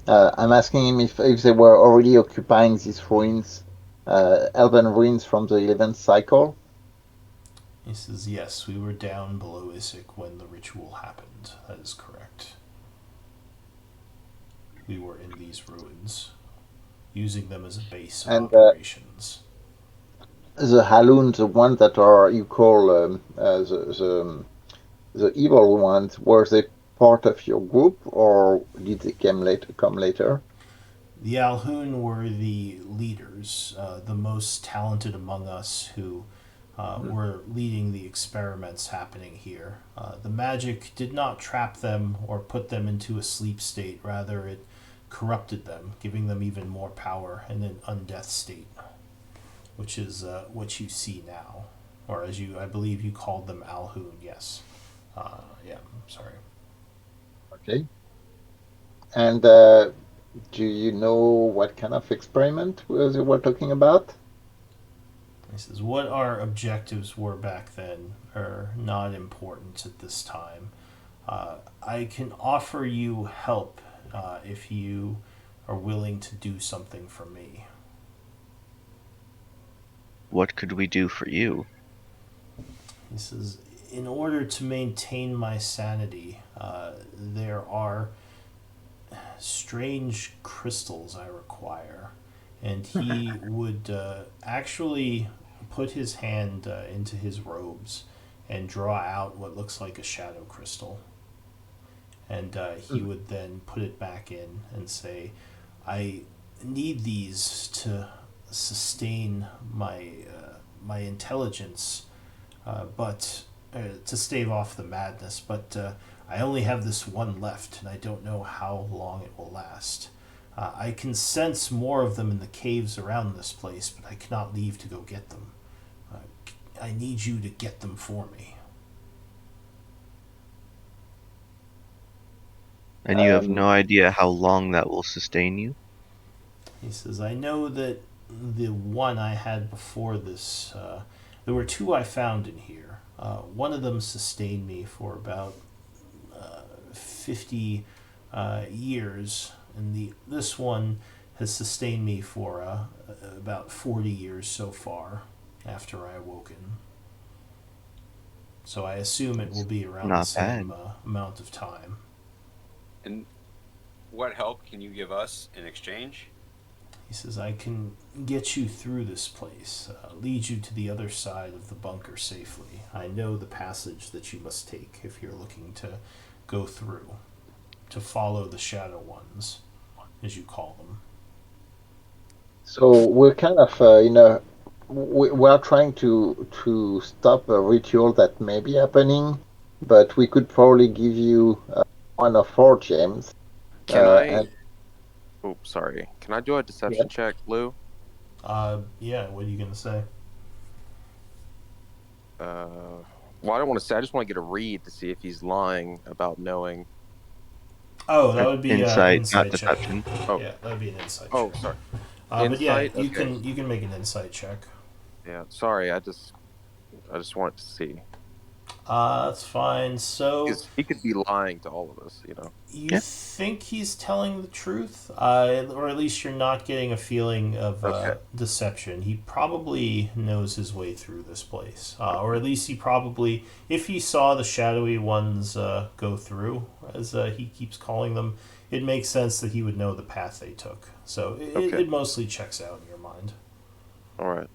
I'm asking him if they were already occupying these ruins, Elven ruins from the 11th cycle. He says, yes, we were down below Isik when the ritual happened. That is correct. We were in these ruins, using them as a base of And operations. the Halun, the ones that are you call the evil ones, were they part of your group or did they come later? The Alhun were the leaders, the most talented among us who were leading the experiments happening here. The magic did not trap them or put them into a sleep state, rather, it corrupted them, giving them even more power in an undeath state, which is what you see now. Or as I believe you called them Alhun, yes. Yeah, I'm sorry. Okay. And do you know what kind of experiment they were talking about? He says, what our objectives were back then are not important at this time. I can offer you help if you are willing to do something for me. What could we do for you? He says, in order to maintain my sanity, there are strange crystals I require. And he would actually put his hand into his robes and draw out what looks like a shadow crystal. And he would then put it back in and say, I need these to sustain my intelligence, but to stave off the madness. But I only have this one left, and I don't know how long it will last. I can sense more of them in the caves around this place, but I cannot leave to go get them. Uh, I need you to get them for me. And you have Um, no idea how long that will sustain you? He says, I know that the one I had before this, there were two I found in here. One of them sustained me for about 50 years, and this one has sustained me for about 40 years so far after I awoken. So I assume it will be around the Not same bad. amount of time. And what help can you give us in exchange? He says, I can get you through this place, lead you to the other side of the bunker safely. I know the passage that you must take if you're looking to go through, to follow the Shadow Ones, as you call them. so we're kind of we are trying to stop a ritual that may be happening, but we could probably give you one of four gems. Can I? And Oh, sorry. Can I do a yeah, deception check, Lou? Yeah, what are you going to say? Well, I don't want to say. I just want to get a read to see if he's lying about knowing. Oh, that would be an Insight, not insight check. deception. Oh, Yeah, that would be an insight oh, check. sorry. But yeah, Insight. you Okay. can make an insight check. Yeah. Sorry. I just wanted to see That's fine. So because he could be lying to all of us. you Yeah. think he's telling the truth, or at least you're not getting a feeling of Okay. deception. He probably knows his way through this place, or at least he probably, if he saw the shadowy ones go through, as he keeps calling them, it makes sense that he would know the path they took. So Okay. it mostly checks out in your mind. All right.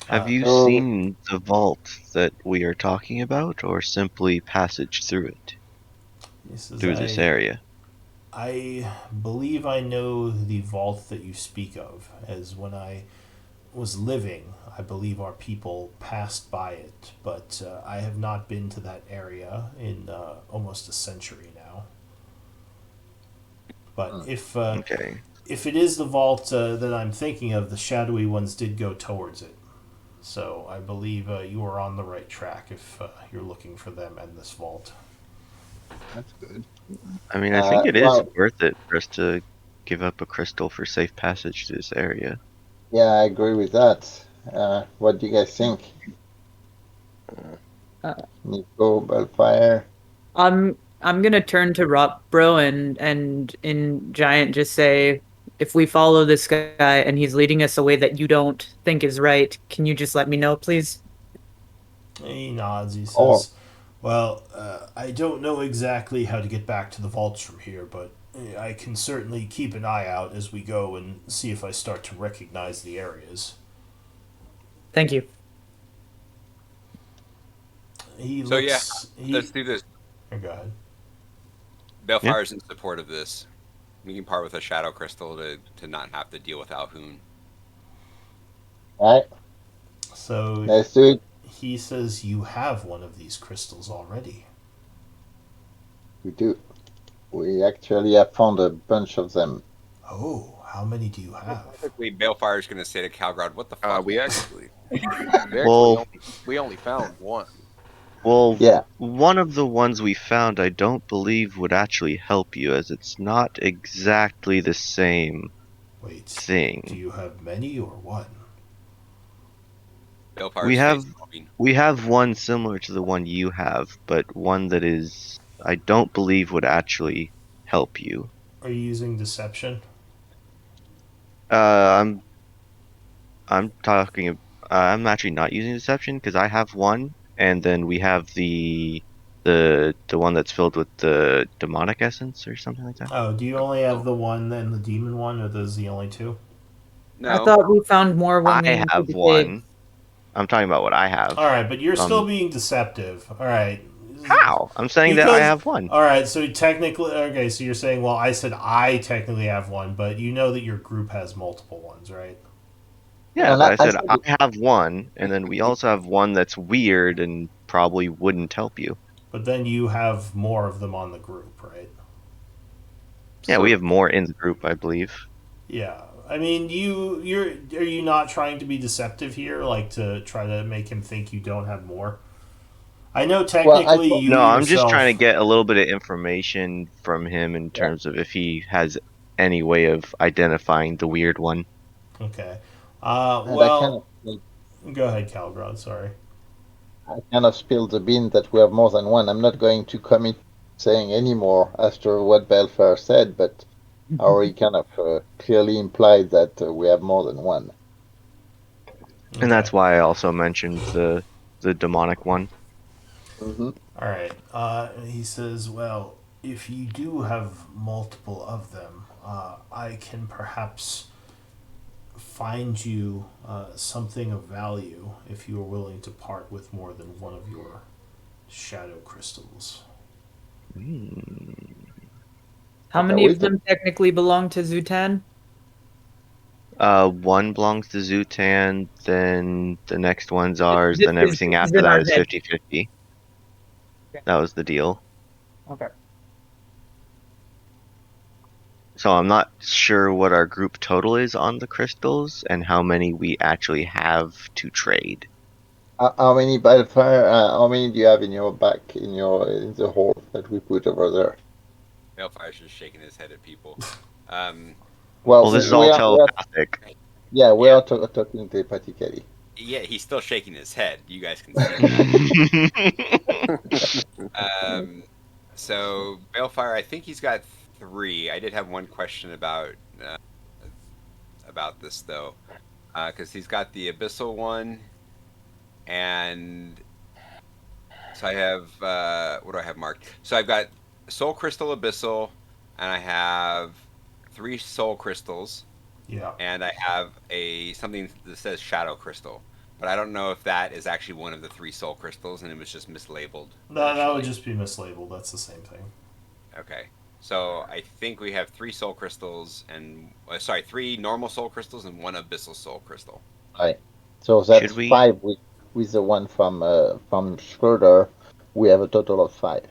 Have Uh, you so seen the vault that we are talking about, or simply passage through it, he says, through this area? I believe I know the vault that you speak of, as when I was living, I believe our people passed by it, but I have not been to that area in almost a century now. But hmm, Okay. if it is the vault that I'm thinking of, the shadowy ones did go towards it. So I believe you are on the right track if you're looking for them and this vault. that's good. I mean, I think it is Well, worth it for us to give up a crystal for safe passage to this area. Yeah, I agree with that. What do you guys think? Uh, Nico, Bellfire? I'm gonna turn to Rob Bro and in Giant just say, if we follow this guy and he's leading us a way that you don't think is right, can you just let me know, please? He nods. He Oh, says, "Well, I don't know exactly how to get back to the vaults from here, but I can certainly keep an eye out as we go and see if I start to recognize the areas." Thank you. He So yeah, looks. let's He. do this. Go ahead. Yeah. Bellfire's in support of this. We can part with a shadow crystal to not have to deal with Alhoon. all right. So Let's do it. he says you have one of these crystals already. We do. We actually have found a bunch of them. Oh, how many do you have? Basically, Bellfire's going to say to Calgrod, "What the fuck, We man?" actually Well, only found one. well, Yeah. one of the ones we found I don't believe would actually help you, as it's not exactly the same Wait, do thing. you have many or one? We Bellfire's have face moving. we have one similar to the one you have, but one that is I don't believe would actually help you. Are you using deception? Uh, I'm I'm talking. I'm actually not using deception because I have one, and then we have the one that's filled with the demonic essence or something like that. Oh, do you only have Oh, the one and the demon one, or those the only two? I no. thought we found more when we I entered have the cave. one. I'm talking about what I have. All right, but you're still Um, being deceptive. All right, how? I'm saying that I because have one. all right, so technically, okay, so you're saying, well, I said I technically have one, but you know that your group has multiple ones, right? Yeah, And but I I said said, I have one, and then we also have one that's weird and probably wouldn't help you. But then you have more of them on the group, right? Yeah, we So have more in the group, I believe. Yeah. I mean, you're are you not trying to be deceptive here, like to try to make him think you don't have more? I know well, I technically thought, you No, I'm just trying to yourself. get a little bit of information from him in yeah, terms of if he has any way of identifying the weird one. Okay. and Well, go ahead, Calgrod. Sorry. I kind of spilled the bean that we have more than one. I'm not going to commit saying any more after what Belfair said, but I already kind of clearly implied that we have more than one. And Okay. that's why I also mentioned the demonic one. Hmm. All right. He says, well, if you do have multiple of them, I can perhaps find you something of value if you are willing to part with more than one of your shadow crystals. Hmm. How Okay, many of wait. them technically belong to Zutan? One belongs to Zutan, then the next one's ours, This then is everything this is after in that our is head. 50-50. Okay. That was the deal. Okay. So I'm not sure what our group total is on the crystals and how many we actually have to trade. How many Belfair? How many do you have in your back in the hole that we put over there? Bellfire's just shaking his head at people. Um, Well, Well, this is we all are, telepathic. yeah, we yeah, are talking telepathically. yeah, he's still shaking his head. You guys can see that. Um, so Balefire, I think he's got three. I did have one question uh, about this though, because he's got the abyssal one, and so I have what do I have marked? So I've got soul crystal abyssal, and I have three soul crystals, Yeah. and I have a something that says shadow crystal. But I don't know if that is actually one of the three soul crystals, and it was just mislabeled That would initially. just be mislabeled. That's the same thing. Okay. So I think we have three soul crystals and sorry, three normal soul crystals and one abyssal soul crystal. Right. So Should that's we five with the one from Schroeder. We have a total of five.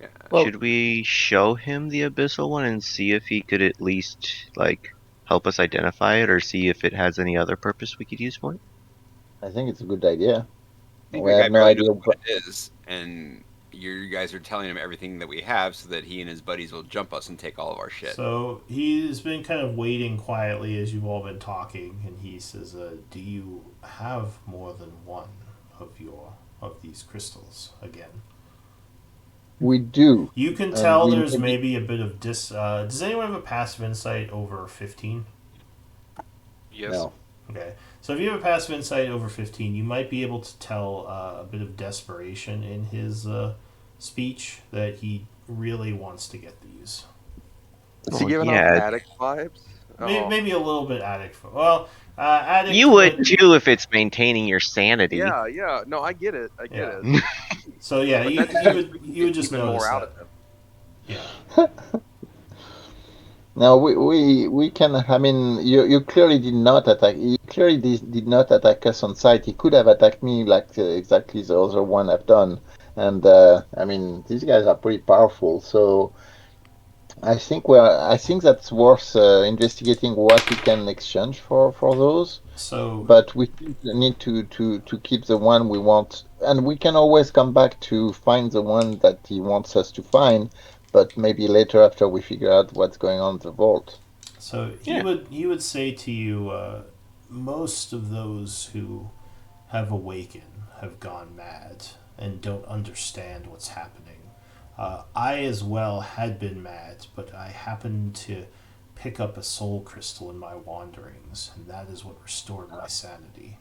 Yeah. Well, should we show him the abyssal one and see if he could at least like help us identify it or see if it has any other purpose we could use for it? I think it's a good idea. I think We the have guy no barely knows idea, what but it is, and you guys are telling him everything that we have so that he and his buddies will jump us and take all of our shit. So he's been kind of waiting quietly as you've all been talking, and he says, "Do you have more than one of these crystals again?" We do. You can tell We there's maybe maybe a bit of dis. Does anyone have a passive insight over 15? Yes. no. Okay, so if you have a passive insight over 15, you might be able to tell a bit of desperation in his speech that he really wants to get these. Is he Oh, giving off yeah. addict vibes? Oh, Maybe a little bit addict. Well, addict, You would but too if it's maintaining your sanity. yeah, yeah. No, I get it. I get yeah. it. So yeah, But that just you means would we can you would get just even notice more out that. of him. Yeah. No, we can. I mean, you clearly did not attack. He clearly did not attack us on sight. He could have attacked me like exactly the other one I've done. And I mean, these guys are pretty powerful. So I think that's worth investigating what we can exchange for those. So But we still need to keep the one we want, and we can always come back to find the one that he wants us to find. But maybe later after we figure out what's going on in the vault. so Yeah. he would say to you, most of those who have awakened have gone mad and don't understand what's happening. I as well had been mad, but I happened to pick up a soul crystal in my wanderings, and that is what restored my sanity.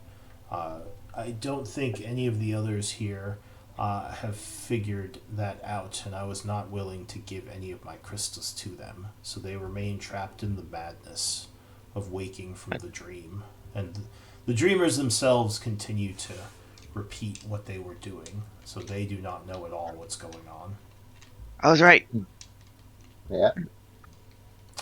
I don't think any of the others here have figured that out, and I was not willing to give any of my crystals to them, so they remain trapped in the madness of waking from the dream. And the dreamers themselves continue to repeat what they were doing, so they do not know at all what's going on. I was right. Yeah,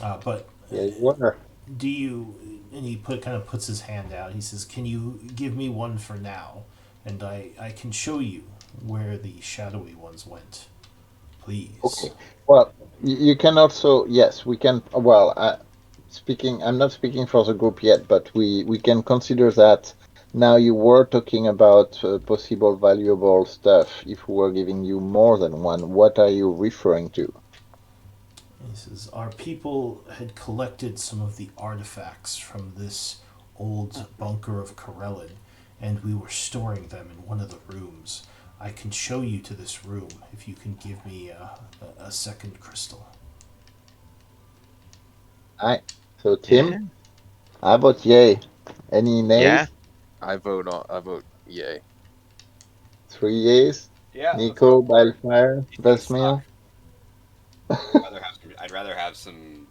But yeah, you were. do you? And he kind of puts his hand out. He says, "Can you give me one for now, and I can show you where the shadowy ones went, please." Okay. Well, you can also, yes, we can. Well, I'm not speaking for the group yet, but we can consider that. Now you were talking about possible valuable stuff. If we were giving you more than one, what are you referring to? He says, "Our people had collected some of the artifacts from this old bunker of Corellin, and we were storing them in one of the rooms. I can show you to this room if you can give me a second crystal." I. So Yeah. Tim, how about yay? Any Yeah. nays? I vote yay. 3 yays. Yeah, let's go Nico, for it. Balfire, Decent Vesmail. stuff. I'd rather have some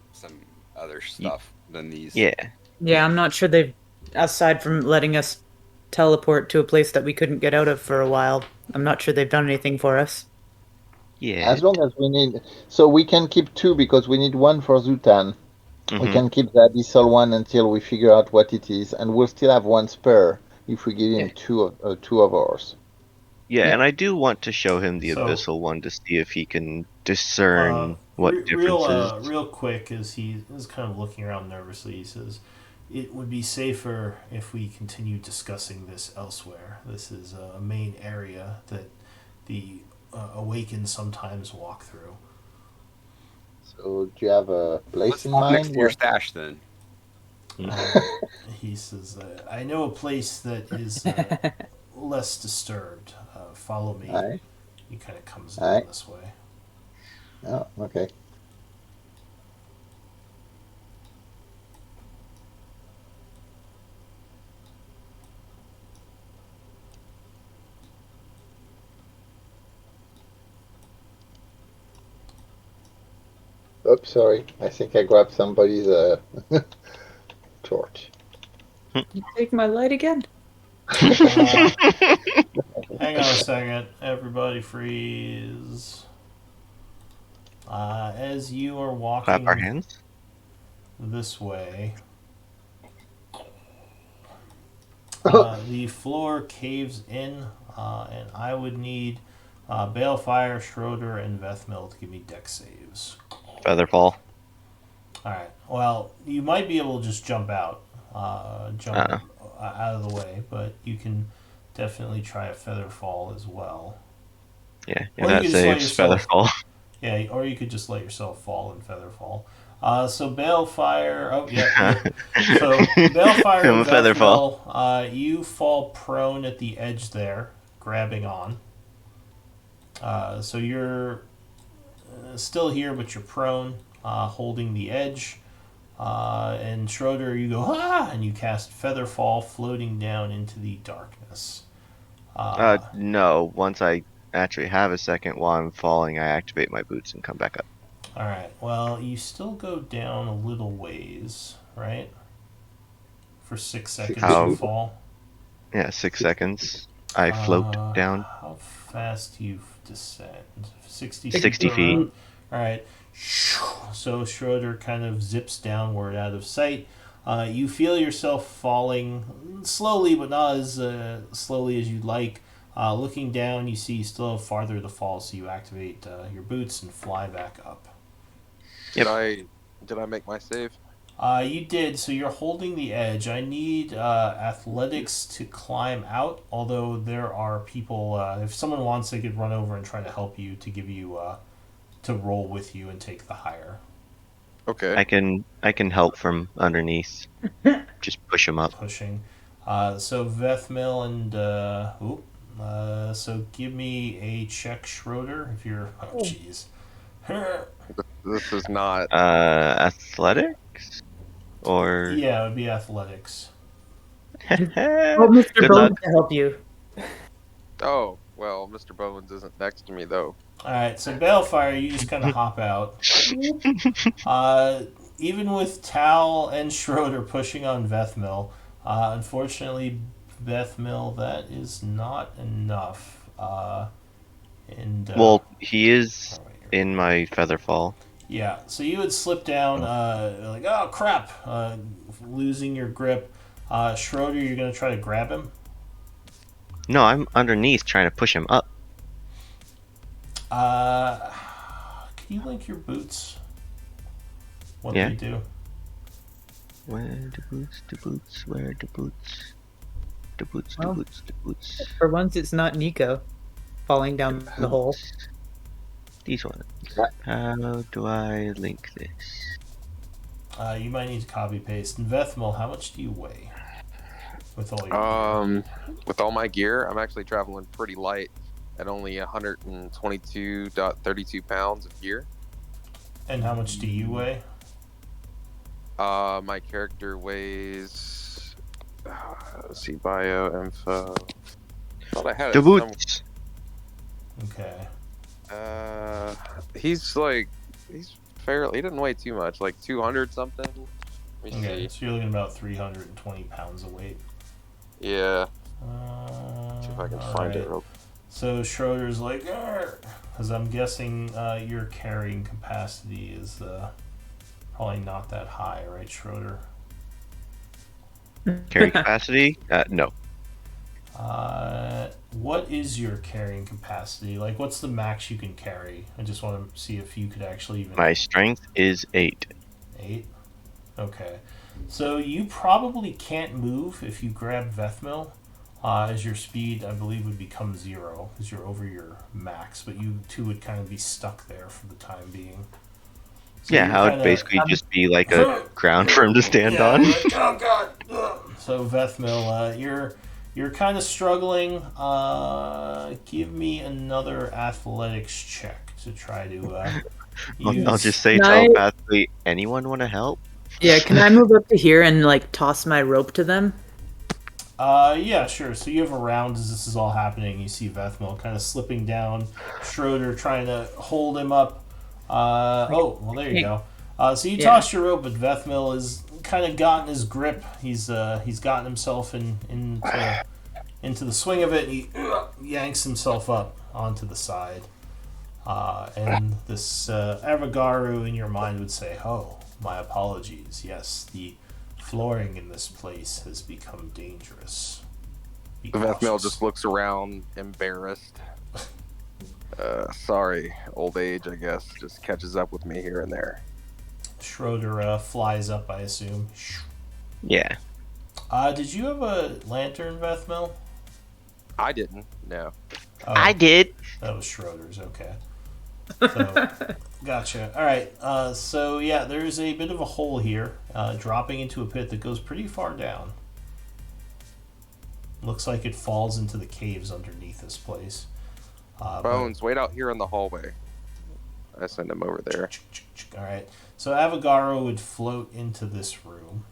other Y- stuff than these. Yeah. Yeah, I'm not sure they've, aside from letting us teleport to a place that we couldn't get out of for a while, I'm not sure they've done anything for us. Yeah. As long as we need, so we can keep two because we need one for Zutan. We Mm-hmm. can keep the abyssal one until we figure out what it is, and we'll still have one spare if we give him Yeah. two of ours. Yeah, Yeah. and I do want to show him the So, abyssal one to see if he can discern what differences. real quick, as he is kind of looking around nervously, he says, "It would be safer if we continue discussing this elsewhere. This is a main area that the awakened sometimes walk through." So do you have a place Let's in walk next mind? to your stash then. He says, "I know a place that is less disturbed. Follow me." Aye, He kind of comes aye. down this way. Oh, okay. Oops, sorry. I think I grabbed somebody's torch. You take my light again? Uh, hang on a second. Everybody freeze. As you are Clap our walking hands. this way, the floor caves in, and I would need Balefire, Schroeder, and Vethmil to give me deck saves. Featherfall. Alright, well, you might be able to just jump Uh, out of the way, but you can definitely try a Featherfall as well. Yeah, Or that you could just let saves yourself. Featherfall. Yeah, or you could just let yourself fall in Featherfall. So Balefire. Oh, yeah. So Balefire I'm and a Featherfall. You fall prone at the edge there, grabbing on. So you're still here, but you're prone, holding the edge. And Schroeder, you go, and you cast Featherfall, floating down into the darkness. No, once I actually have a second while I'm falling, I activate my boots and come back up. Alright, well, you still go down a little ways, right? For 6 seconds you How? fall. Yeah, 6 seconds. I float down How fast do you descend? 60 feet 60 per feet. round? Alright. So Schroeder kind of zips downward out of sight. You feel yourself falling slowly, but not as slowly as you'd like. Looking down, you see you still have farther to fall, so you activate your boots and fly back up. Yep. Did I make my save? You did, so you're holding the edge. I need athletics to climb out, although there are people, if someone wants, they could run over and try to help you to give you, to roll with you and take the higher. Okay. I can help from underneath. Just push them up. Pushing. So Vethmil and, so give me a check, Schroeder, if you're, oh jeez. This is not. Athletics? Or Yeah, it would be athletics. Well, Mr. good luck. Bones to help you. Oh, well, Mr. Bowens isn't next to me, though. Alright, so Balefire, you just kind of hop out. Even with Tal and Schroeder pushing on Vethmil, unfortunately, Vethmil, that is not enough. Well, he is in my Featherfall. Yeah, so you would slip down, like, oh crap, losing your grip. Schroeder, you're going to try to grab him. No, I'm underneath trying to push him up. Can you link your boots? What Yeah. they do? Where the boots, the boots, where the boots? The boots, the Well, boots, the boots. For once, it's not Nico falling down the hole. These ones. How do I link this? You might need to copy paste. And Vethmil, how much do you weigh? With all your With all my gear, I'm actually traveling pretty light at only 122.32 pounds of gear. And how much do you weigh? My character weighs. Let's see, bio info. Thought I had The it. boots. Okay. He's fairly. He didn't weigh too much, like 200 something. Let me Okay, see. so you're looking about 320 pounds of weight. Yeah. See if I can find it real. So Schroeder's like, because I'm guessing your carrying capacity is probably not that high, right, Schroeder? Carry capacity? No. What is your carrying capacity? Like, what's the max you can carry? I just want to see if you could actually even. My strength is 8. 8? Okay. So you probably can't move if you grab Vethmil, as your speed, I believe, would become 0 because you're over your max, but you two would kind of be stuck there for the time being. So Yeah, I would basically just be like a ground for him to stand on. Like, oh god! So Vethmil, you're kind of struggling. Give me another athletics check to try to. I'll just say Can I- telepathically, anyone want to help? Yeah, can I move up to here and like toss my rope to them? Yeah, sure. So you have a round as this is all happening. You see Vethmil kind of slipping down, Schroeder trying to hold him up. Oh, well, there you go. So you toss your rope, but Vethmil is kind of gotten his grip. He's gotten himself into the swing of it. And he yanks himself up onto the side. And this Avagaru in your mind would say, "Oh, my apologies. Yes, the flooring in this place has become dangerous." Vethmil just looks around, embarrassed. Sorry, old age, I guess, just catches up with me here and there. Schroeder flies up, I assume. Yeah. Did you have a lantern, Vethmil? I didn't, no. I did. That was Schroeder's. Okay. So, gotcha. All right. So yeah, there's a bit of a hole here, dropping into a pit that goes pretty far down. Looks like it falls into the caves underneath this place. Bones, wait out here in the hallway. I send him over there. All right. So Avogaro would float into this room.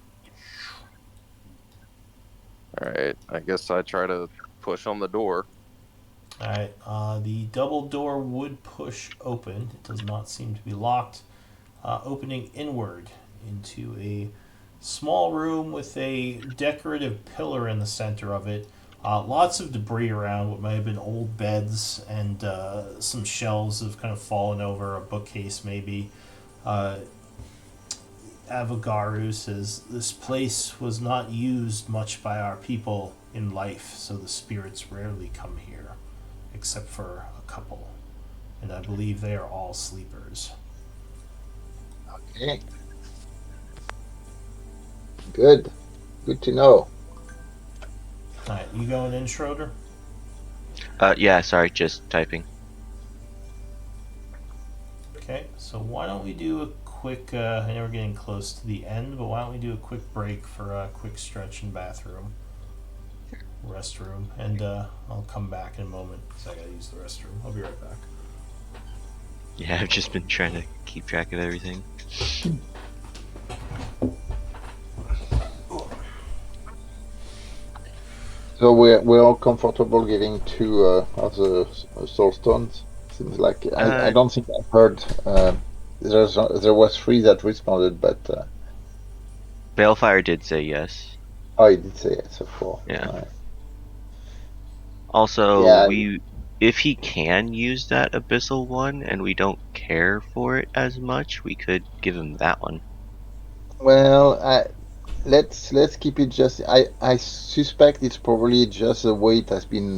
All right. I guess I try to push on the door. All right. The double door would push open. It does not seem to be locked. Opening inward into a small room with a decorative pillar in the center of it. Lots of debris around, what might have been old beds, and some shelves have kind of fallen over, a bookcase maybe. Avogaru says, "This place was not used much by our people in life, so the spirits rarely come here, except for a couple. And I believe they are all sleepers." Okay. Good. Good to know. Alright, you going in, Schroeder? Yeah, sorry, just typing. Okay, so why don't we do a quick, I know we're getting close to the end, but why don't we do a quick break for a quick stretch and bathroom, restroom, and I'll come back in a moment because I gotta use the restroom. I'll be right back. Yeah, I've just been trying to keep track of everything. So we're all comfortable giving two of the soul stones. Seems like I don't think I've heard. There was three that responded, but Balefire did say yes. oh, he did say yes, so four. Yeah. Right. Also, Yeah. if he can use that abyssal one and we don't care for it as much, we could give him that one. Well, let's keep it just. I suspect it's probably just the way it has been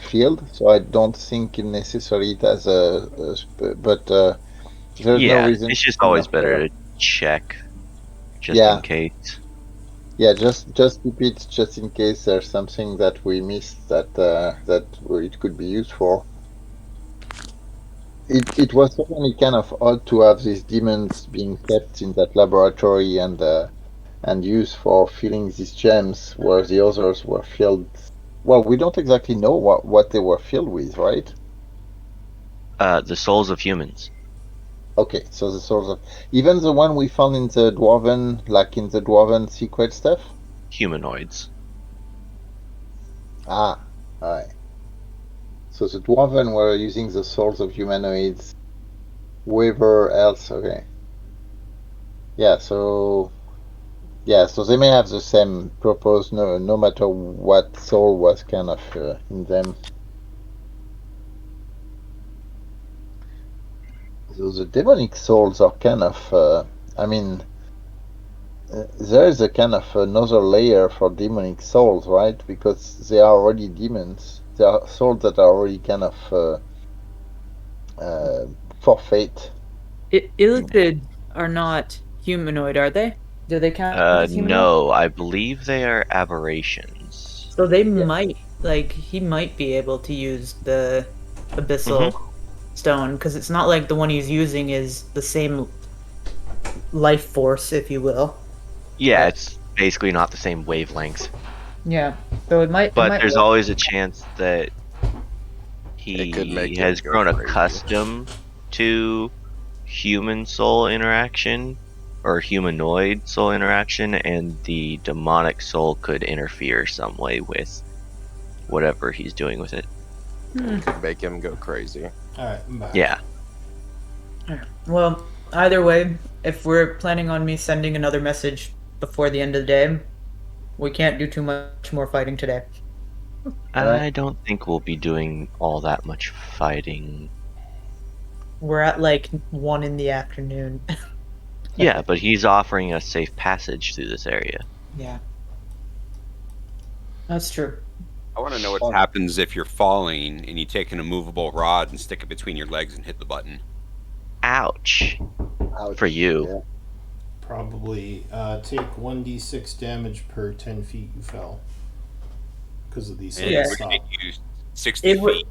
filled, so I don't think necessarily it has but there's no reason. It's just to always not, better to check, just yeah. in case. Yeah, just keep it just in case there's something that we missed that it could be used for. It was certainly kind of odd to have these demons being kept in that laboratory and used for filling these gems, where the others were filled. Well, we don't exactly know what they were filled with, right? The souls of humans. Okay, so the souls of even the one we found in the dwarven secret stuff. Humanoids. Ah, alright. So the dwarven were using the souls of humanoids. Whoever else, okay. Yeah, so they may have the same purpose, no matter what soul was kind of in them. So the demonic souls are kind of, there is a kind of another layer for demonic souls, right? Because they are already demons. They are souls that are already kind of forfeit. Illithid are not humanoid, are they? Do they count as humanoid? No, I believe they are aberrations. So they might, he might be able to use the abyssal stone, because it's not like the one he's using is the same life force, if you will. Yeah, it's basically not the same wavelengths. Yeah, so it might. But there's always a chance that It could make he him has go grown crazy. accustomed to human soul interaction or humanoid soul interaction, and the demonic soul could interfere some way with whatever he's doing with it. It could make him go crazy. Alright, I'm back. Yeah. Well, either way, if we're planning on me sending another message before the end of the day, we can't do too much more fighting today. I don't think we'll be doing all that much fighting. We're at 1 in the afternoon. Yeah, but he's offering us safe passage through this area. Yeah. That's true. I want to know what happens if you're falling and you take an immovable rod and stick it between your legs and hit the button. Ouch. Ouch. For you. Yeah. Probably take 1d6 damage per 10 feet you fell. Because of these And Yeah. it would take you 60 It would- feet.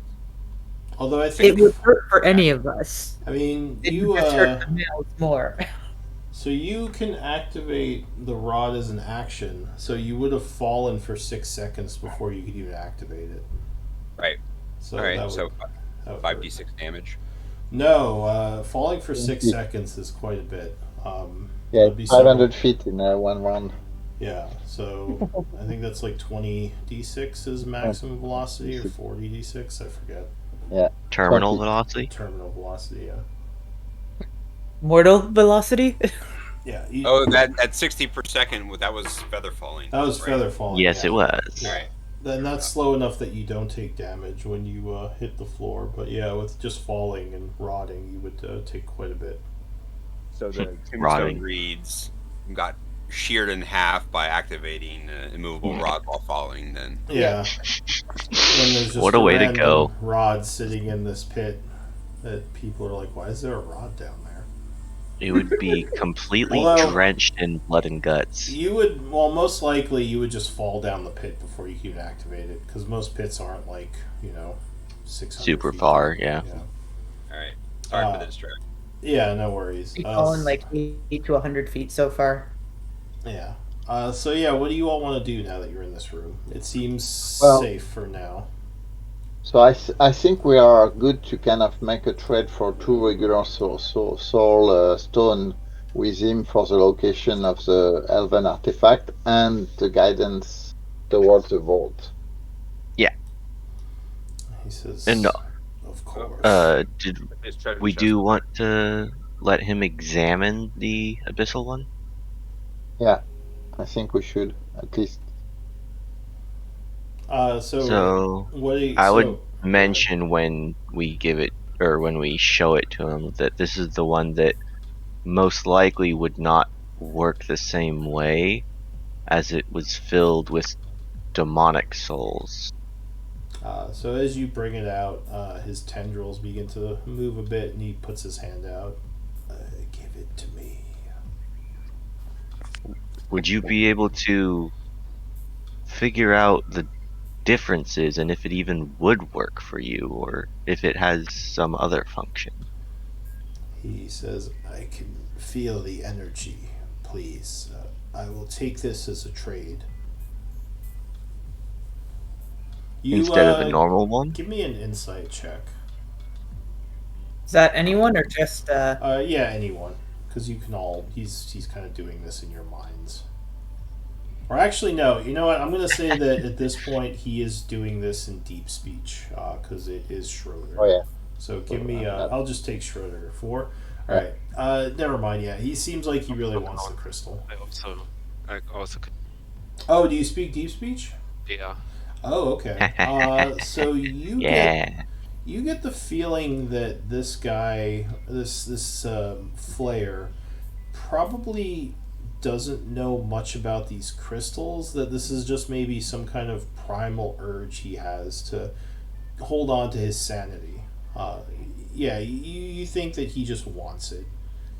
Although I It think, would hurt for any of us. I mean, It you would just hurt the males more. so you can activate the rod as an action. So you would have fallen for 6 seconds before you could even activate it. Right. So All right. that would, So that would hurt. 5d6 damage. No, falling for 6 Yeah. seconds is quite a bit. Yeah, That'd be 500 several. feet in one round. Yeah, so I think that's like 20 d6 is maximum velocity, or 40 d6, I forget. Yeah. Terminal 20. velocity? Terminal velocity, yeah. Mortal velocity? Yeah. Oh, that 60 per second. That was feather falling. That was right? feather falling. Yes, yeah. it was. Yeah. Right. Then that's slow enough that you don't take damage when you hit the floor. But yeah, with just falling and rotting, you would take quite a bit. So the tombstone Rotting. reads got sheared in half by activating immovable rod while falling. Then Yeah. Then there's just What a way to go. rod sitting in this pit that people are like, why is there a rod down there? It would be completely Although- drenched in blood and guts. You would, well, most likely you would just fall down the pit before you can activate it, because most pits aren't like, 600 Super feet far, deep. yeah. all right. Sorry for the distraction. Yeah, no worries. We've fallen like 80 to 100 feet so far. Yeah. So yeah, what do you all want to do now that you're in this room? It seems Well- safe for now. So I think we are good to kind of make a trade for 2 regular soul stone with him for the location of the elven artifact and the guidance towards the vault. He says, And, of course. Did we do want to let him examine the abyssal one? Yeah, I think we should at least. So what do you, I so- would mention when we give it or when we show it to him that this is the one that most likely would not work the same way, as it was filled with demonic souls. So as you bring it out, his tendrils begin to move a bit, and he puts his hand out. Give it to me. Would you be able to figure out the differences and if it even would work for you, or if it has some other function? He says, I can feel the energy. Please, I will take this as a trade. You, Instead of a normal one? give me an insight check. Is that anyone or just Yeah, anyone, because you can all. He's kind of doing this in your minds. Or actually, no. You know what? I'm going to say that at this point he is doing this in deep speech, because it is Schroeder. Oh yeah. So give me. I'll just take Schroeder 4. All right. Never mind. Yeah, he seems like he really wants the crystal. I also could, Oh, do you speak deep speech? yeah. Oh, okay. So you Yeah. you get the feeling that this guy, this Flair, probably doesn't know much about these crystals. That this is just maybe some kind of primal urge he has to hold on to his sanity. Yeah, you think that he just wants it.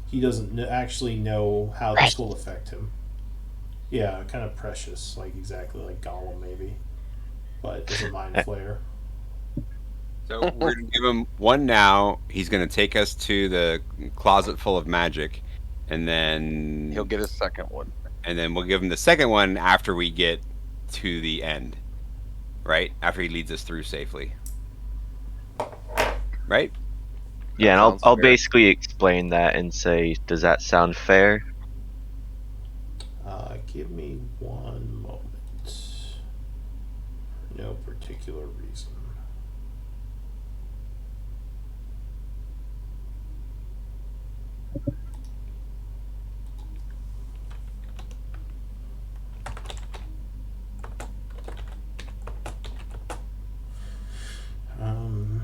He doesn't actually know how this will affect him. Yeah, kind of precious, like exactly like Gollum maybe, but as a mind flayer. So we're gonna give him one now. He's gonna take us to the closet full of magic, and then He'll get a second one. and then we'll give him the second one after we get to the end, right? After he leads us through safely, right? Yeah, and sounds I'll fair. basically explain that and say, does that sound fair? Give me one moment. No particular reason. Um.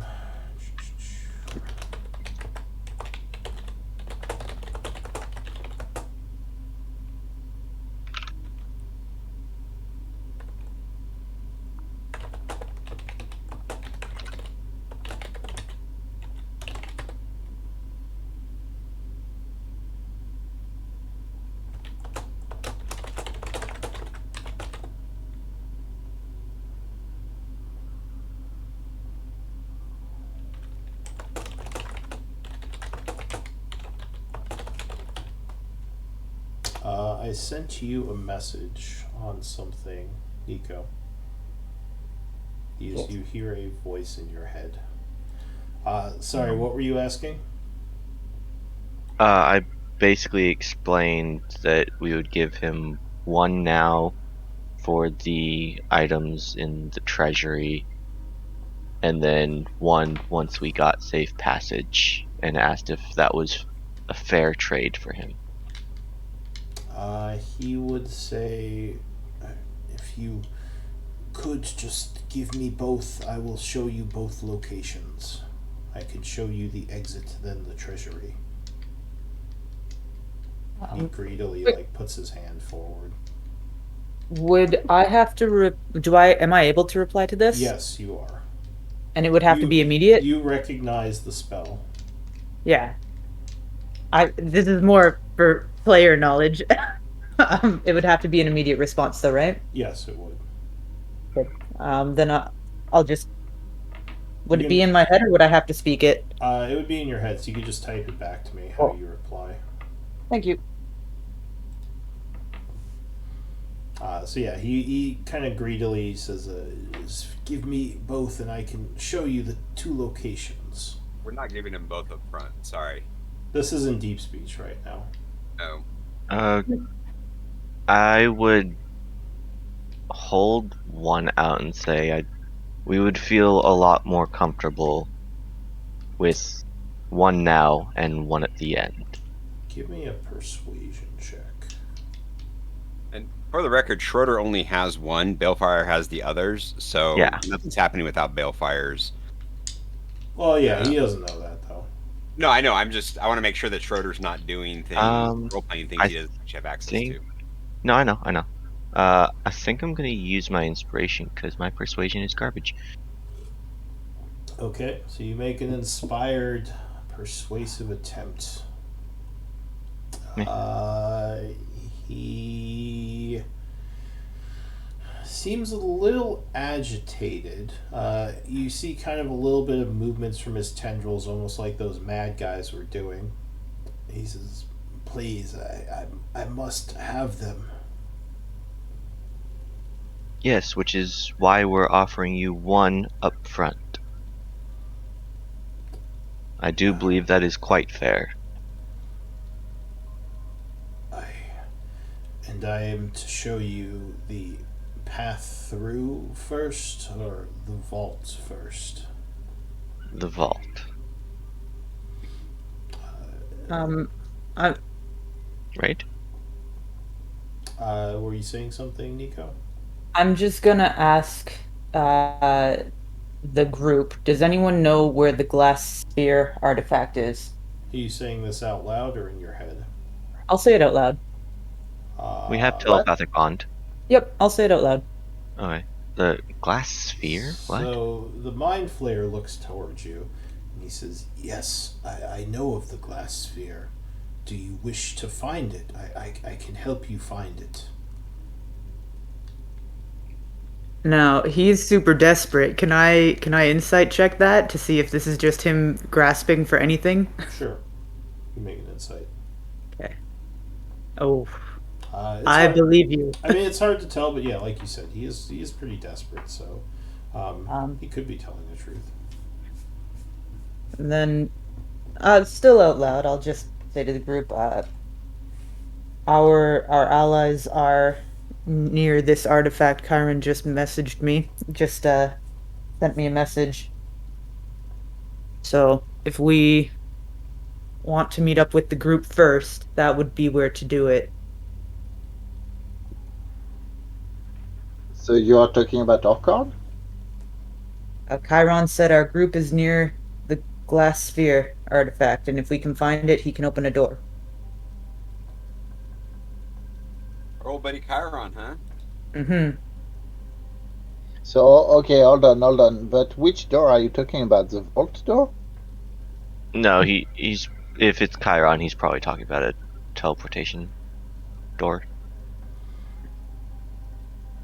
I sent you a message on something, Nico. You hear a voice in your head. Sorry, what were you asking? I basically explained that we would give him one now for the items in the treasury, and then one once we got safe passage, and asked if that was a fair trade for him. He would say, if you could just give me both, I will show you both locations. I can show you the exit, then the treasury. He greedily Wait. puts his hand forward. Would I have to do I am I able to reply to this? Yes, you are. And it would have to be immediate? You recognize the spell. Yeah. This is more for player knowledge. It would have to be an immediate response though, right? Yes, it would. Good. Then I'll just would You it be can. in my head or would I have to speak it? It would be in your head, so you could just type it back to me how Oh, you reply. thank you. So yeah, he kind of greedily says, "Give me both, and I can show you the two locations." We're not giving him both up front. Sorry. This is in deep speech right now. Oh. Uh, I would hold one out and say we would feel a lot more comfortable with one now and one at the end. Give me a persuasion check. And for the record, Schroeder only has one. Balefire has the others, so Yeah. nothing's happening without Balefire's. Well, yeah, he doesn't know that though. No, I know. I want to make sure that Schroeder's not doing things, role playing things I he doesn't actually have access think to. no, I know. I think I'm gonna use my inspiration because my persuasion is garbage. Okay, so you make an inspired, persuasive attempt. Me. He seems a little agitated. You see kind of a little bit of movements from his tendrils, almost like those mad guys were doing. He says, "Please, I must have them." Yes, which is why we're offering you one up front. I do believe that is quite fair. I am to show you the path through first, or the vault first. The vault, I right? Were you saying something, Nico? I'm just gonna ask uh the group, does anyone know where the glass sphere artifact is? Are you saying this out loud or in your head? I'll say it out loud. We have What? telepathic bond. Yep, I'll say it out loud. Okay. The glass sphere? What? So the mind flayer looks towards you and he says, "Yes, I know of the glass sphere. Do you wish to find it? I can help you find it." Now, he's super desperate. Can I insight check that to see if this is just him grasping for anything? Sure. You make an insight. Okay. Oh, It's I hard. believe you. I mean, it's hard to tell, but yeah, like you said, he is pretty desperate. So he could be telling the truth. And then, still out loud, I'll just say to the group, our allies are near this artifact. Kyron just messaged me, just sent me a message. So if we want to meet up with the group first, that would be where to do it. So you are talking about Orchard? Chiron said our group is near the glass sphere artifact, and if we can find it, he can open a door. Our old buddy Chiron, huh? Mm-hmm. So okay, hold on. But which door are you talking about? The vault door? No, he's if it's Chiron, he's probably talking about a teleportation door.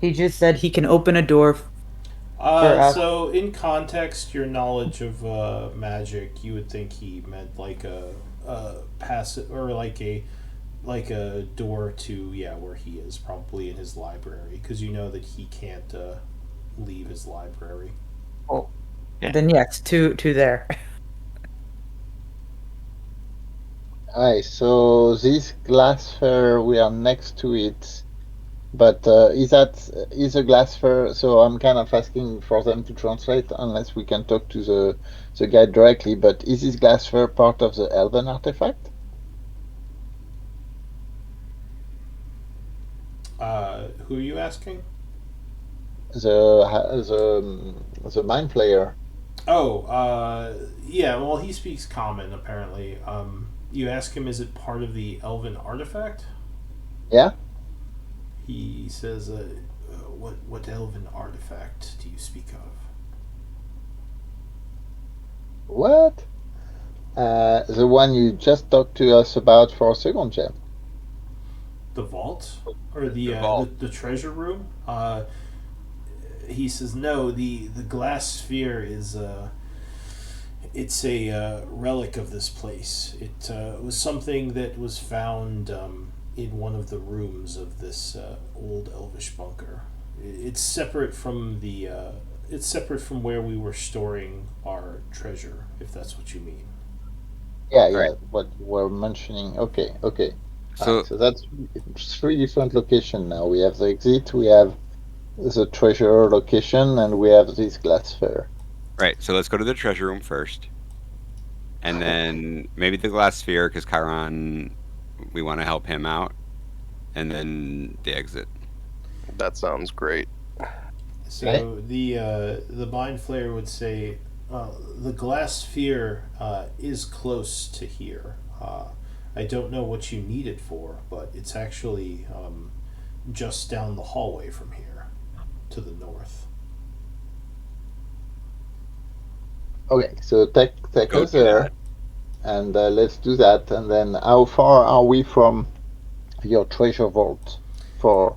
He just said he can open a door for us. So in context, your knowledge of magic, you would think he meant like a passive or like a like a door to where he is, probably in his library, because you know that he can't leave his library. Oh, Yeah. then yes, two there. Alright, so this glass sphere, we are next to it. But is a glass sphere? So I'm kind of asking for them to translate, unless we can talk to the guy directly. But is this glass sphere part of the Elven artifact? Who are you asking? The mind flayer. Oh, yeah. Well, he speaks common apparently. You ask him, is it part of the elven artifact? Yeah. He says, what elven artifact do you speak of? What? The one you just talked to us about for a second, Jeff. The vault or The vault. the treasure room? He says no. The glass sphere is it's a relic of this place. It was something that was found in one of the rooms of this old elvish bunker. It's separate from the. It's separate from where we were storing our treasure, if that's what you mean. Yeah, All right. what you were mentioning. Okay, okay. So So that's three different locations now. We have the exit, we have the treasure location, and we have this glass sphere. right. So let's go to the treasure room first, and then maybe the glass sphere because Chiron, we want to help him out, and then the exit. That sounds great. Okay. So the mind flayer would say the glass sphere is close to here. I don't know what you need it for, but it's actually just down the hallway from here to the north. Okay, so take Go us do there, that. and let's do that. And then, how far are we from your treasure vault? For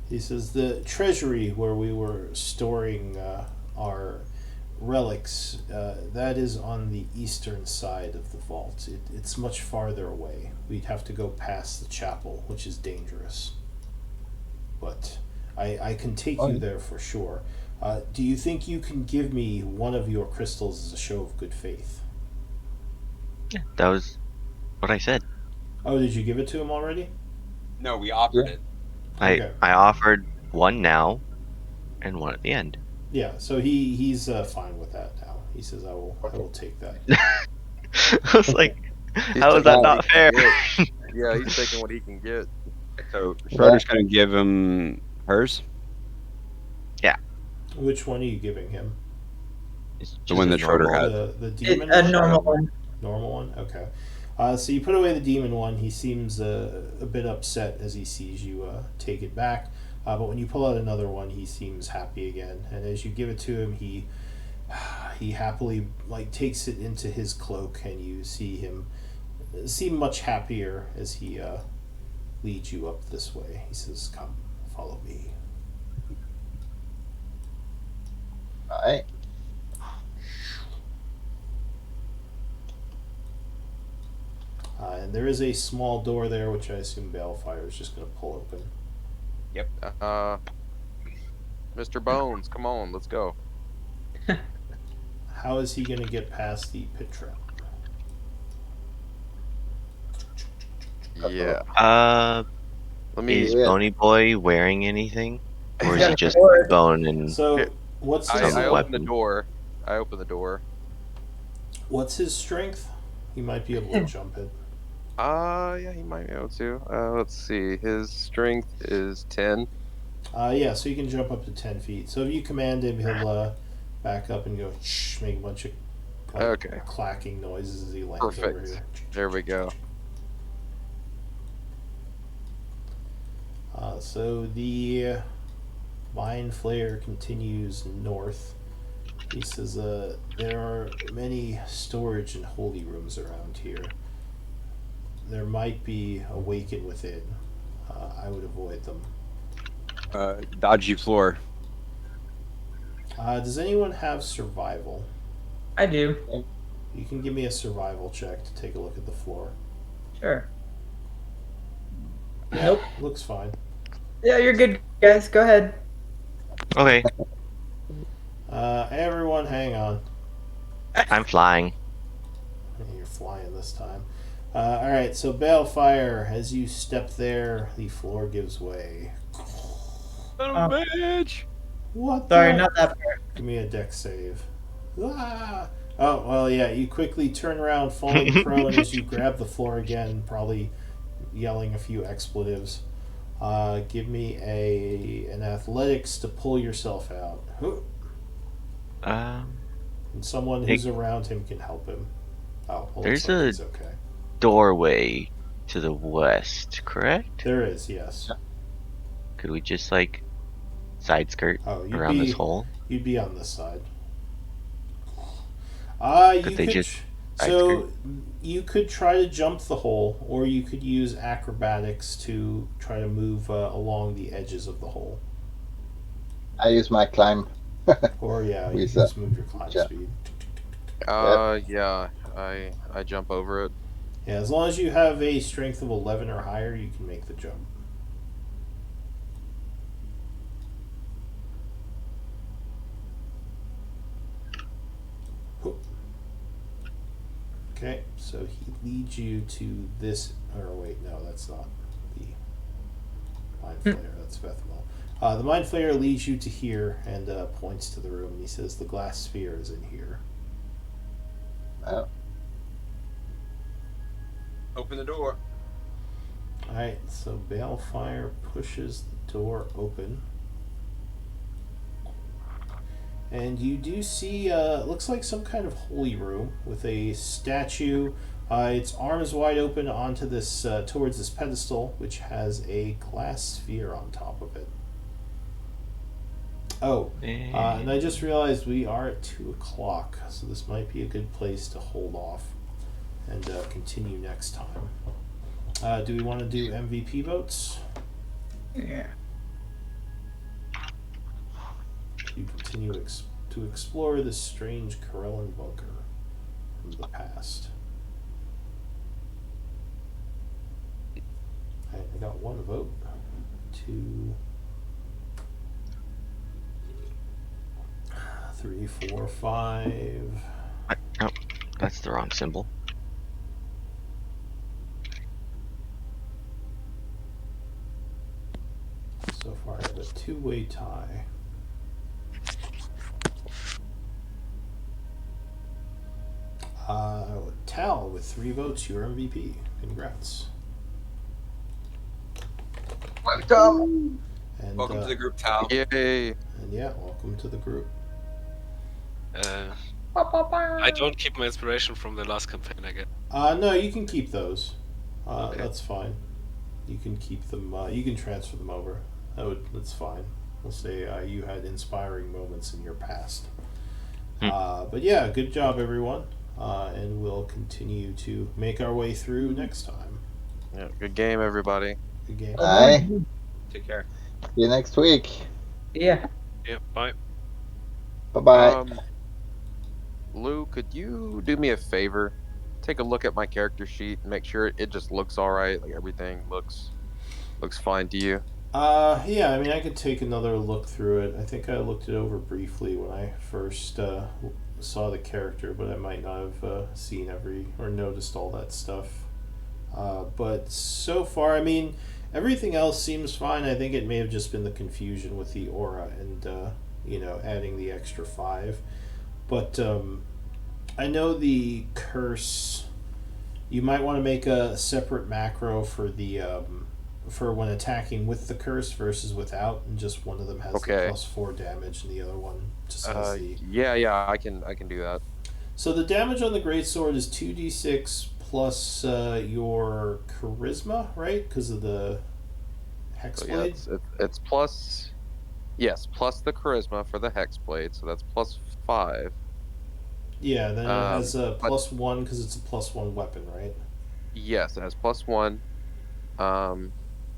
He says the treasury where we were storing our relics, that is on the eastern side of the vault. It's much farther away. We'd have to go past the chapel, which is dangerous. But I can take you there for sure. Do you think you can give me one of your crystals as a show of good faith? That was what I said. Oh, did you give it to him already? No, we offered yeah, it. Okay. I offered one now and one at the end. Yeah, so he's fine with that now. He says I okay. will take that. I was like, He's how is taking that what he not can fair? get. Yeah, he's taking what he can get. So Yeah. Schroeder's going to give him hers, Which one are you giving him? It's the just one a that Schroeder normal. has. The demon A one? normal Shadow. one. Normal one? Okay. So you put away the demon one. He seems a bit upset as he sees you take it back. But when you pull out another one, he seems happy again. And as you give it to him, he happily takes it into his cloak, and you see him seem much happier as he leads you up this way. He says, "Come, follow me." All right. And there is a small door there, which I assume Balefire is just going to pull open. Uh, Mr. Bones, come on, let's go. How is he going to get past the pit trap? Yeah. Let me. Is Yeah. Bony Boy wearing anything, or is got he a just sword. bone and So what's his some I open the weapon? door. I open the door. what's his strength? He might be able to jump it. Yeah, he might be able to. Let's see. His strength is 10. Yeah, so you can jump up to 10 feet. So if you command him, he'll back up and go shh, make a bunch of Okay. clacking noises as he lands over Perfect. here. There we go. So the Mind Flayer continues north. He says there are many storage and holy rooms around here. There might be awakened within. I would avoid them. Dodgy floor. Does anyone have survival? I do. You can give me a survival check to take a look at the floor. Sure. Nope. Looks fine. Yeah, you're good, guys. Go ahead. Okay, Everyone, hang on. I'm flying. You're flying this time. All right, so Balefire, as you step there, the floor gives way. Son Oh, of a bitch! What sorry, the? not that far. Give me a deck save. Ah! Oh, well, yeah, you quickly turn around, falling prone as you grab the floor again, probably yelling a few expletives. Give me an athletics to pull yourself out. um, And someone it, who's around him can help him. Oh, well, looks there's like a he's okay. doorway to the west, correct? There is, yes. Could we just like side skirt Oh, around this hole? you'd be on this side. Could You they could. just side skirt? So you could try to jump the hole, or you could use acrobatics to try to move along the edges of the hole. I use my climb Or yeah, you with can just move your climb yeah. speed. Yeah, I jump over it. Yeah, as long as you have a strength of 11 or higher, you can make the jump. Okay, so he leads you to this. Or wait, no, that's not the Mind Flayer. That's Vethmel. The Mind Flayer leads you to here and points to the room, and he says, "The glass sphere is in here." Open the door. Alright, so Balefire pushes the door open. And you do see, looks like some kind of holy room with a statue. Its arms wide open onto this, towards this pedestal, which has a glass sphere on top of it. Oh, and I just realized we are at 2 o'clock, so this might be a good place to hold off and continue next time. Do we want to do MVP votes? Yeah. You continue to explore this strange Corellan bunker from the past. Alright, I got 1 vote. 2, 3, 4, 5. Oh, that's the wrong symbol. So far, I have a 2-way tie. Tal with 3 votes, your MVP. Congrats. Welcome. And, Welcome to the group, Tal. Yay! And yeah, welcome to the group. I don't keep my inspiration from the last campaign, I guess. No, you can keep those. Okay. That's fine. You can keep them. You can transfer them over. That's fine. We'll say you had inspiring moments in your past. But yeah, good job, everyone. And we'll continue to make our way through next time. Yeah, good game, everybody. Good game. Bye. Take care. See you next week. Yeah. Yeah, bye. Bye bye. Lou, could you do me a favor? Take a look at my character sheet and make sure it just looks all right. Like everything looks fine to you. Yeah. I mean, I could take another look through it. I think I looked it over briefly when I first saw the character, but I might not have seen or noticed all that stuff. But so far, I mean, everything else seems fine. I think it may have just been the confusion with the aura and adding the extra 5. But I know the curse. You might want to make a separate macro for the for when attacking with the curse versus without, and just one of them has the +4 damage, and the other one just has the. Yeah, I can do that. So the damage on the greatsword is 2d6 plus your charisma, right? Because of the hexblade. So yeah, it's plus. Yes, plus the charisma for the hexblade, so that's +5. Yeah, then it has a +1 because it's a +1 weapon, right? Yes, it has +1.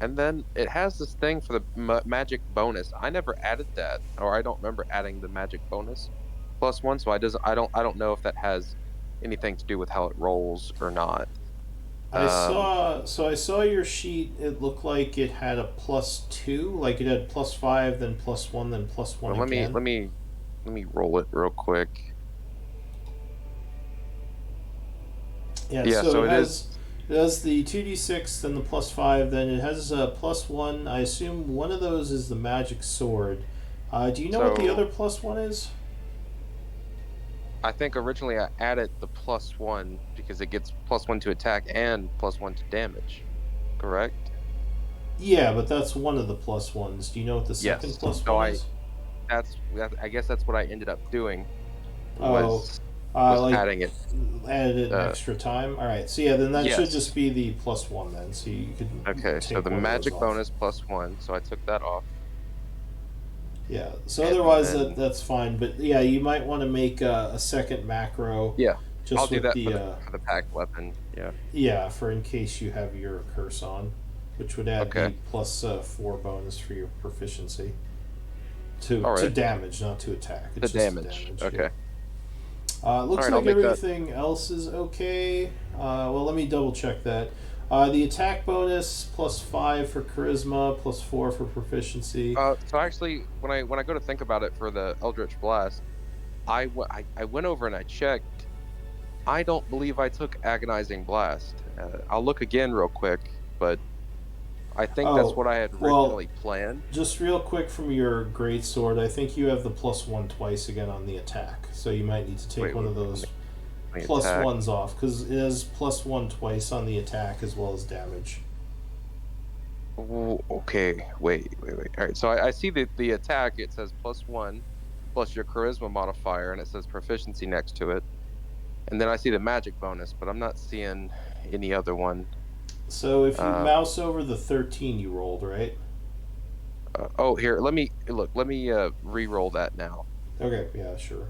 And then it has this thing for the magic bonus. I never added that, or I don't remember adding the magic bonus +1. So I don't know if that has anything to do with how it rolls or not. I saw your sheet. It looked like it had a +2, like it had +5, then +1, then +1 Well, let me again. let me roll it real quick. Yeah, Yeah, so so it it is. has the 2d6, then the +5, then it has a +1. I assume one of those is the magic sword. Do you know what the So other +1 is? I think originally I added the +1 because it gets +1 to attack and +1 to damage. Correct? Yeah, but that's one of the +1s. Do you know what the second Yes. So +1 is? I guess that's what I ended up doing Oh, was like adding it. added it an Uh, extra time. All right, so yeah, then that should yes. just be the +1 then. So you could Okay. So take the one of those magic off. bonus +1. So I took that off, Yeah. So and otherwise, then that's fine. But yeah, you might want to make a second macro, yeah, I'll just do with that the for the packed weapon. Yeah. yeah, for in case you have your curse on, which would add Okay. the +4 bonus for your proficiency All to right. damage, not to attack. The It's just to damage. damage. Yeah. Okay. All Looks right. I'll like make that. everything else is okay. Well, let me double check that. The attack bonus +5 for charisma, +4 for proficiency. So actually, when I go to think about it for the Eldritch Blast, I went over and I checked. I don't believe I took Agonizing Blast. I'll look again real quick, but I think that's Oh, what I had well, originally planned. just real quick from your great sword, I think you have the +1 twice again on the attack, so you might need to take Wait, one wait, of those let me plus attack. ones off because it has +1 twice on the attack as well as damage. Ooh, okay, wait. All right, so I see the attack. It says +1 plus your charisma modifier, and it says proficiency next to it. And then I see the magic bonus, but I'm not seeing any other one. So if you Uh, mouse over the 13 you rolled, right? oh, here, let me look. Let me re-roll that now. Okay, yeah, sure.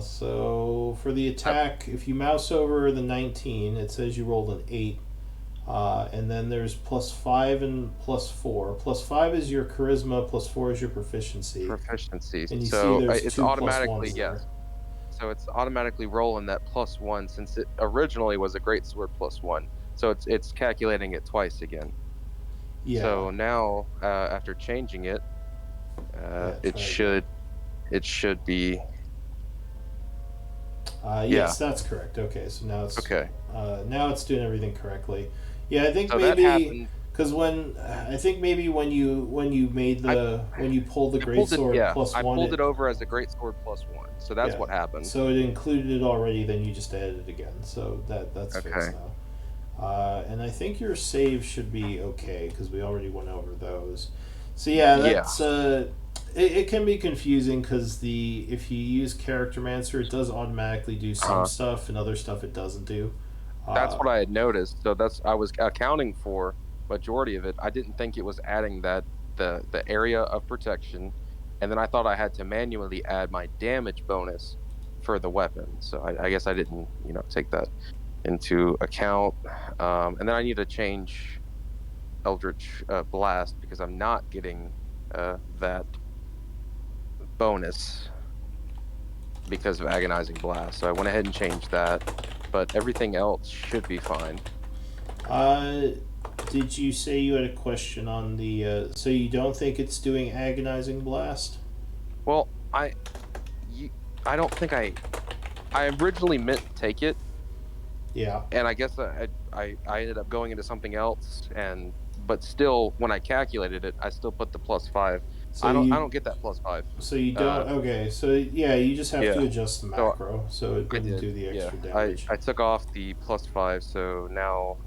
So for the Uh, attack, if you mouse over the 19, it says you rolled an 8. And then there's +5 and +4. +5 is your charisma, +4 is your proficiency. Proficiency. And you see So there's it's two automatically +1s there. yes. So it's automatically rolling that +1 since it originally was a great sword +1. So it's calculating it twice again. Yeah, So now after changing it, yeah, try again. it should be yeah. Yes, that's correct. Okay, so Okay. now it's doing everything correctly. Yeah, I think So that maybe happened. because when I think maybe when you made I when you pulled the I great pulled it. sword Yeah, plus I one, pulled it it over as a great sword +1. So that's yeah, what happened. so it included it already. Then you just added it again. So that's fixed Okay. now. And I think your save should be okay because we already went over those. So yeah, Yeah. that's it can be confusing because the if you use Character Mancer, it does automatically do some Uh, stuff and other stuff it doesn't do. that's Uh, what I had noticed. So that's I was accounting for majority of it. I didn't think it was adding that the area of protection, and then I thought I had to manually add my damage bonus for the weapon. So I guess I didn't take that into account. And then I need to change Eldritch Blast because I'm not getting that bonus because of Agonizing Blast. So I went ahead and changed that, but everything else should be fine. uh, did you say you had a question on the? So you don't think it's doing agonizing blast? Well, you, I don't think I originally meant to take it, Yeah. and I guess I ended up going into something else, but still, when I calculated it, I still put the +5. So I you don't get that +5. so you Uh, don't. Okay. So yeah, you just have to yeah. adjust the So macro so it I wouldn't did. do the Yeah. extra I damage. I took off the +5, so now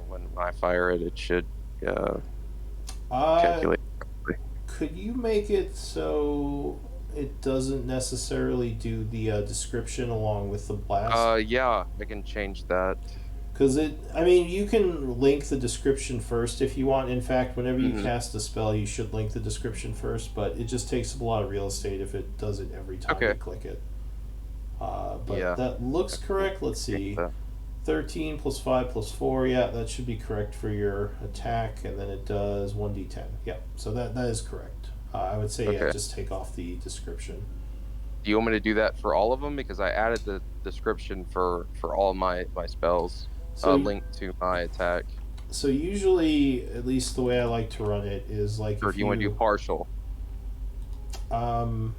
when I fire it, it should uh Uh, calculate. could you make it so it doesn't necessarily do the description along with the blast? Yeah, I can change that. Because I mean, you can link the description first if you want. In fact, whenever you Hmm. cast a spell, you should link the description first, but it just takes up a lot of real estate if it does it every time you Okay. click it. But Yeah. that looks correct. Let's Change see. that. 13 +5 +4. Yeah, that should be correct for your attack, and then it does 1d10. Yeah, so that is correct. I would say, yeah, Okay. just take off the description. Do you want me to do that for all of them? Because I added the description for all my spells. So link to my attack. so usually, at least the way I like to run it is like Or if do you want to do you partial? um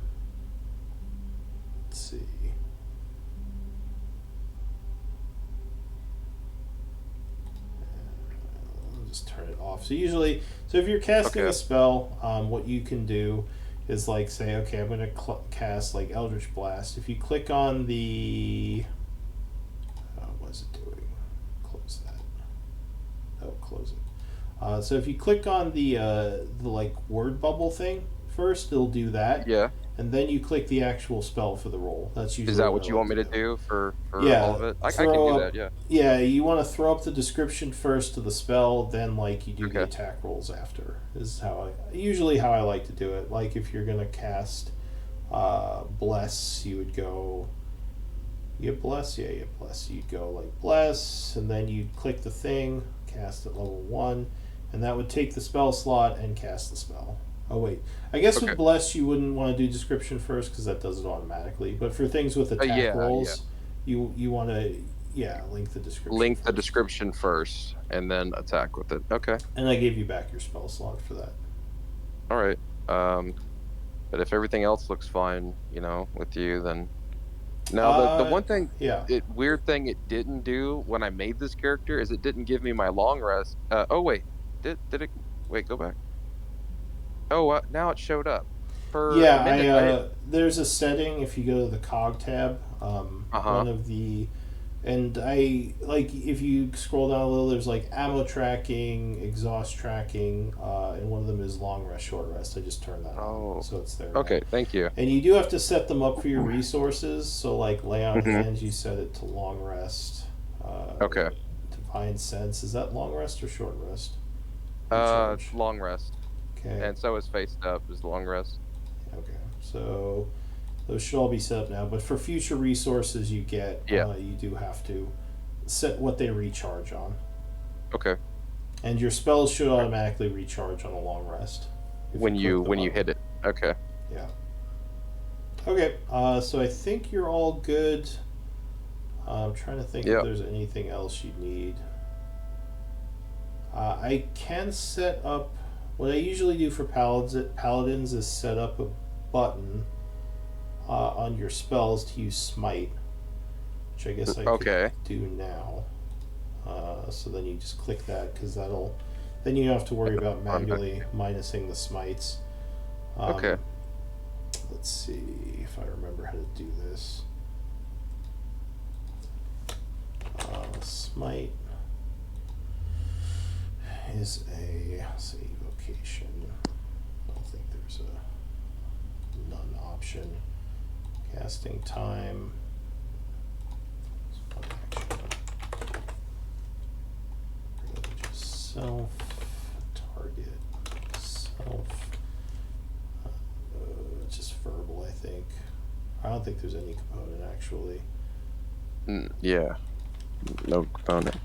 let's see. I'll just turn it off. So usually, so if you're casting Okay. a spell, what you can do is like say, okay, I'm going to cast like Eldritch Blast. If you click on the, what is it doing? Close that. Oh, close it. So if you click on the like word bubble thing first, it'll do that, Yeah. and then you click the actual spell for the roll. That's Is usually that what I what you like want to me to do. do for all Yeah, of it? I can throw do up. that. Yeah. Yeah, you want to throw up the description first to the spell, then like you do the Okay. attack rolls after. Is how I like to do it. Like if you're gonna cast bless, you would go. You get bless, yeah, you get bless. You'd go like bless, and then you'd click the thing, cast at level 1, and that would take the spell slot and cast the spell. Oh wait, I guess Okay. with bless you wouldn't want to do description first because that does it automatically. But for things with attack Yeah. rolls, you want to link the description Link the first. description first, and then attack with it. Okay. And I gave you back your spell slot for that. All right. Um, but if everything else looks fine, with you, then now the one thing, Yeah. weird thing it didn't do when I made this character is it didn't give me my long rest. Oh wait, did it? Wait, go back. Oh, now it showed up. For a Yeah, minute, I didn't. there's a setting if you go to the cog tab, Uh-huh. one of the and I like if you scroll down a little there's like ammo tracking, exhaust tracking, and one of them is long rest, short rest. I just turned that on. Oh, So it's there now. okay. Thank you. And you do have to set them up for your resources. So like lay on Hmm. hands, you set it to long rest. Okay. Divine sense, is that long rest or short rest? Recharge. Long rest, Okay. and so is faced up is long rest. Okay. So those should all be set up now. But for future resources you get, Yeah. you do have to set what they recharge on. Okay. And your spells should automatically recharge on a long rest. If When click you them up. hit it. Okay. Yeah. Okay. So I think you're all good. I'm trying to think Yeah. if there's anything else you need. I can set up. What I usually do for paladins is set up a button on your spells to use smite, which I guess I Okay. could do now. So then you just click that because then you don't have to worry about manually minusing the smites. Okay. Let's see if I remember how to do this. Smite is a evocation. I don't think there's a none option. Casting time. One action. Just self. Target. Self. Just verbal, I think. I don't think there's any component actually. Yeah. No component.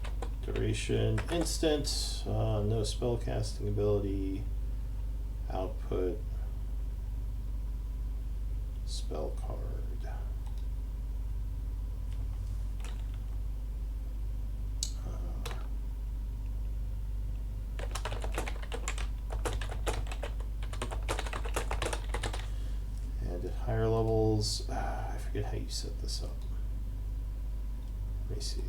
Duration, instant, no spell casting ability, output, spell card. And at higher levels, I forget how you set this up. Let me see.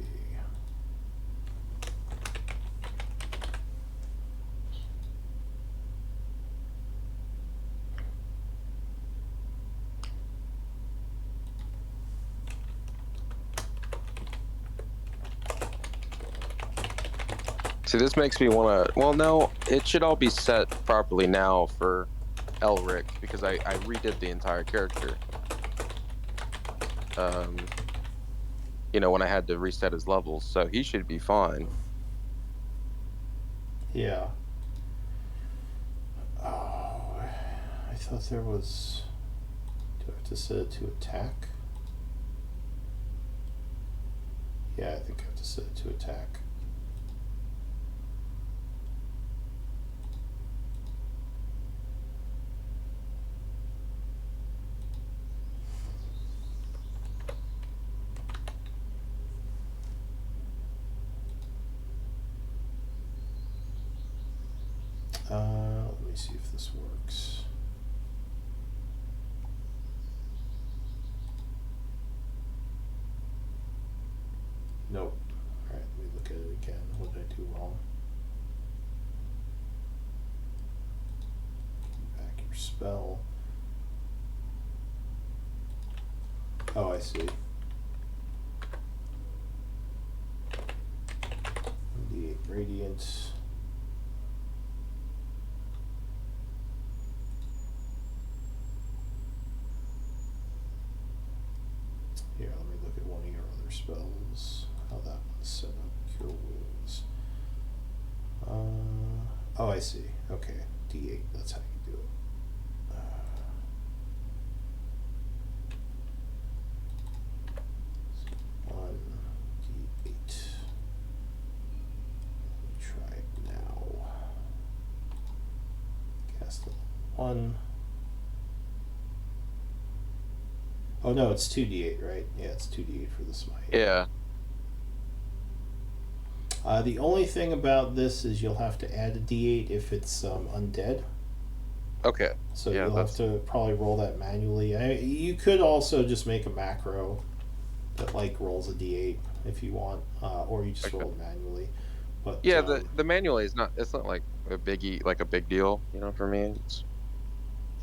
See, this makes me want to. Well, no, it should all be set properly now for Elric because I redid the entire character. When I had to reset his levels, so he should be fine. Yeah. Oh, I thought there was. Do I have to set it to attack? Yeah, I think I have to set it to attack. Let me see if this works. Nope. Alright, let me look at it again. What did I do wrong? Back your spell. Oh, I see. D8 radiant. Here, let me look at one of your other spells. How that one's set up. Cure wounds. Oh, I see. Okay. D8. That's how you do it. One D8. Let me try it now. Cast it. One. Oh no, it's 2d8, right? Yeah, it's 2d8 for the smite. Yeah. The only thing about this is you'll have to add a d8 if it's undead. Okay. So Yeah, you'll have to probably roll that manually. You could also just make a macro that like rolls a d8 if you want, or you just Okay. roll it manually. But Yeah, the manually is not. It's not like a biggie, like a big deal. You know, for me, it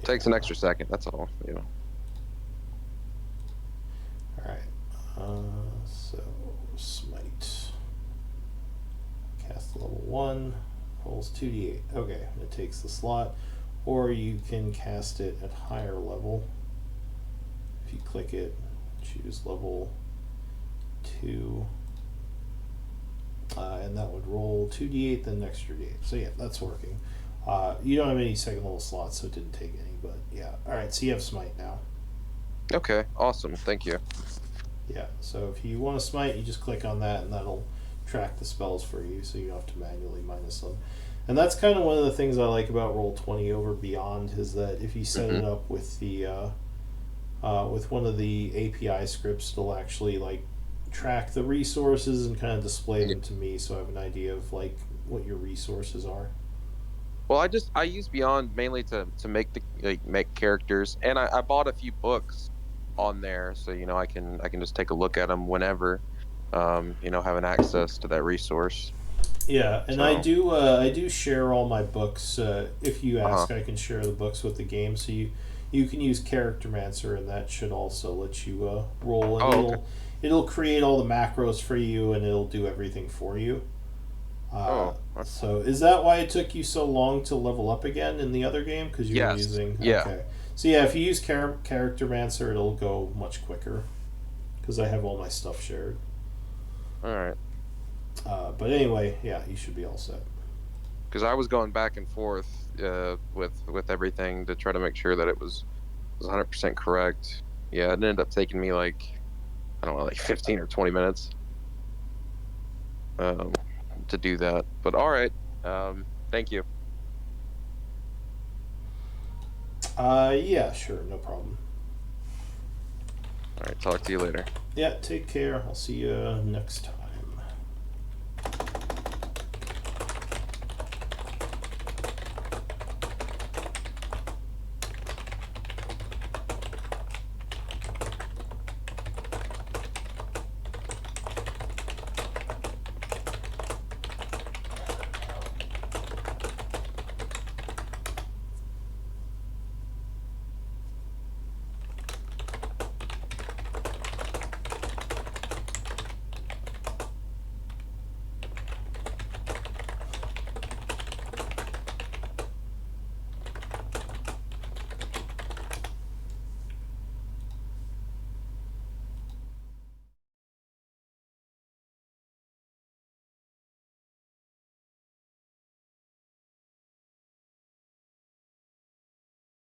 takes an extra second. That's all. You know. All right. So smite. Cast level 1. Rolls 2d8. Okay, it takes the slot. Or you can cast it at higher level. If you click it, choose level 2. And that would roll 2d8, then an extra d8. So yeah, that's working. You don't have any second level slots, so it didn't take any, but yeah. Alright, so you have smite now. Okay. Awesome. Thank you. Yeah, so if you want to smite, you just click on that and that'll track the spells for you, so you don't have to manually minus them. And that's kind of one of the things I like about Roll20 over Beyond, is that if you set it up with the with one of the API scripts, it'll actually like track the resources and kind of display them to me, so I have an idea of like what your resources are. Well, I use Beyond mainly to make make characters, and I bought a few books on there, so you know I can just take a look at them whenever, you know, having access to that resource. Yeah, and So I do share all my books. If you uh-huh. ask, I can share the books with the game, so you can use Charactermancer, and that should also let you roll, and Oh, okay. it'll create all the macros for you, and it'll do everything for you. Oh, So is that why it took you so long to level up again in the other game? Because you were yes, using yeah. okay. So yeah, if you use Charactermancer, it'll go much quicker because I have all my stuff shared. All right. But anyway, yeah, you should be all set. Because I was going back and forth with everything to try to make sure that it was 100% correct. Yeah, it ended up taking me like, I don't know, like 15 or 20 minutes um, to do that. But all right. Thank you. Yeah, sure, no problem. All right. Talk to you later. Yeah, take care. I'll see you next time.